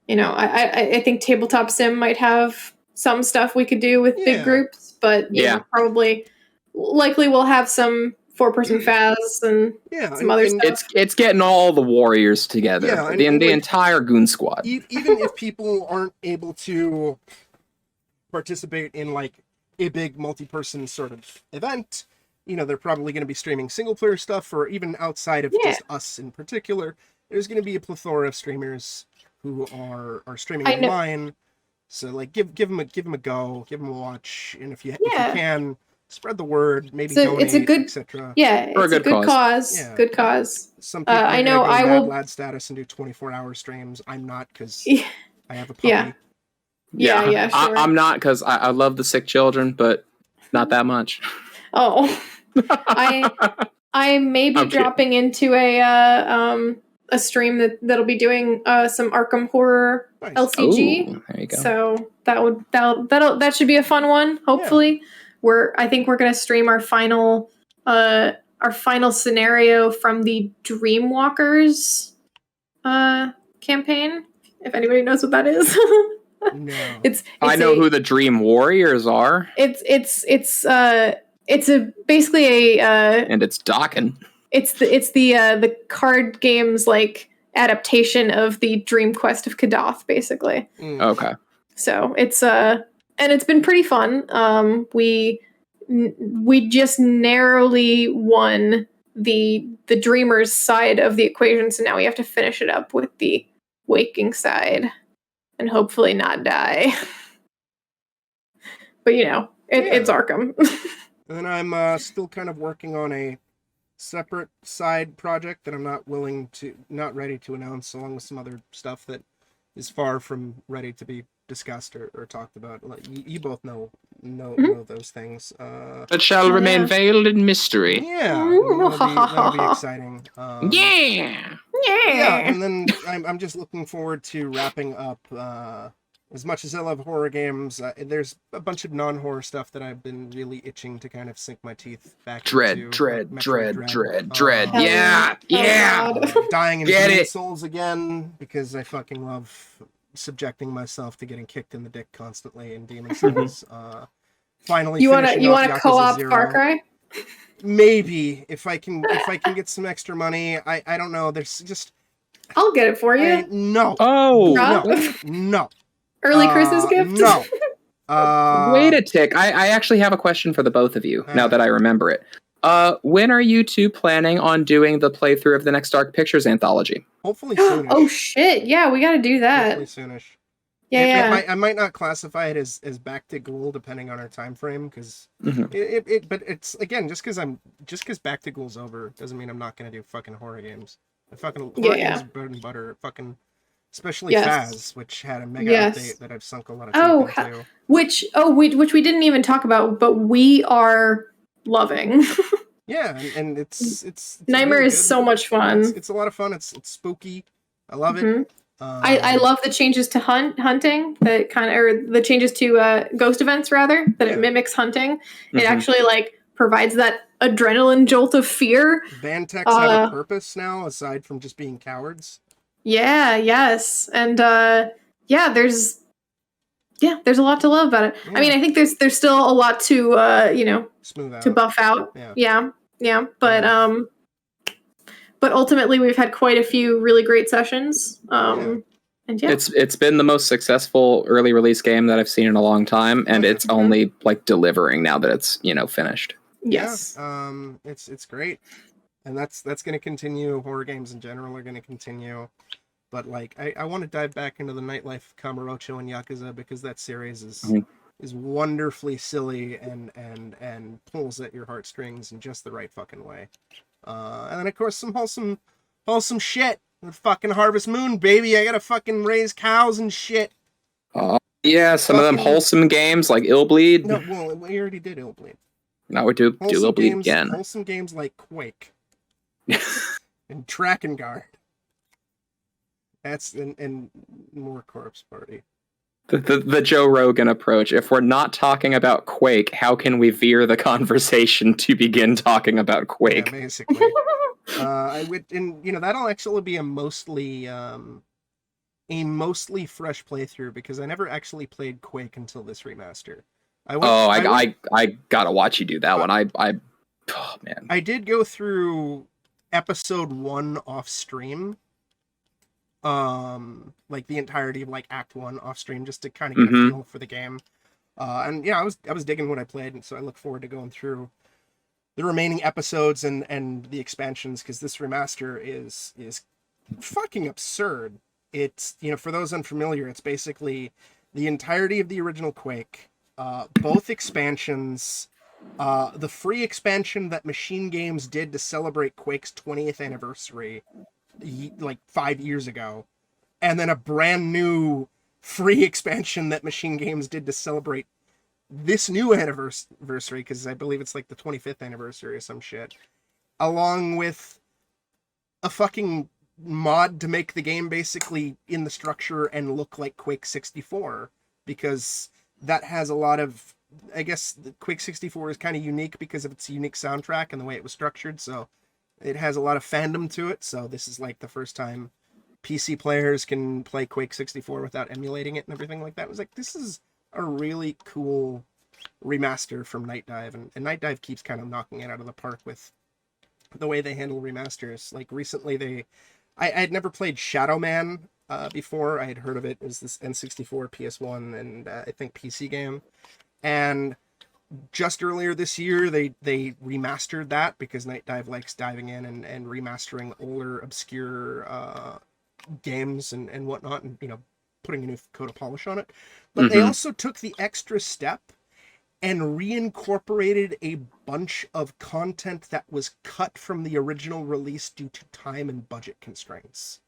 I think Tabletop Sim might have some stuff we could do with big groups, but likely we'll have some 4-person Faz and some other stuff. It's getting all the warriors together. Yeah, the like, entire Goon Squad. Even if people aren't able to participate in like a big multi-person sort of event, they're probably going to be streaming single player stuff, or even outside of just us in particular. There's going to be a plethora of streamers who are streaming online. So like give them a go, give them a watch, and if you can, spread the word, maybe donate, it's a good, etc. Yeah, it's a good cause. Yeah. Good cause. Some people I know go I will lad status and do 24-hour streams. I'm not, because I have a puppy. Yeah, sure. I'm not, because I love the sick children, but not that much. Oh, I may be dropping into a stream that'll be doing some Arkham Horror LCG. Ooh, there you go. So that should be a fun one. Hopefully, I think we're gonna stream our final scenario from the Dreamwalkers campaign. If anybody knows what that is. No. I know who the Dream Warriors are. It's basically and it's Dokken. It's the card games like adaptation of the Dream Quest of Kadath, basically. Okay. So it's and it's been pretty fun. We just narrowly won the Dreamers side of the equation, so now we have to finish it up with the Waking side and hopefully not die. But it's Arkham. And then I'm still kind of working on a separate side project that I'm not ready to announce, along with some other stuff that is far from ready to be discussed or talked about. Like, you both know those things. That shall remain veiled in mystery. Yeah, that'll be exciting. Yeah, and then I'm just looking forward to wrapping up. As much as I love horror games, there's a bunch of non-horror stuff that I've been really itching to kind of sink my teeth back into. Dread. Yeah. Dying in Demon Souls again, because I fucking love subjecting myself to getting kicked in the dick constantly in Demon Souls. Finally, you want to co-op Far Cry? Maybe if I can get some extra money. I don't know. There's just I'll get it for you. No. Oh no. Early Christmas gift? No. Wait a tick. I actually have a question for the both of you, now that I remember it. When are you two planning on doing the playthrough of the next Dark Pictures anthology? Hopefully soonish. Oh shit, yeah, we gotta do that. Hopefully soonish. Yeah. I might not classify it as back to Ghoul depending on our time frame, because but it's, again, just because back to Ghoul's over doesn't mean I'm not gonna do fucking horror games. The fucking horror games, bread and butter, fucking. Especially Faz, which had a mega update that I've sunk a lot of time into. Which we didn't even talk about, but we are loving. Yeah, and it's Nightmare really is so much fun. It's a lot of fun. It's spooky. I love it. I love the changes to hunting, the changes to ghost events rather, that it mimics hunting. It actually provides that adrenaline jolt of fear. Vantechs have a purpose now aside from just being cowards. Yeah, yes. And there's a lot to love about it. Yeah. I mean, I think there's still a lot to smooth out, to buff out. Yeah. But ultimately we've had quite a few really great sessions. And it's been the most successful early release game that I've seen in a long time, and it's only delivering now that it's finished. Yes. Yeah, it's great. and that's going to continue. Horror games in general are going to continue. But like, I want to dive back into the nightlife of Kamurocho and Yakuza because that series is wonderfully silly and pulls at your heartstrings in just the right fucking way. And then of course some wholesome shit with fucking Harvest Moon, baby. I gotta fucking raise cows and shit. Yeah, some of them wholesome games like Illbleed. No, well, we already did Illbleed. Now we do Illbleed again. Wholesome games like Quake and Track and Guard. That's and more Corpse Party. The Joe Rogan approach. If we're not talking about Quake, how can we veer the conversation to begin talking about Quake? Yeah, basically. I would, and that'll actually be a mostly fresh playthrough because I never actually played Quake until this remaster. I gotta watch you do that one. Oh man. I did go through episode 1 off stream. Like the entirety of like Act 1 off stream just to kind of get a feel for the game. And yeah, I was digging what I played, and so I look forward to going through the remaining episodes and the expansions because this remaster is fucking absurd. It's, for those unfamiliar, it's basically the entirety of the original Quake, both expansions, the free expansion that Machine Games did to celebrate Quake's 20th anniversary like 5 years ago, and then a brand new free expansion that Machine Games did to celebrate this new anniversary, because I believe it's like the 25th anniversary or some shit, along with a fucking mod to make the game basically in the structure and look like Quake 64, because that has a lot of, I guess the Quake 64 is kind of unique because of its unique soundtrack and the way it was structured, so it has a lot of fandom to it. So this is like the first time PC players can play Quake 64 without emulating it and everything like that. It was like, this is a really cool remaster from Night Dive, and Night Dive keeps kind of knocking it out of the park with the way they handle remasters. Like recently I had never played Shadow Man before. I had heard of it as this N64, PS1, and I think PC game. And just earlier this year, they remastered that because Night Dive likes diving in and remastering older, obscure games and whatnot, and putting a new coat of polish on it. But they also took the extra step and reincorporated a bunch of content that was cut from the original release due to time and budget constraints.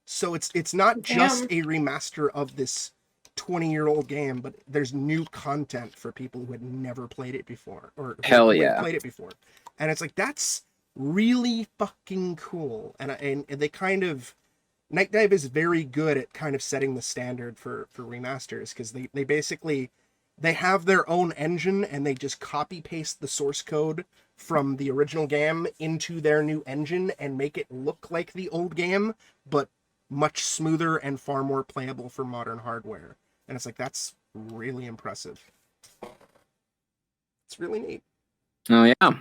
So it's not just a remaster of this 20-year-old game, but there's new content for people who had never played it before, or played it before. And it's like, that's really fucking cool. And they kind of, Night Dive is very good at kind of setting the standard for remasters, because they basically, they have their own engine and they just copy paste the source code from the original game into their new engine and make it look like the old game, but much smoother and far more playable for modern hardware. And it's like, that's really impressive. It's really neat. Oh yeah.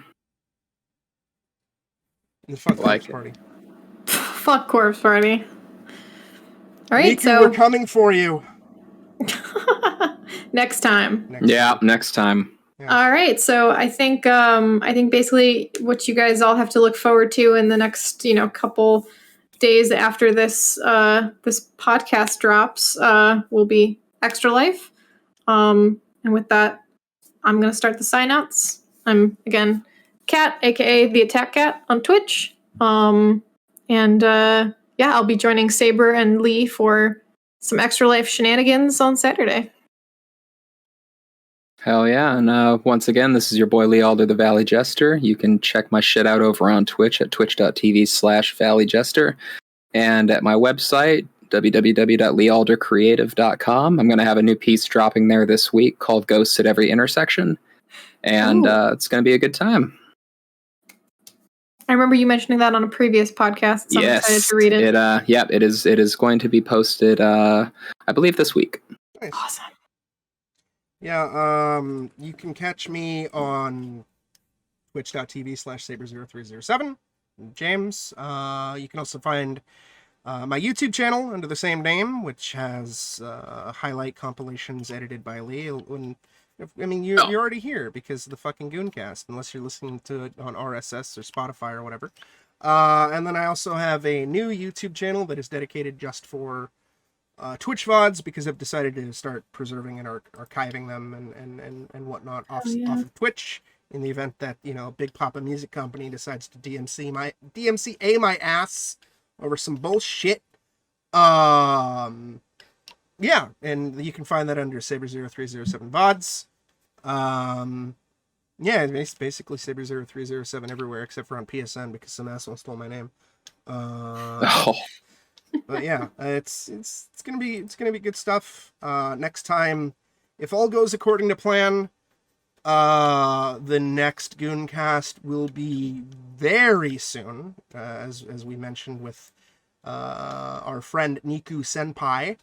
And fuck Corpse Party. Fuck Corpse Party. All right, Miku, so we're coming for you. next time. Next time. Yeah. All right, so I think basically what you guys all have to look forward to in the next couple days after this this podcast drops will be Extra Life. And with that, I'm gonna start the sign-outs. I'm again Cat, aka the Attack Cat on Twitch. I'll be joining Saber and Lee for some Extra Life shenanigans on Saturday. Hell yeah. And once again, this is your boy Lee Alder, the Valley Jester. You can check my shit out over on Twitch at twitch.tv/ValleyJester. And at my website, www.leealdercreative.com. I'm going to have a new piece dropping there this week called Ghosts at Every Intersection. And it's going to be a good time. I remember you mentioning that on a previous podcast, so I'm excited to read it. It is going to be posted, I believe, this week. Nice. Awesome. Yeah, you can catch me on twitch.tv/Saber0307. James. You can also find my YouTube channel under the same name, which has highlight compilations edited by Lee. When I mean, you're already here because of the fucking Gooncast, unless you're listening to it on RSS or Spotify or whatever. And then I also have a new YouTube channel that is dedicated just for Twitch VODs, because I've decided to start preserving and archiving them and whatnot off of Twitch, in the event that, you know, Big Papa Music Company decides to DMCA my ass over some bullshit. Yeah, and you can find that under Saber0307 VODs. Yeah, it's basically Saber0307 everywhere except for on PSN because some asshole stole my name. But yeah, it's gonna be good stuff. Next time, if all goes according to plan, the next Gooncast will be very soon, as we mentioned with our friend Niku Senpai,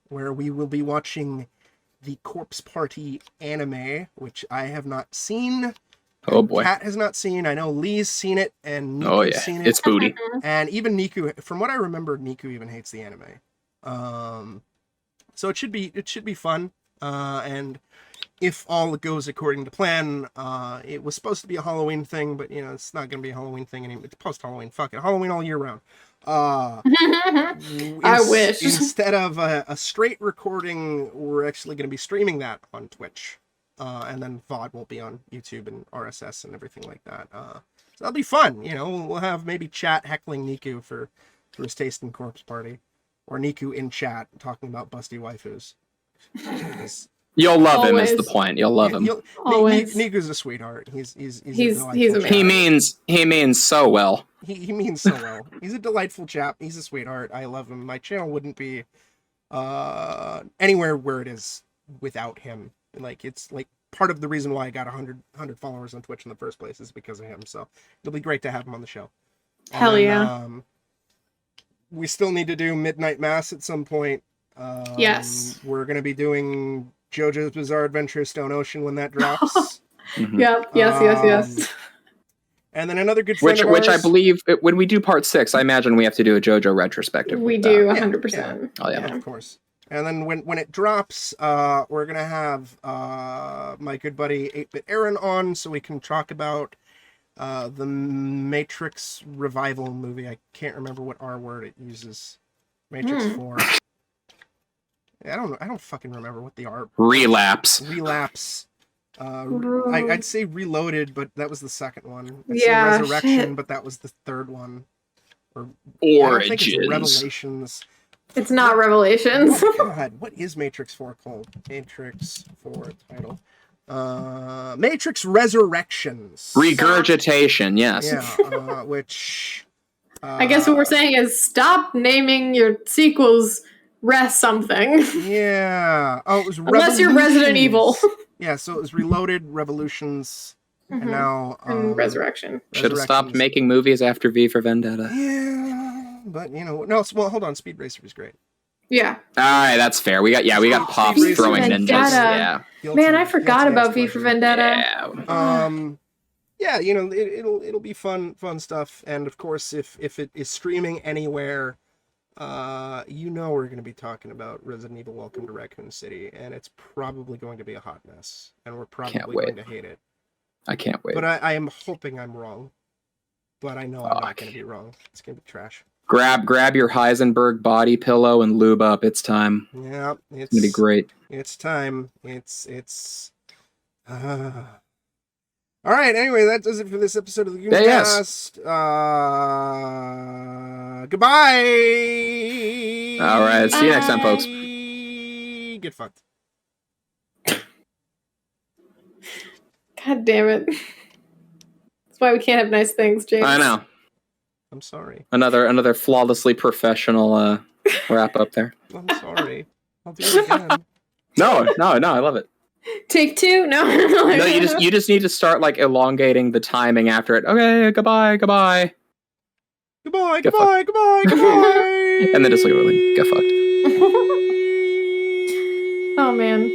where we will be watching the Corpse Party anime, which I have not seen. Oh boy. Kat has not seen. I know Lee's seen it, and Niku's seen it. It's booty. And even Niku, from what I remember, Niku even hates the anime. So it should be fun. And if all goes according to plan, it was supposed to be a Halloween thing, but you know, it's not going to be a Halloween thing anymore. It's post-Halloween. Fuck it. Halloween all year round. I wish. Instead of a straight recording, we're actually going to be streaming that on Twitch. And then VOD will be on YouTube and RSS and everything like that. So that'll be fun. You know, we'll have maybe chat heckling Niku for his taste in Corpse Party. Or Niku in chat talking about busty waifus. You'll love him is the point. You'll love him. Niku's a sweetheart. He's amazing. He means so well. He means so well. He's a delightful chap. He's a sweetheart. I love him. My channel wouldn't be anywhere where it is without him. Like, it's like part of the reason why I got 100 followers on Twitch in the first place is because of him. So it'll be great to have him on the show. Hell yeah. We still need to do Midnight Mass at some point. Yes. We're going to be doing JoJo's Bizarre Adventure Stone Ocean when that drops. Yep. Yes. And then another good friend which I believe, when we do part 6, I imagine we have to do a JoJo retrospective. We do, 100%. Oh, yeah. Of course. And then when it drops, we're going to have my good buddy 8-Bit Aaron on so we can talk about the Matrix revival movie. I can't remember what R word it uses. Matrix 4. I don't fucking remember what the R... Relapse. I'd say Reloaded, but that was the second one. I'd say Yeah, Resurrection, but that was the third one. Or Origins. I don't think it's Revelations. It's not Revelations. Oh, God, what is Matrix 4 called? Matrix 4 title. Matrix Resurrections. Regurgitation, yes. Yeah, which... I guess what we're saying is stop naming your sequels something. Yeah. Oh, it was Unless you're Resident Evil. Yeah, so it was Reloaded, Revolutions, and now... and Resurrection. Should have stopped making movies after V for Vendetta. Yeah, but, you know... No, well, hold on. Speed Racer was great. Yeah. Alright, that's fair. We got Pops Speed throwing Racer ninjas. Vendetta. Yeah. Man, I forgot about V for Vendetta. Yeah. Yeah, you know, it'll be fun stuff, and of course, if it is streaming anywhere, you know we're going to be talking about Resident Evil Welcome to Raccoon City, and it's probably going to be a hot mess, and we're probably going to hate it. I can't wait. But I am hoping I'm wrong, but I know I'm not going to be wrong. It's going to be trash. Grab your Heisenberg body pillow and lube up. It's time. Yeah, It's going to be great. It's time. All right, anyway, that does it for this episode of the Gooncast. Goodbye! All right, see you next time, folks. Get fucked. God damn it. That's why we can't have nice things, James. I know. I'm sorry. Another flawlessly professional wrap up there. I'm sorry. I'll do it again. No, I love it. Take 2? No, you just need to start like elongating the timing after it. Okay, goodbye. Goodbye. And then just like, get fucked. Oh man.